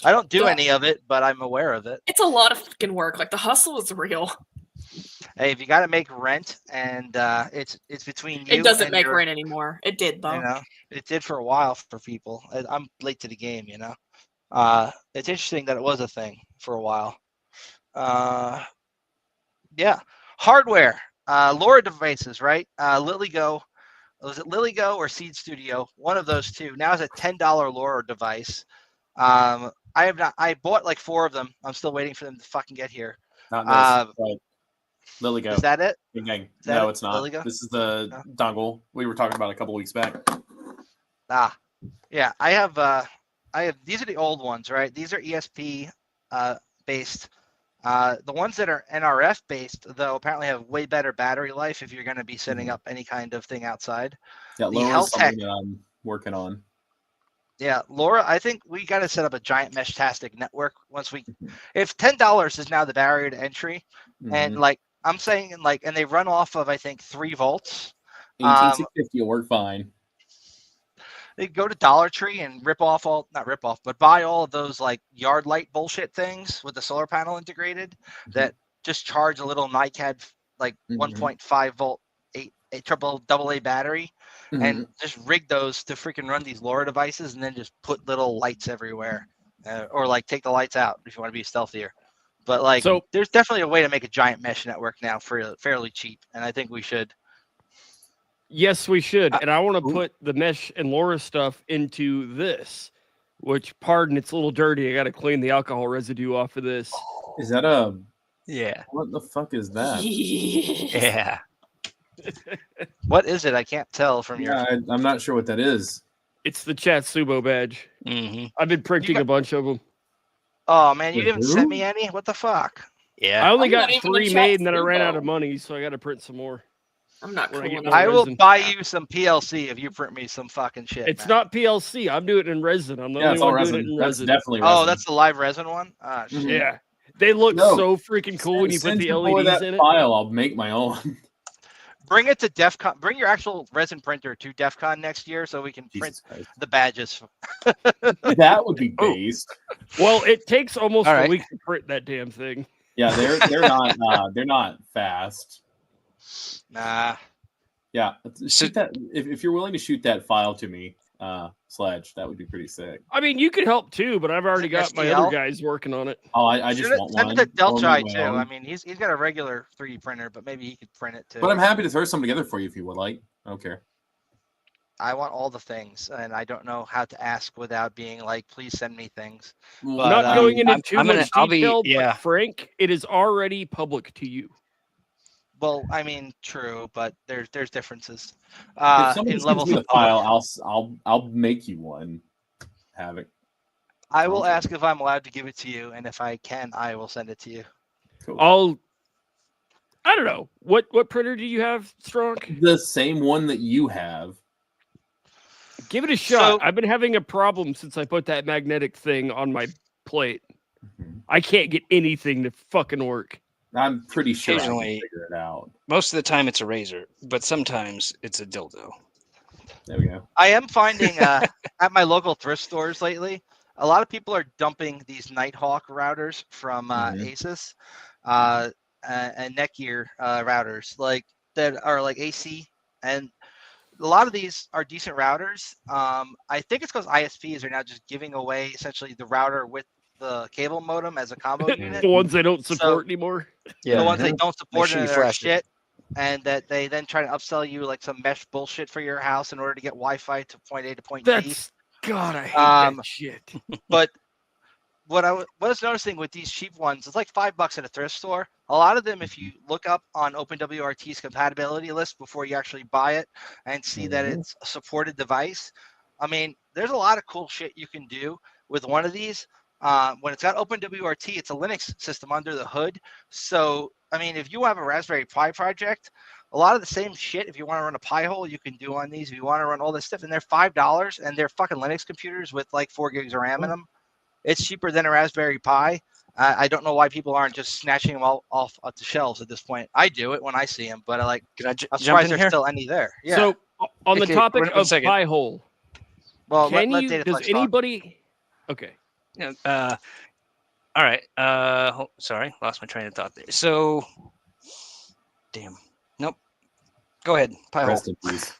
I don't do any of it, but I'm aware of it. It's a lot of fucking work. Like the hustle is real. Hey, if you got to make rent and it's between you. It doesn't make rent anymore. It did though. It did for a while for people. I'm late to the game. It's interesting that it was a thing for a while. Yeah, hardware, LoRa devices, right? LilyGo, was it LilyGo or Seed Studio? One of those two. Now is a $10 LoRa device. I bought like 4 of them. I'm still waiting for them to fucking get here. Not this, but LilyGo. Is that it? No, it's not. LilyGo? This is the dongle we were talking about a couple weeks back. Yeah, I have these are the old ones, right? These are ESP based. The ones that are NRF based, though, apparently have way better battery life if you're going to be setting up any kind of thing outside. Yeah, LoRa is something that I'm working on. Yeah, LoRa, I think we got to set up a giant mesh-tastic network once we. If $10 is now the barrier to entry, and like I'm saying, and they run off of I think 3 volts. 18650 will work fine. They go to Dollar Tree and buy all of those like yard light bullshit things with the solar panel integrated that just charge a little NiCad like 1.5 volt 8 triple AA battery, and just rig those to freaking run these LoRa devices, and then just put little lights everywhere, or like take the lights out if you want to be stealthier. But like, So- there's definitely a way to make a giant mesh network now for fairly cheap, and I think we should. Yes, we should. And I want to put the mesh and LoRa stuff into this, which, pardon, it's a little dirty. I got to clean the alcohol residue off of this. Is that a? Yeah. What the fuck is that? Yeah. What is it? I can't tell from your. Yeah, I'm not sure what that is. It's the Chatsubo badge. Mm-hmm. I've been printing a bunch of them. Oh man, you Wait, didn't who? send me any. What the fuck? Yeah. I only I'm got not even 3 the made, and then I ran Chatsubo. out of money, so I got to print some more. I'm not When I cool get enough. my I will resin. buy you some PLC if you print me some fucking shit. It's man. not PLC. I'm doing it in resin. I'm the Yeah, only it's all one doing it resin. in That's resin. definitely resin. Oh, that's the live resin one. Ah, shit. Yeah. They look No. so freaking cool when you put Send the your boy LEDs that in it. file. I'll make my own. Bring it to DEF CON. Bring your actual resin printer to DEF CON next year so we can print Jesus Christ. the badges. That would be based. Well, it takes almost All a right. week to print that damn thing. Yeah, they're not fast. Nah. Yeah, So- shoot that if you're willing to shoot that file to me, Sledge, that would be pretty sick. I mean, you could help too, but I've already got my other STL? guys working on it. Oh, I just want Send one. it to I'll Delchai make too. my own. I mean, he's got a regular 3D printer, but maybe he could print it too. But I'm happy to throw some together for you if you would like. I don't care. I want all the things, and I don't know how to ask without being like, please send me things. Well, But, Not going into I'm too gonna- much I'll be- detail, yeah. but Frank, it is already public to you. Well, I mean, true, but there's differences. if somebody In sends levels me the of public. file, I'll make you one. Havoc. I will Sounds ask if I'm allowed to give it to you, and if I can, I will send it to you. Cool. I don't know. What printer do you have, Strong? The same one that you have. Give it a shot. So- I've been having a problem since I put that magnetic thing on my plate. I can't get anything to fucking work. I'm pretty sure I can Occasionally- figure it out. Most of the time it's a razor, but sometimes it's a dildo. There we go. I am finding at my local thrift stores lately, a lot of people are dumping these Nighthawk routers from Asus and Netgear routers, like that are like AC, and a lot of these are decent routers. I think it's because ISPs are now just giving away essentially the router with the cable modem as a combo unit. The ones they don't So- support anymore. Yeah. The ones they don't support sure and you that are flash it. shit, and that they then try to upsell you like some mesh bullshit for your house in order to get Wi-Fi to point A to point B. That's God, I hate that shit. But what I was noticing with these cheap ones, it's like $5 at a thrift store. A lot of them, if you look up on OpenWRT's compatibility list before you actually buy it and see that it's a supported device, I mean, there's a lot of cool shit you can do with one of these. When it's got OpenWRT, it's a Linux system under the hood. So, I mean, if you have a Raspberry Pi project, a lot of the same shit, if you want to run a Pi-hole, you can do on these. If you want to run all this stuff, and they're $5, and they're fucking Linux computers with like 4 gigs of RAM in them. It's cheaper than a Raspberry Pi. I don't know why people aren't just snatching them all off the shelves at this point. I do it when I see them, but I'm Jump surprised in there's here? still any there. Yeah. So, on the Okay, topic one of second. Pi-hole, well, can let you? Dataflex Does talk. anybody? Okay. Yeah, all right. Sorry, lost my train of thought there. So, damn. Nope. Go ahead. Pi-hole. Rest in peace.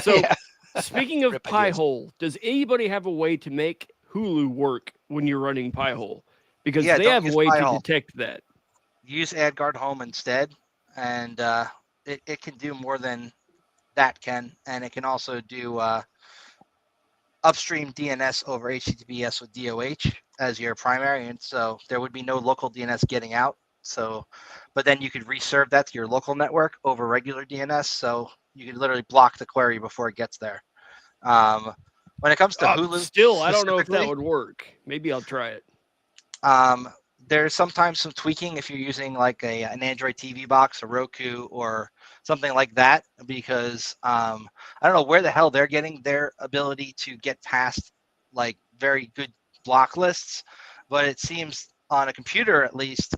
So, Yeah. speaking of Rip ideas. Pi-hole, does anybody have a way to make Hulu work when you're running Pi-hole? Because Yeah, they don't have a use way to Pi-hole. detect that. Use AdGuard Home instead, and it can do more than that can, and it can also do upstream DNS over HTTPS with DOH as your primary, and so there would be no local DNS getting out. So, but then you could reserve that to your local network over regular DNS, so you could literally block the query before it gets there. When it comes to Hulu, Still, I don't know if that specifically, would work. Maybe I'll try it. there's sometimes some tweaking if you're using like an Android TV box, a Roku, or something like that, because I don't know where the hell they're getting their ability to get past like very good block lists, but it seems on a computer at least,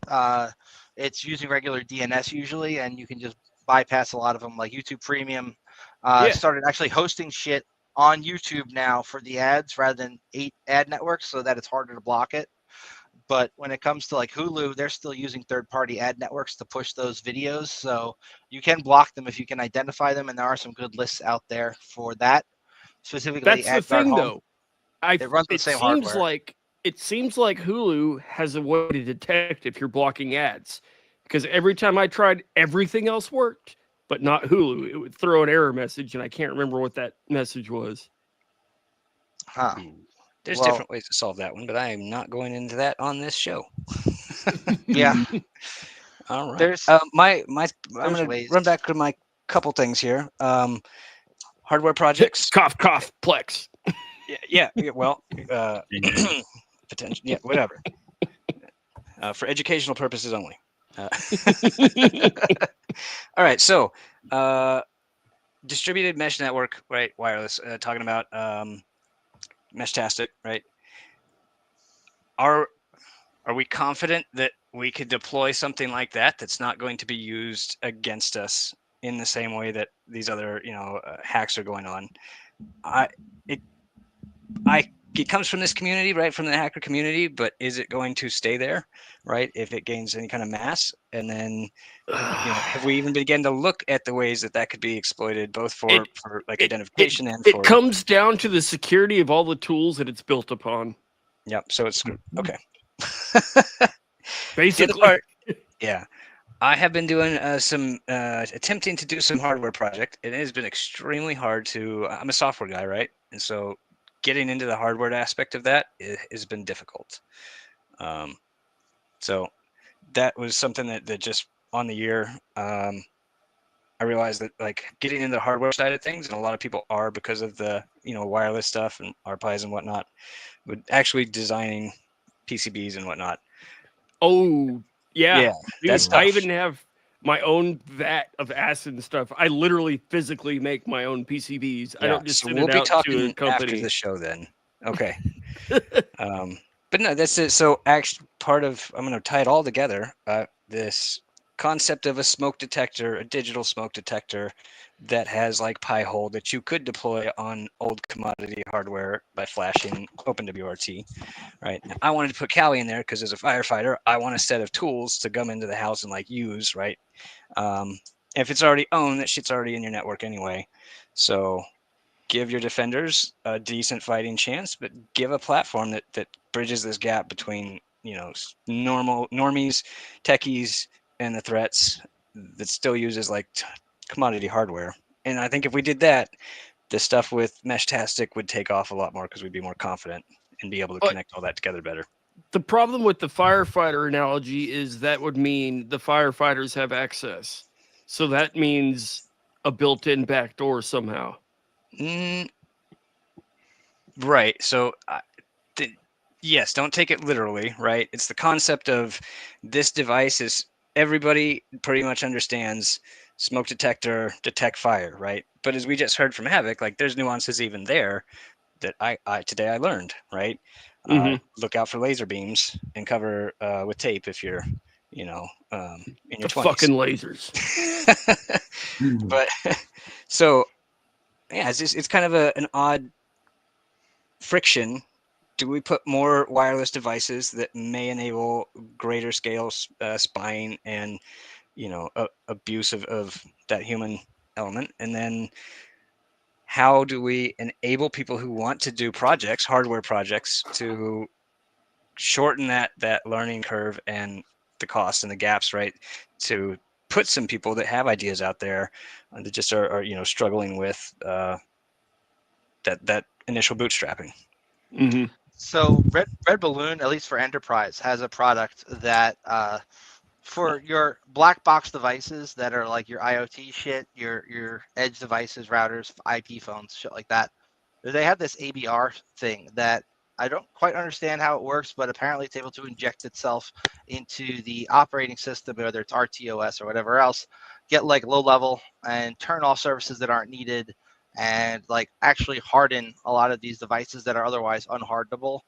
it's using regular DNS usually, and you can just bypass a lot of them. Like YouTube Premium started actually hosting shit on YouTube now for the ads rather than 8 ad networks, so that it's harder to block it. But when it comes to like Hulu, they're still using third-party ad networks to push those videos. So you can block them if you can identify them, and there are some good lists out there for that. Specifically, That's the AdGuard thing, Home. though. It runs the same hardware. It seems like Hulu has a way to detect if you're blocking ads, because every time I tried, everything else worked, but not Hulu. It would throw an error message, and I can't remember what that message was. Huh. There's Well- different ways to solve that one, but I am not going into that on this show. Yeah. All right. There's I'm gonna ways. run back to my couple things here. Hardware projects. Cough, cough, plex. Yeah. Well, potential. Yeah, whatever. For educational purposes only. All right. So, distributed mesh network, right? Wireless. Talking about Meshtastic, right? Are we confident that we could deploy something like that that's not going to be used against us in the same way that these other, hacks are going on? It comes from this community, right? From the hacker community, but is it going to stay there, right? If it gains any kind of mass, and then have we even begun to look at the ways that could be exploited, both for identification and for? It comes down to the security of all the tools that it's built upon. Yep. So it's okay. Basically, yeah. I have been doing some attempting to do some hardware project. It has been extremely hard to. I'm a software guy, right? And so getting into the hardware aspect of that has been difficult. So that was something that just on the year, I realized that like getting into the hardware side of things, and a lot of people are because of the wireless stuff and RPIs and whatnot, but actually designing PCBs and whatnot. Oh yeah, dude, that's tough. I even have my own vat of acid and stuff. I literally physically make my own PCBs. I don't just so send we'll it be out talking to a company. after the show then. Okay. But no, that's it. So actually part of, I'm going to tie it all together. This concept of a smoke detector, a digital smoke detector that has like Pi-hole that you could deploy on old commodity hardware by flashing OpenWRT, right? And I wanted to put Kali in there because as a firefighter, I want a set of tools to come into the house and like use, right? If it's already owned, that shit's already in your network anyway. So give your defenders a decent fighting chance, but give a platform that bridges this gap between normies, techies, and the threats that still uses like commodity hardware. And I think if we did that, the stuff with Meshtastic would take off a lot more because we'd be more confident and be able to connect all that together better. The problem with the firefighter analogy is that would mean the firefighters have access. So that means a built-in backdoor somehow. Right. So yes, don't take it literally, right? It's the concept of this device is everybody pretty much understands smoke detector, detect fire, right? But as we just heard from Havoc, like there's nuances even there that I today I learned, right? Look out for laser beams and cover with tape if you're, in your 20s. Fucking lasers. But so yeah, it's kind of an odd friction. Do we put more wireless devices that may enable greater scale spying and abuse of that human element? And then how do we enable people who want to do projects, hardware projects, to shorten that learning curve and the costs and the gaps, right? To put some people that have ideas out there that just are struggling with that initial bootstrapping. Mm-hmm. So Red Balloon, at least for enterprise, has a product that for your black box devices that are like your IoT shit, your edge devices, routers, IP phones, shit like that. They have this ABR thing that I don't quite understand how it works, but apparently it's able to inject itself into the operating system, whether it's RTOS or whatever else, get like low level and turn off services that aren't needed, and like actually harden a lot of these devices that are otherwise unhardenable.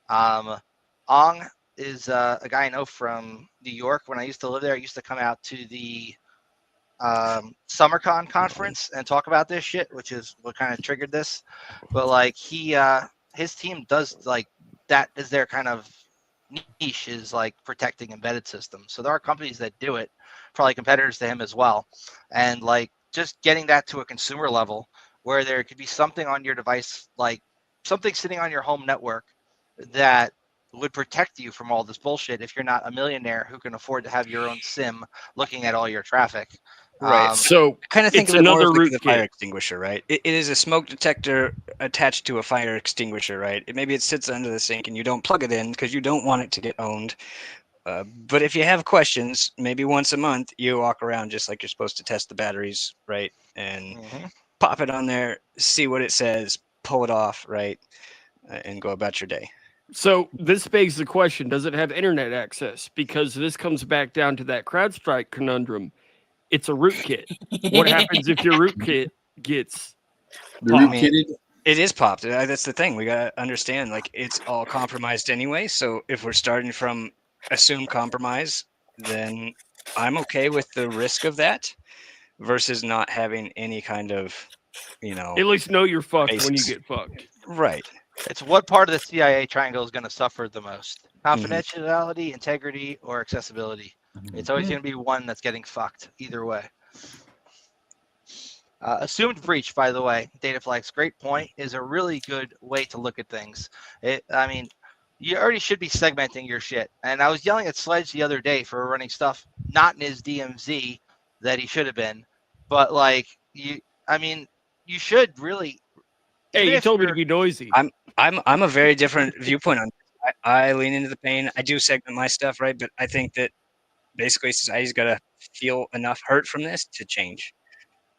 Ong is a guy I know from New York. When I used to live there, I used to come out to the SummerCon conference and talk about this shit, which is what kind of triggered this. But like his team does like that is their kind of niche is like protecting embedded systems. So there are companies that do it, probably competitors to him as well. And like just getting that to a consumer level where there could be something on your device, like something sitting on your home network that would protect you from all this bullshit if you're not a millionaire who can afford to have your own SIM looking at all your traffic. Right. So I kind of think it's of it more another as like the fire rootkit. extinguisher, right? It is a smoke detector attached to a fire extinguisher, right? Maybe it sits under the sink and you don't plug it in because you don't want it to get owned. But if you have questions, maybe once a month, you walk around just like you're supposed to test the batteries, right? And pop it on there, see what it says, pull it off, right? And go about your day. So this begs the question: does it have internet access? Because this comes back down to that CrowdStrike conundrum. It's a rootkit. What happens if your rootkit gets The popped? rootkitted. It is popped. That's the thing. We gotta understand, like, it's all compromised anyway. So if we're starting from assumed compromise, then I'm okay with the risk of that versus not having any kind of, At least know you're fucked when you basis. get fucked. Right. It's what part of the CIA triangle is going to suffer the most: confidentiality, integrity, or accessibility. It's always going to be one that's getting fucked either way. Assumed breach, by the way, Dataflag's great point, is a really good way to look at things. I mean, you already should be segmenting your shit. And I was yelling at Sledge the other day for running stuff not in his DMZ that he should have been. But like you should really. Hey, you told me to be noisy. I'm a very different viewpoint on this. I lean into the pain. I do segment my stuff, right? But I think that basically society's got to feel enough hurt from this to change.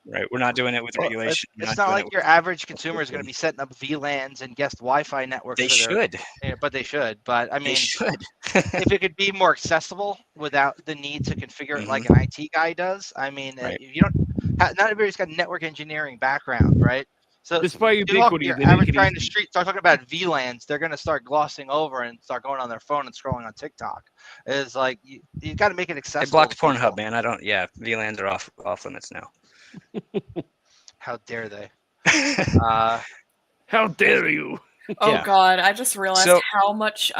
Right, we're not doing it with regulation. It's not like your average consumer is going to be setting up VLANs and guest Wi-Fi networks. They should. But they should. But I mean, They should. if it could be more accessible without the need to configure it like an IT guy does, I mean, you don't. Not everybody's got a network engineering background, right? So despite ubiquity, your average guy in the street start talking about VLANs, they're going to start glossing over and start going on their phone and scrolling on TikTok. It's like you got to make it accessible. They blocked Pornhub, man. I don't. Yeah, VLANs are off limits now. How dare they? How dare you? Oh God, I just realized how much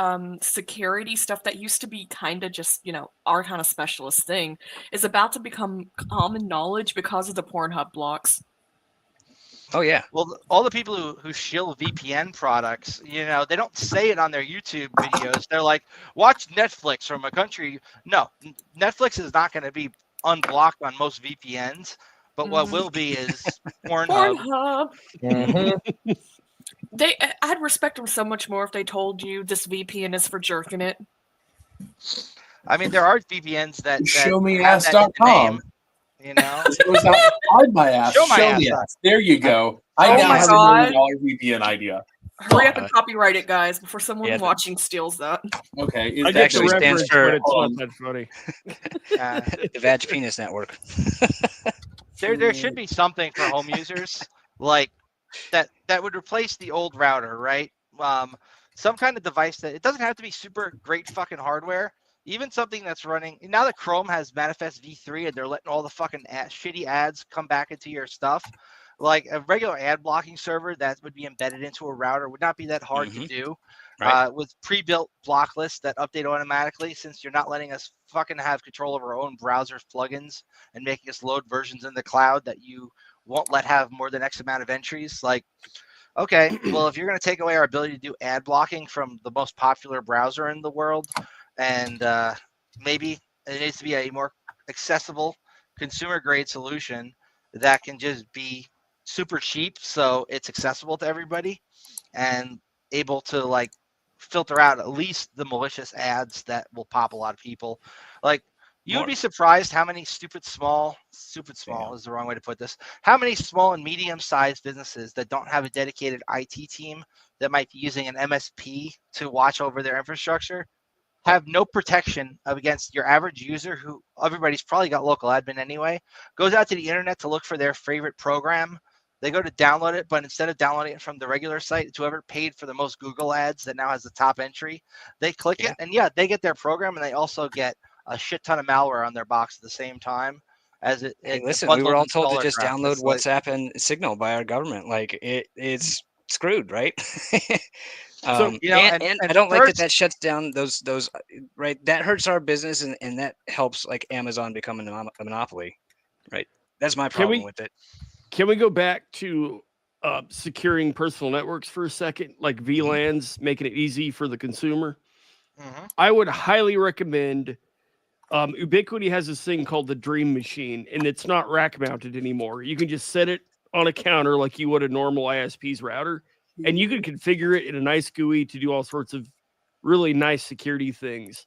security stuff that used to be kind of just, our kind of specialist thing is about to become common knowledge because of the Pornhub blocks. Oh yeah. Well, all the people who shill VPN products, they don't say it on their YouTube videos. They're like, watch Netflix from a country. No, Netflix is not going to be unblocked on most VPNs. But what will be is Pornhub. I'd respect them so much more if they told you this VPN is for jerking it. I mean, there are VPNs that showmeass.com. Hide my ass. Show my ass. There you go. I now have $1 million VPN idea. Hurry up and copyright it, guys, before someone watching steals that. Okay. It actually stands for it's not that funny. The Vag Penis Network. There should be something for home users like that would replace the old router, right? Some kind of device that it doesn't have to be super great fucking hardware. Even something that's running now that Chrome has Manifest v3 and they're letting all the fucking shitty ads come back into your stuff. Like a regular ad blocking server that would be embedded into a router would not be that hard to do. Right. With pre-built block lists that update automatically, since you're not letting us fucking have control of our own browser's plugins and making us load versions in the cloud that you won't let have more than X amount of entries. Like, okay, well, if you're going to take away our ability to do ad blocking from the most popular browser in the world, and maybe it needs to be a more accessible consumer-grade solution that can just be super cheap, so it's accessible to everybody and able to like filter out at least the malicious ads that will pop a lot of people. Like you would be surprised how many stupid small is the wrong way to put this. How many small and medium-sized businesses that don't have a dedicated IT team that might be using an MSP to watch over their infrastructure have no protection against your average user who everybody's probably got local admin anyway, goes out to the internet to look for their favorite program. They go to download it, but instead of downloading it from the regular site, it's whoever paid for the most Google ads that now has the top entry. They click it, and they get their program, and they also get a shit ton of malware on their box at the same time. As it listen, we were all told to just download WhatsApp and Signal by our government. Like it's screwed, right? So, You know, and and I don't like first, that shuts down those right. That hurts our business, and that helps like Amazon become a monopoly, right? That's my problem with it. Can we go back to securing personal networks for a second, like VLANs, making it easy for the consumer? Mhm. I would highly recommend. Ubiquity has this thing called the Dream Machine, and it's not rack mounted anymore. You can just set it on a counter like you would a normal ISP's router, and you can configure it in a nice GUI to do all sorts of really nice security things.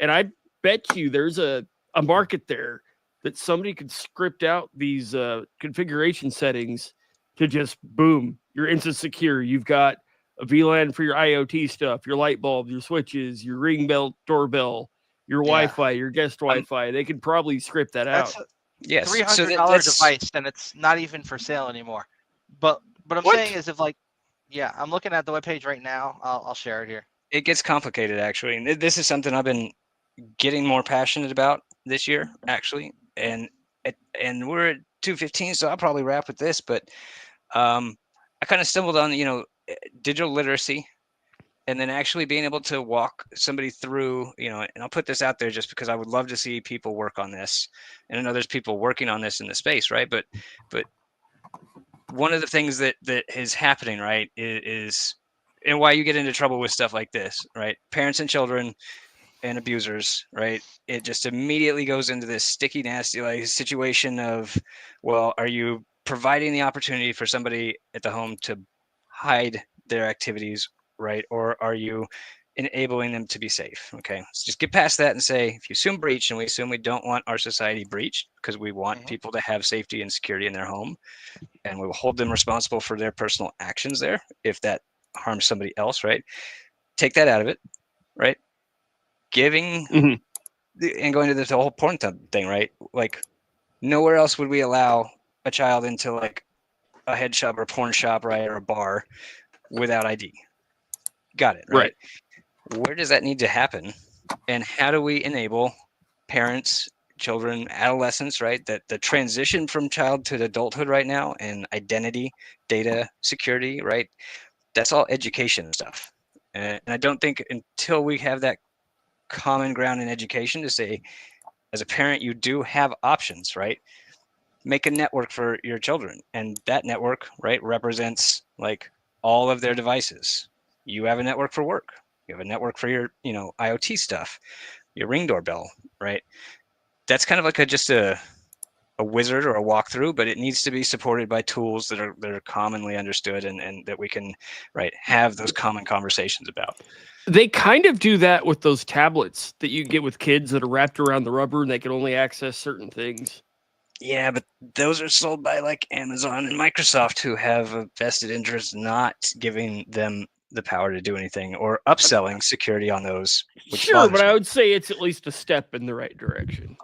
And I bet you there's a market there that somebody could script out these configuration settings to just boom, you're instant secure. You've got a VLAN for your IoT stuff, your light bulb, your switches, your ring bell doorbell, your Yeah. Wi-Fi, your guest Wi-Fi. They could probably script that out. that's a Yes, so $300 that's device, and it's not even for sale anymore. But I'm What? saying is, if like, yeah, I'm looking at the webpage right now. I'll share it here. it gets complicated actually, and this is something I've been getting more passionate about this year actually, and we're at 2:15, so I'll probably wrap with this. But I kind of stumbled on digital literacy, and then actually being able to walk somebody through, and I'll put this out there just because I would love to see people work on this, and I know there's people working on this in the space, right? But one of the things that is happening, right, is and why you get into trouble with stuff like this, right? Parents and children and abusers, right? It just immediately goes into this sticky, nasty like situation of, well, are you providing the opportunity for somebody at the home to hide their activities, right? Or are you enabling them to be safe? Okay, let's just get past that and say, if you assume breach, and we assume we don't want our society breached because we want people to have safety and security in their home, and we will hold them responsible for their personal actions there if that harms somebody else, right? Take that out of it, right? Giving and going to this whole porn thing, right? Like nowhere else would we allow a child into like a head shop or a porn shop, right, or a bar without ID. Got it, right? Where does that need to happen? And how do we enable parents, children, adolescents, right? That the transition from child to adulthood right now, and identity, data security, right? That's all education stuff. And I don't think until we have that common ground in education to say, as a parent, you do have options, right? Make a network for your children, and that network, right, represents like all of their devices. You have a network for work. You have a network for your, IoT stuff, your Ring doorbell, right? That's kind of like just a wizard or a walkthrough, but it needs to be supported by tools that are commonly understood and that we can, right, have those common conversations about. They kind of do that with those tablets that you get with kids that are wrapped around the rubber and they can only access certain things. Yeah, but those are sold by like Amazon and Microsoft, who have a vested interest not giving them the power to do anything or upselling security on those. Sure, but I would say it's at least a step in the right direction.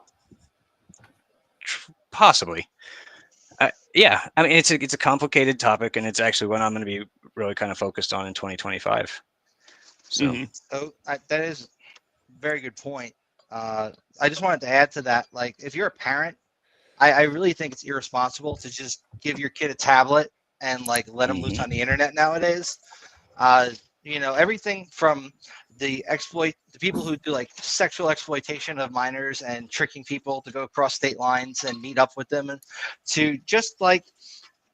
Possibly. Yeah, I mean, it's a complicated topic, and it's actually what I'm going to be really kind of focused on in 2025. So, That is a very good point. I just wanted to add to that. Like, if you're a parent, I really think it's irresponsible to just give your kid a tablet and like let them loose on the internet nowadays. Everything from the people who do like sexual exploitation of minors and tricking people to go across state lines and meet up with them, and to just like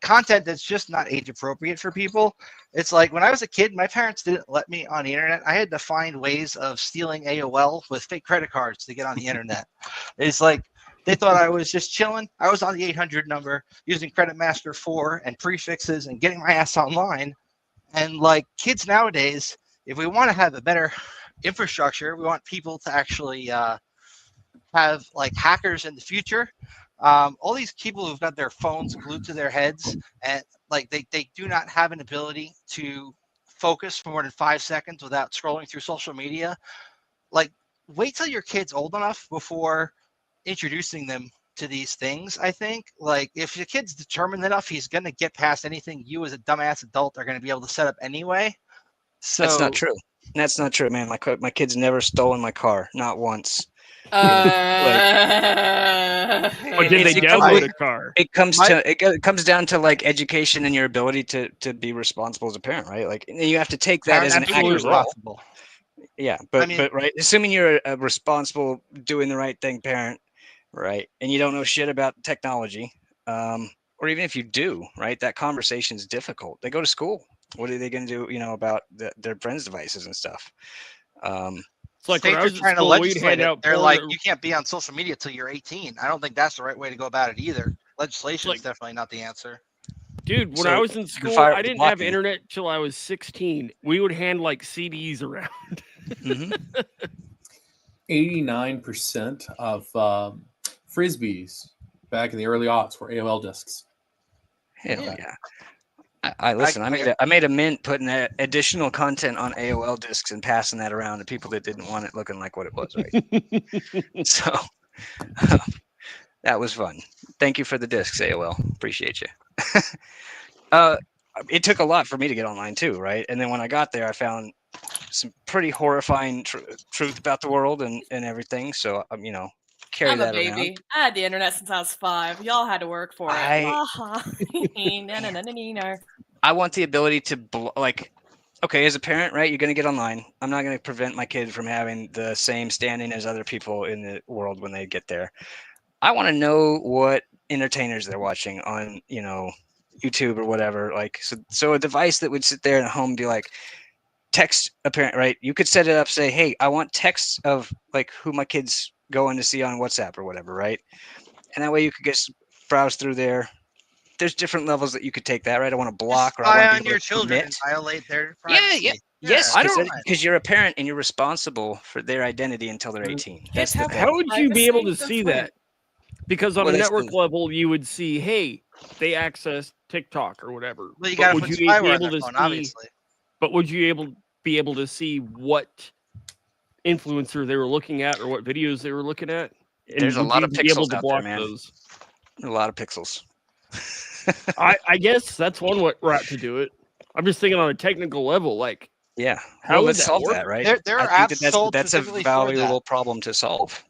content that's just not age appropriate for people. It's like when I was a kid, my parents didn't let me on the internet. I had to find ways of stealing AOL with fake credit cards to get on the internet. It's like they thought I was just chilling. I was on the 800 number using Credit Master 4 and prefixes and getting my ass online. And like kids nowadays, if we want to have a better infrastructure, we want people to actually have like hackers in the future. All these people who've got their phones glued to their heads, and like they do not have an ability to focus for more than 5 seconds without scrolling through social media. Like, wait till your kid's old enough before introducing them to these things. I think like if your kid's determined enough, he's going to get past anything you as a dumbass adult are going to be able to set up anyway. So that's not true. That's not true, man. My kid's never stolen my car, not once. But did they download a car? It comes down to like education and your ability to be responsible as a parent, right? Like you have to take that as an active role. Yeah, but right, assuming you're a responsible, doing the right thing parent, right, and you don't know shit about technology, or even if you do, right, that conversation is difficult. They go to school. What are they going to do, about their friends' devices and stuff? It's like States when I are was in trying to school, we'd legislate hand it. out They're porn like, or- you can't be on social media till you're 18. I don't think that's the right way to go about it either. Legislation is definitely not the answer. Dude, when I was in school, I didn't have internet till I was 16. We would hand like CDs around. 89% of frisbees back in the early aughts were AOL discs. Hell yeah. I listen. I made a mint putting additional content on AOL discs and passing that around to people that didn't want it looking like what it was, right? So that was fun. Thank you for the discs, AOL. Appreciate you. It took a lot for me to get online too, right? And then when I got there, I found some pretty horrifying truth about the world and everything. So carry I'm that a baby. around. I had the internet since I was 5. Y'all had to work for it. I want the ability to okay, as a parent, right? You're going to get online. I'm not going to prevent my kid from having the same standing as other people in the world when they get there. I want to know what entertainers they're watching on, YouTube or whatever. Like, so a device that would sit there at home and be like, text a parent, right? You could set it up, say, hey, I want texts of like who my kid's going to see on WhatsApp or whatever, right? And that way you could just browse through there. There's different levels that you could take that, right? I want to block or I want to on your children and violate their privacy. Yes, because you're a parent and you're responsible for their identity until they're 18. That's the thing. How would you be able to see that? Because on a network level, you would see, hey, they access TikTok or whatever. Well, you got to put spyware on their phone, obviously. But would you be able to see what influencer they were looking at or what videos they were looking at? And there's a lot of pixels out there, man. Those? A lot of pixels. I guess that's one route to do it. I'm just thinking on a technical level, like, yeah, how let's solve that, right? There are apps that's a valuable problem to solve.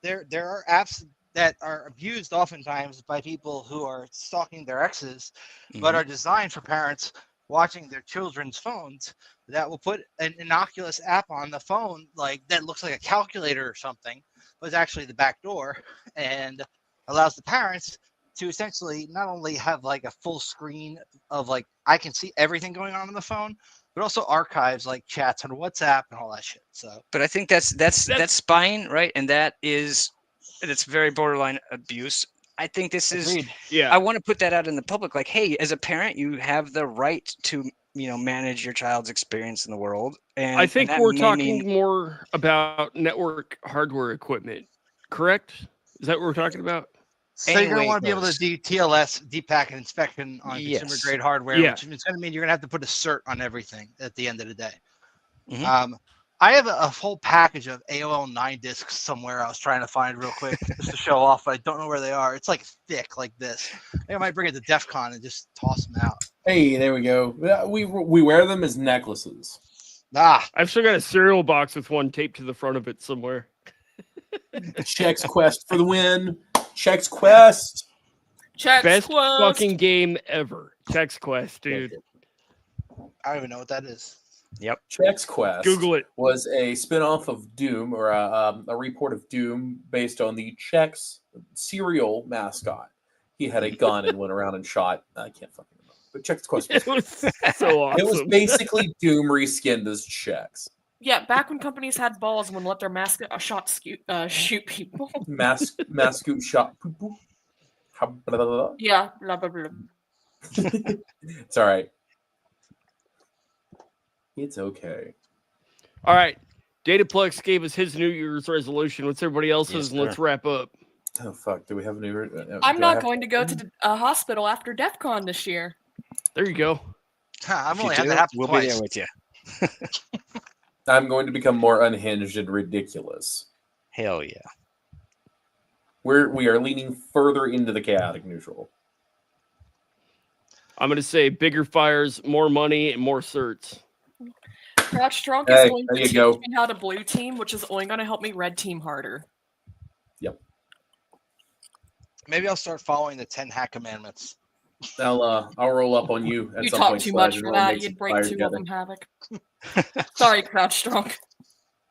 There are apps that are abused oftentimes by people who are stalking their exes, but are designed for parents watching their children's phones that will put an innocuous app on the phone like that looks like a calculator or something, but it's actually the back door and allows the parents to essentially not only have like a full screen of like I can see everything going on the phone, but also archives like chats on WhatsApp and all that shit. So, but I think that's spying, right? And that's very borderline abuse. I think this is. Yeah. I want to put that out in the public, like, hey, as a parent, you have the right to manage your child's experience in the world. And I think we're talking more about network hardware equipment, correct? Is that what we're talking about? So you're going to want to be able to do TLS, deep packet inspection on consumer grade hardware, which is going to mean you're going to have to put a cert on everything at the end of the day. I have a whole package of AOL 9 discs somewhere I was trying to find real quick just to show off, but I don't know where they are. It's like thick like this. I think I might bring it to DEF CON and just toss them out. Hey, there we go. We wear them as necklaces. I've still got a cereal box with one taped to the front of it somewhere. Chex Quest for the win. Chex Quest. Best fucking game ever. Chex Quest, dude. I don't even know what that is. Yep. Chex Quest. Google it. Was a spin-off of Doom, or a report of Doom based on the Chex cereal mascot. He had a gun and went around and shot. I can't fucking remember. But Chex Quest was so awesome. It was basically Doom reskinned as Chex. Yeah, back when companies had balls and would let their mascot shoot people. Mascot shot people. Yeah, blah, blah, blah. It's all right. It's okay. All right. Dataplex gave us his New Year's resolution. What's everybody else's? And let's wrap up. Oh, fuck. Do we have a new... I'm not going to go to a hospital after DEF CON this year. There you go. I've only had that happen we'll twice. be there with you. I'm going to become more unhinged and ridiculous. Hell yeah. We are leaning further into the chaotic neutral. I'm going to say bigger fires, more money, and more certs. Crouch Drunk is going to teach me how to blue team, which is only going to help me red team harder. Yep. Maybe I'll start following the 10 hack commandments. I'll roll up on you at You some talk point. too Slide, much and for we'll that. make some You'd break fire 2 together. of them havoc. Sorry, Crouch Strong. Do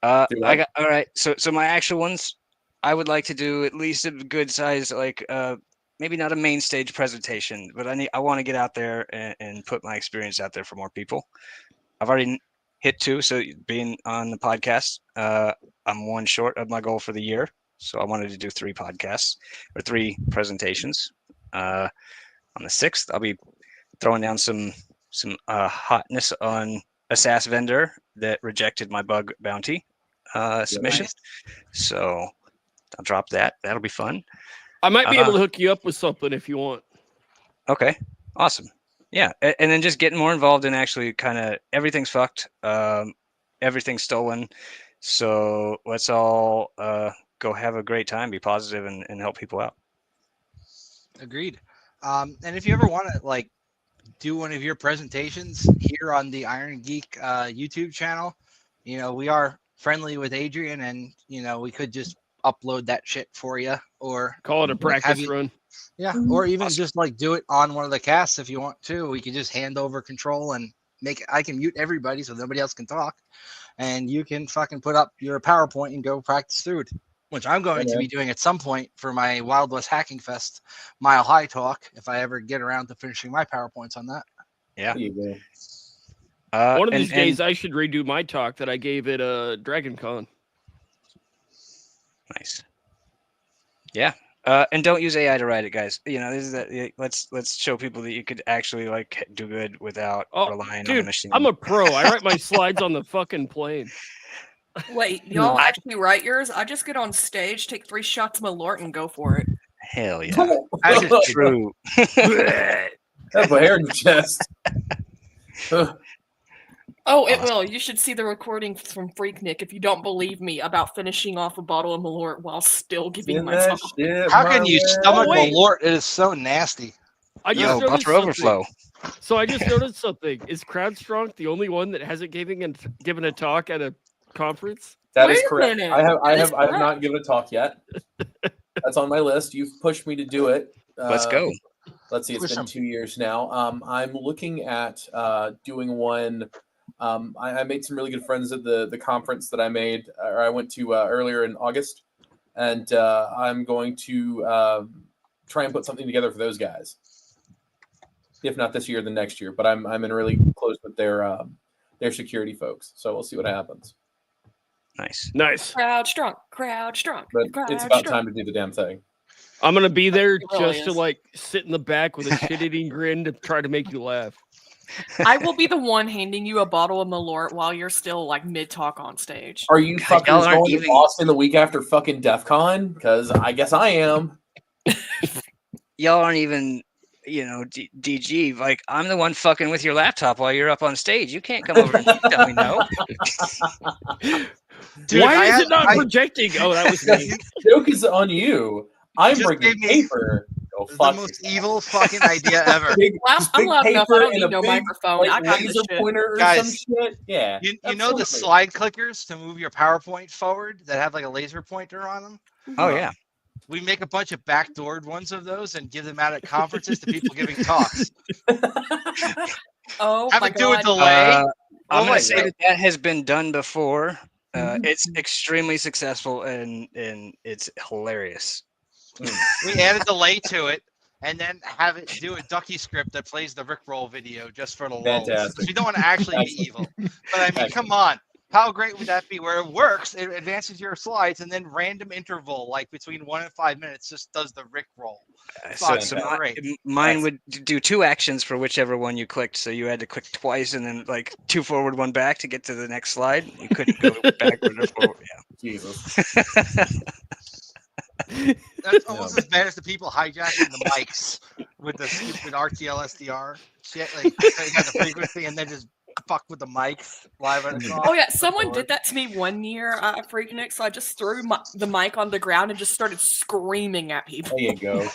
what? I got all right. So my actual ones, I would like to do at least a good size, like maybe not a main stage presentation, but I want to get out there and put my experience out there for more people. I've already hit 2, so being on the podcast, I'm 1 short of my goal for the year. So I wanted to do 3 podcasts or 3 presentations. On the 6th, I'll be throwing down some hotness on a SaaS vendor that rejected my bug bounty submission. So I'll drop that. That'll be fun. I might be able to hook you up with something if you want. Okay, awesome. Yeah, and then just getting more involved in actually kind of everything's fucked, everything's stolen. So let's all go have a great time, be positive, and help people out. Agreed. And if you ever want to like do one of your presentations here on the Iron Geek YouTube channel, you know, we are friendly with Adrian, and you know, we could just upload that shit for you, or Call it a practice run. Yeah, or even just like do it on one of the casts if you want to. We could just hand over control and I can mute everybody so nobody else can talk, and you can fucking put up your PowerPoint and go practice through it, which I'm going to be doing at some point for my Wild West Hacking Fest Mile High talk if I ever get around to finishing my PowerPoints on that. Yeah. There you go. One of these days, I should redo my talk that I gave at Dragon Con. Nice. Yeah. And don't use AI to write it, guys. You know, this is let's show people that you could actually like do good without relying on the machine. I'm a pro. I write my slides on the fucking plane. Wait, y'all actually write yours? I just get on stage, take 3 shots of Malort, and go for it. Hell yeah. That is true. Have a hair in your chest. Oh, it will. You should see the recording from Freaknik if you don't believe me about finishing off a bottle of Malort while still giving myself. How can you stomach Malort? It is so nasty. I just noticed buffer overflow. So I just noticed something. Is CrowdStrong the only one that hasn't given a talk at a conference? That is correct. I have not given a talk yet. That's on my list. You've pushed me to do it. Let's go. Let's see. It's been 2 years now. I'm looking at doing one. I made some really good friends at the conference that I went to earlier in August, and I'm going to try and put something together for those guys. If not this year, then next year. But I'm in really close with their security folks, so we'll see what happens. Nice. Crowd strong. But it's about time to do the damn thing. I'm gonna be there really just to like sit in the back with a shit-eating grin to try to make you laugh. I will be the one handing you a bottle of Malort while you're still like mid-talk on stage. Are you fuckers going to Boston the week after fucking DEF CON? Because I guess I am. Y'all aren't even, DG. Like, I'm the one fucking with your laptop while you're up on stage. You can't come over and tell me no. Dude, why is it not projecting? Oh, that was me. Joke is on you. I'm bringing paper. The most evil fucking idea ever. I'm loud enough. I don't need no microphone. I got laser this pointer or Guys, some shit. Yeah. You know the slide clickers to move your PowerPoint forward that have like a laser pointer on them? Oh yeah. We make a bunch of backdoored ones of those and give them out at conferences to people giving talks. Oh Have my it do a god. delay. I'm going to say that has been done before. It's extremely successful and it's hilarious. We add a delay to it and then have it do a ducky script that plays the Rickroll video just for the lulz. Fantastic. We don't want to actually be evil. But I mean, come on. How great would that be? Where it works, it advances your slides, and then random interval, like between 1 and 5 minutes, just does the Rickroll. Mine would do 2 actions for whichever one you clicked. So you had to click twice and then like 2 forward, 1 back to get to the next slide. You couldn't go backward or forward. Yeah. Jesus. That's almost as bad as the people hijacking the mics with the stupid RTL SDR shit. Like they got the frequency and then just fuck with the mics live on the call. Oh yeah, someone did that to me one year at Freaknik, so I just threw the mic on the ground and just started screaming at people. There you go.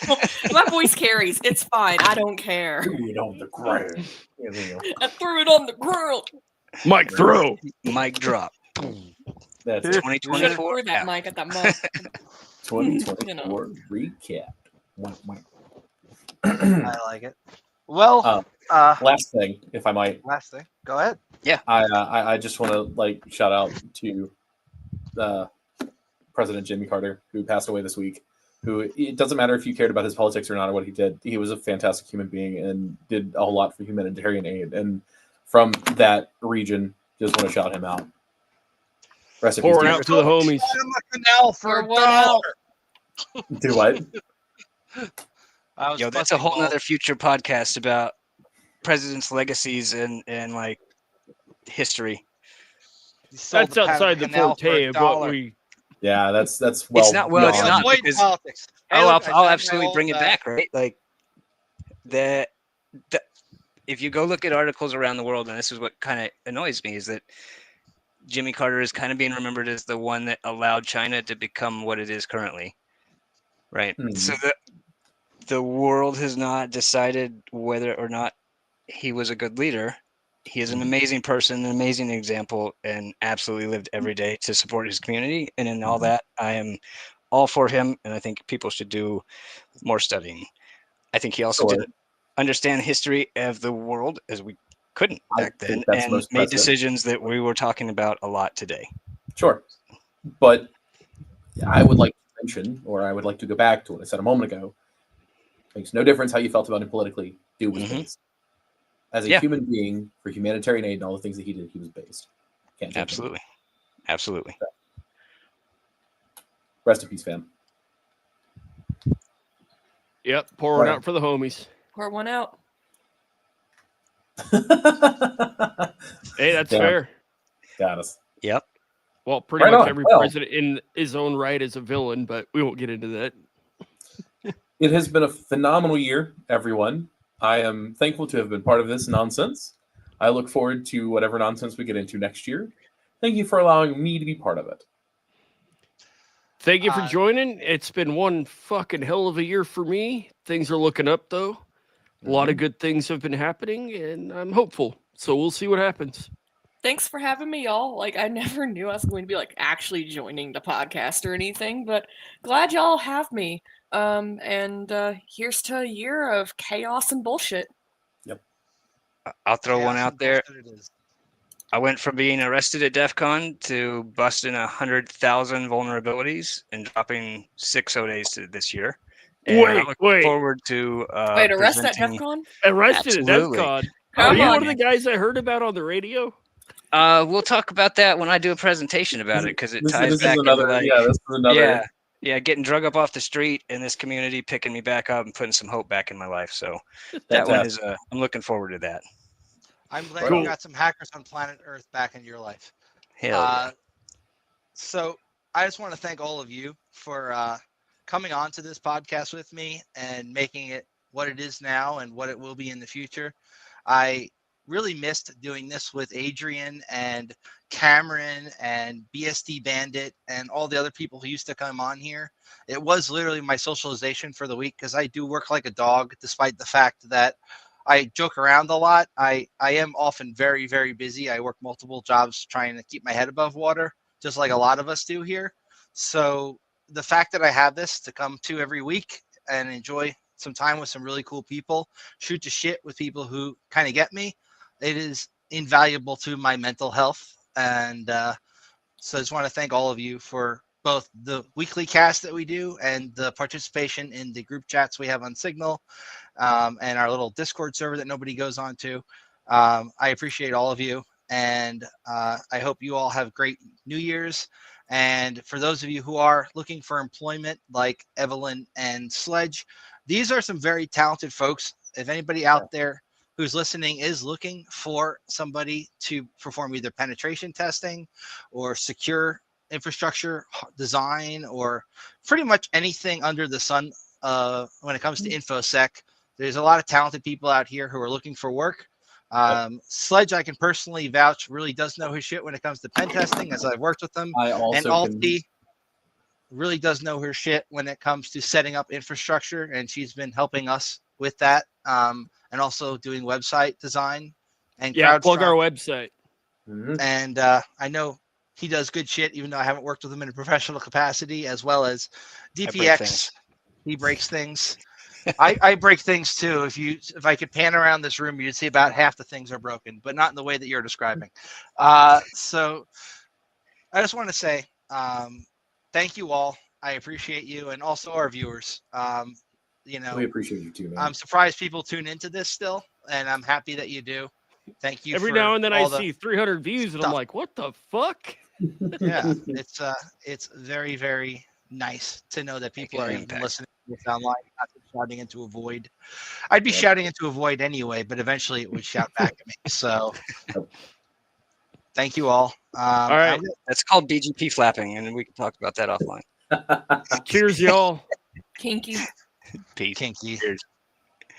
My voice carries. It's fine. I don't care. Threw it on the ground. I threw it on the ground. Mic throw. Mic drop. That's 2024. Threw that mic at that moment. 2024 recap. I like it. Well, Last thing, if I might. last thing. Go ahead. I just want to shout out to President Jimmy Carter, who passed away this week. Who, it doesn't matter if you cared about his politics or not or what he did. He was a fantastic human being and did a whole lot for humanitarian aid. And from that region, just want to shout him out. Rest in peace. Pouring out to the homies. Canal for $1. Do what? Yo, that's a whole nother future podcast about presidents' legacies and like history. That's outside the forte of what we. Yeah, that's well. It's not well. It's not avoid because, politics. Hey, oh, look, I'll I absolutely found bring it my back. Right, like the if you go look at articles around the world, and this is what kind of annoys me, is that Jimmy Carter is kind of being remembered as the one that allowed China to become what it is currently. Right. So the world has not decided whether or not he was a good leader. He is an amazing person, an amazing example, and absolutely lived every day to support his community. And in all that, I am all for him. And I think people should do more studying. I think he also didn't understand history of the world as we couldn't back then, and made decisions that we were talking about a lot today. Sure. But I would like to mention, or I would like to go back to what I said a moment ago. Makes no difference how you felt about him politically. Dude was based. As a human being, for humanitarian aid and all the things that he did, he was based. Absolutely. Absolutely. Rest in peace, fam. Yep, pouring out for the homies. Pour one out. Hey, that's fair. Got us. Yep. Well, pretty much every president in his own right is a villain, but we won't get into that. It has been a phenomenal year, everyone. I am thankful to have been part of this nonsense. I look forward to whatever nonsense we get into next year. Thank you for allowing me to be part of it. Thank you for joining. It's been one fucking hell of a year for me. Things are looking up, though. A lot of good things have been happening, and I'm hopeful. So we'll see what happens. Thanks for having me, y'all. Like, I never knew I was going to be, like, actually joining the podcast or anything, but glad y'all have me. And here's to a year of chaos and bullshit. Yep. I'll throw one out there. I went from being arrested at DEF CON to busting 100,000 vulnerabilities and dropping 6 O-days to this year. And I look forward to arrested at DEF CON? Arrested at DEF CON? Are you one of the guys I heard about on the radio? We'll talk about that when I do a presentation about it, because it ties back into this is another. Yeah, getting drug up off the street and this community picking me back up and putting some hope back in my life. So that one is, I'm looking forward to that. I'm glad you got some hackers on planet Earth back in your life. Hell yeah. So I just want to thank all of you for coming on to this podcast with me and making it what it is now and what it will be in the future. I really missed doing this with Adrian and Cameron and BSD Bandit and all the other people who used to come on here. It was literally my socialization for the week, because I do work like a dog, despite the fact that I joke around a lot. I am often very, very busy. I work multiple jobs trying to keep my head above water, just like a lot of us do here. So the fact that I have this to come to every week and enjoy some time with some really cool people, shoot the shit with people who kind of get me, it is invaluable to my mental health. And so I just want to thank all of you for both the weekly cast that we do and the participation in the group chats we have on Signal, and our little Discord server that nobody goes on to. I appreciate all of you, and I hope you all have great New Year's. And for those of you who are looking for employment, like Evelyn and Sledge, these are some very talented folks. If anybody out there who's listening is looking for somebody to perform either penetration testing or secure infrastructure design, or pretty much anything under the sun when it comes to infosec, there's a lot of talented people out here who are looking for work. Sledge, I can personally vouch, really does know his shit when it comes to pen testing, as I've worked with them. And Alti really does know her shit when it comes to setting up infrastructure, and she's been helping us with that, and also doing website design and plug our website. And I know He does good shit, even though I haven't worked with him in a professional capacity, as well as break DPX. things. He breaks things. I break things too. If I could pan around this room, you'd see about half the things are broken, but not in the way that you're describing. So I just want to say thank you all. I appreciate you, and also our viewers. We appreciate you too, man. I'm surprised people tune into this still, and I'm happy that you do. Thank you. Every for now and then I all the see 300 views, and I'm stuff. like, what the fuck? Yeah, it's very, very nice to know that people are Making an even impact. listening to this online, not just shouting into a void. I'd be shouting into a void anyway, but eventually it would shout back at me. So thank you all. All right. That's called BGP flapping, and we can talk about that offline. Cheers, y'all. Kinky. Peace. Kinky.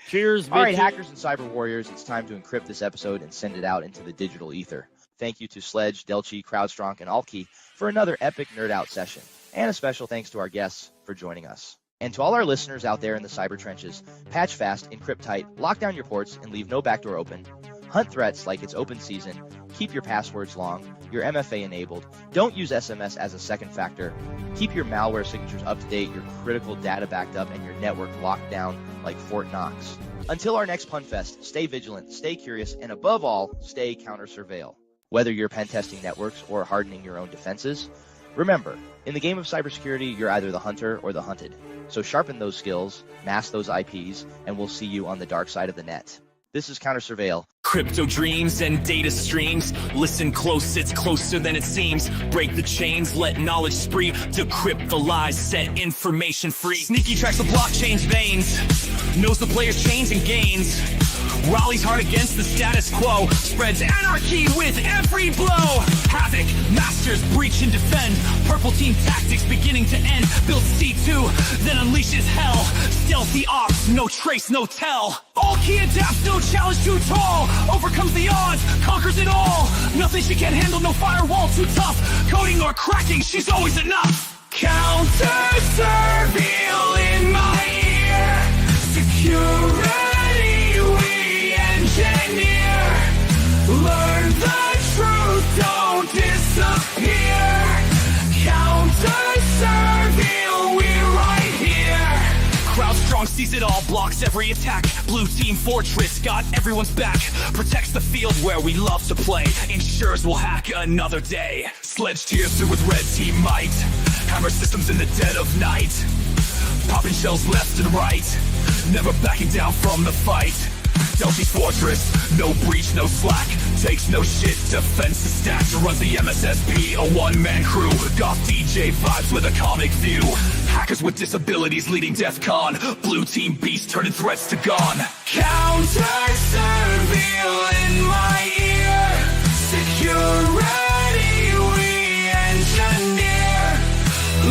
Cheers, All right, bitches. hackers and cyber warriors, it's time to encrypt this episode and send it out into the digital ether. Thank you to Sledge, Delchi, CrowdStrong, and Altkey for another epic nerd out session. And a special thanks to our guests for joining us. And to all our listeners out there in the cyber trenches, patch fast, encrypt tight, lock down your ports, and leave no backdoor open. Hunt threats like it's open season. Keep your passwords long, your MFA enabled. Don't use SMS as a second factor. Keep your malware signatures up to date, your critical data backed up, and your network locked down like Fort Knox. Until our next PunFest, stay vigilant, stay curious, and above all, stay CounterSurveil. Whether you're pen testing networks or hardening your own defenses, remember, in the game of cybersecurity, you're either the hunter or the hunted. So sharpen those skills, mask those IPs, and we'll see you on the dark side of the net. This is CounterSurveil. Crypto dreams and data streams. Listen close, it's closer than it seems. Break the chains, let knowledge spree. Decrypt the lies, set information free. Sneaky tracks the blockchain's veins. Knows the player's chains and gains. Rallies hard against the status quo. Spreads anarchy with every blow. Havoc, masters, breach and defend. Purple team tactics beginning to end. Builds C2, then unleashes hell. Stealthy ops, no trace, no tell. All key adapts, no challenge too tall. Overcomes the odds, conquers it all. Nothing she can't handle, no firewall too tough. Coding or cracking, she's always enough. CounterSurveil in my ear. Security we engineer. Learn the truth, don't disappear. CounterSurveil, we're right here. CrowdStrong sees it all, blocks every attack. Blue team fortress, got everyone's back. Protects the field where we love to play. Ensures we'll hack another day. Sledge tears through with red team might. Hammer systems in the dead of night. Popping shells left and right. Never backing down from the fight. Delphi's fortress, no breach, no slack. Takes no shit, defense is stacked. Runs the MSSP, a one-man crew. Goth DJ vibes with a comic view. Hackers with disabilities leading DEF CON. Blue team beast turning threats to gone. CounterSurveil in my ear. Security we engineer.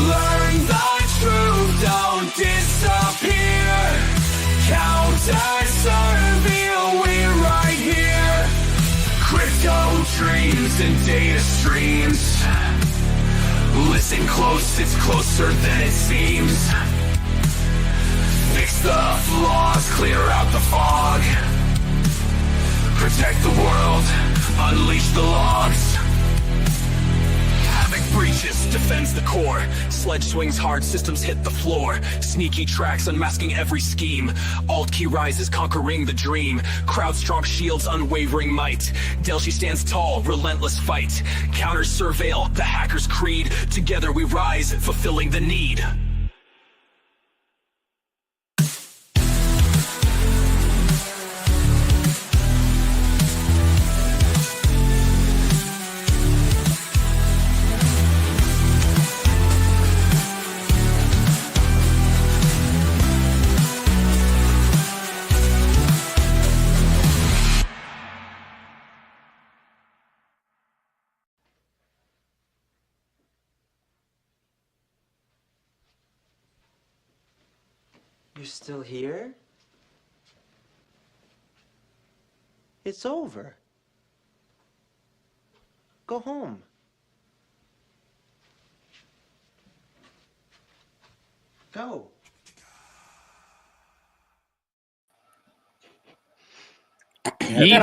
Learn the truth, don't disappear. CounterSurveil, we're right here. Crypto dreams and data streams. Listen close, it's closer than it seems. Fix the flaws, clear out the fog. Protect the world, unleash the logs. Havoc breaches, defends the core. Sledge swings hard, systems hit the floor. Sneaky tracks, unmasking every scheme. Alt key rises, conquering the dream. CrowdStrong shields, unwavering might. Delchi stands tall, relentless fight. CounterSurveil, the hacker's creed. Together we rise, fulfilling the need. You're still here? It's over. Go home. Go. Yeet.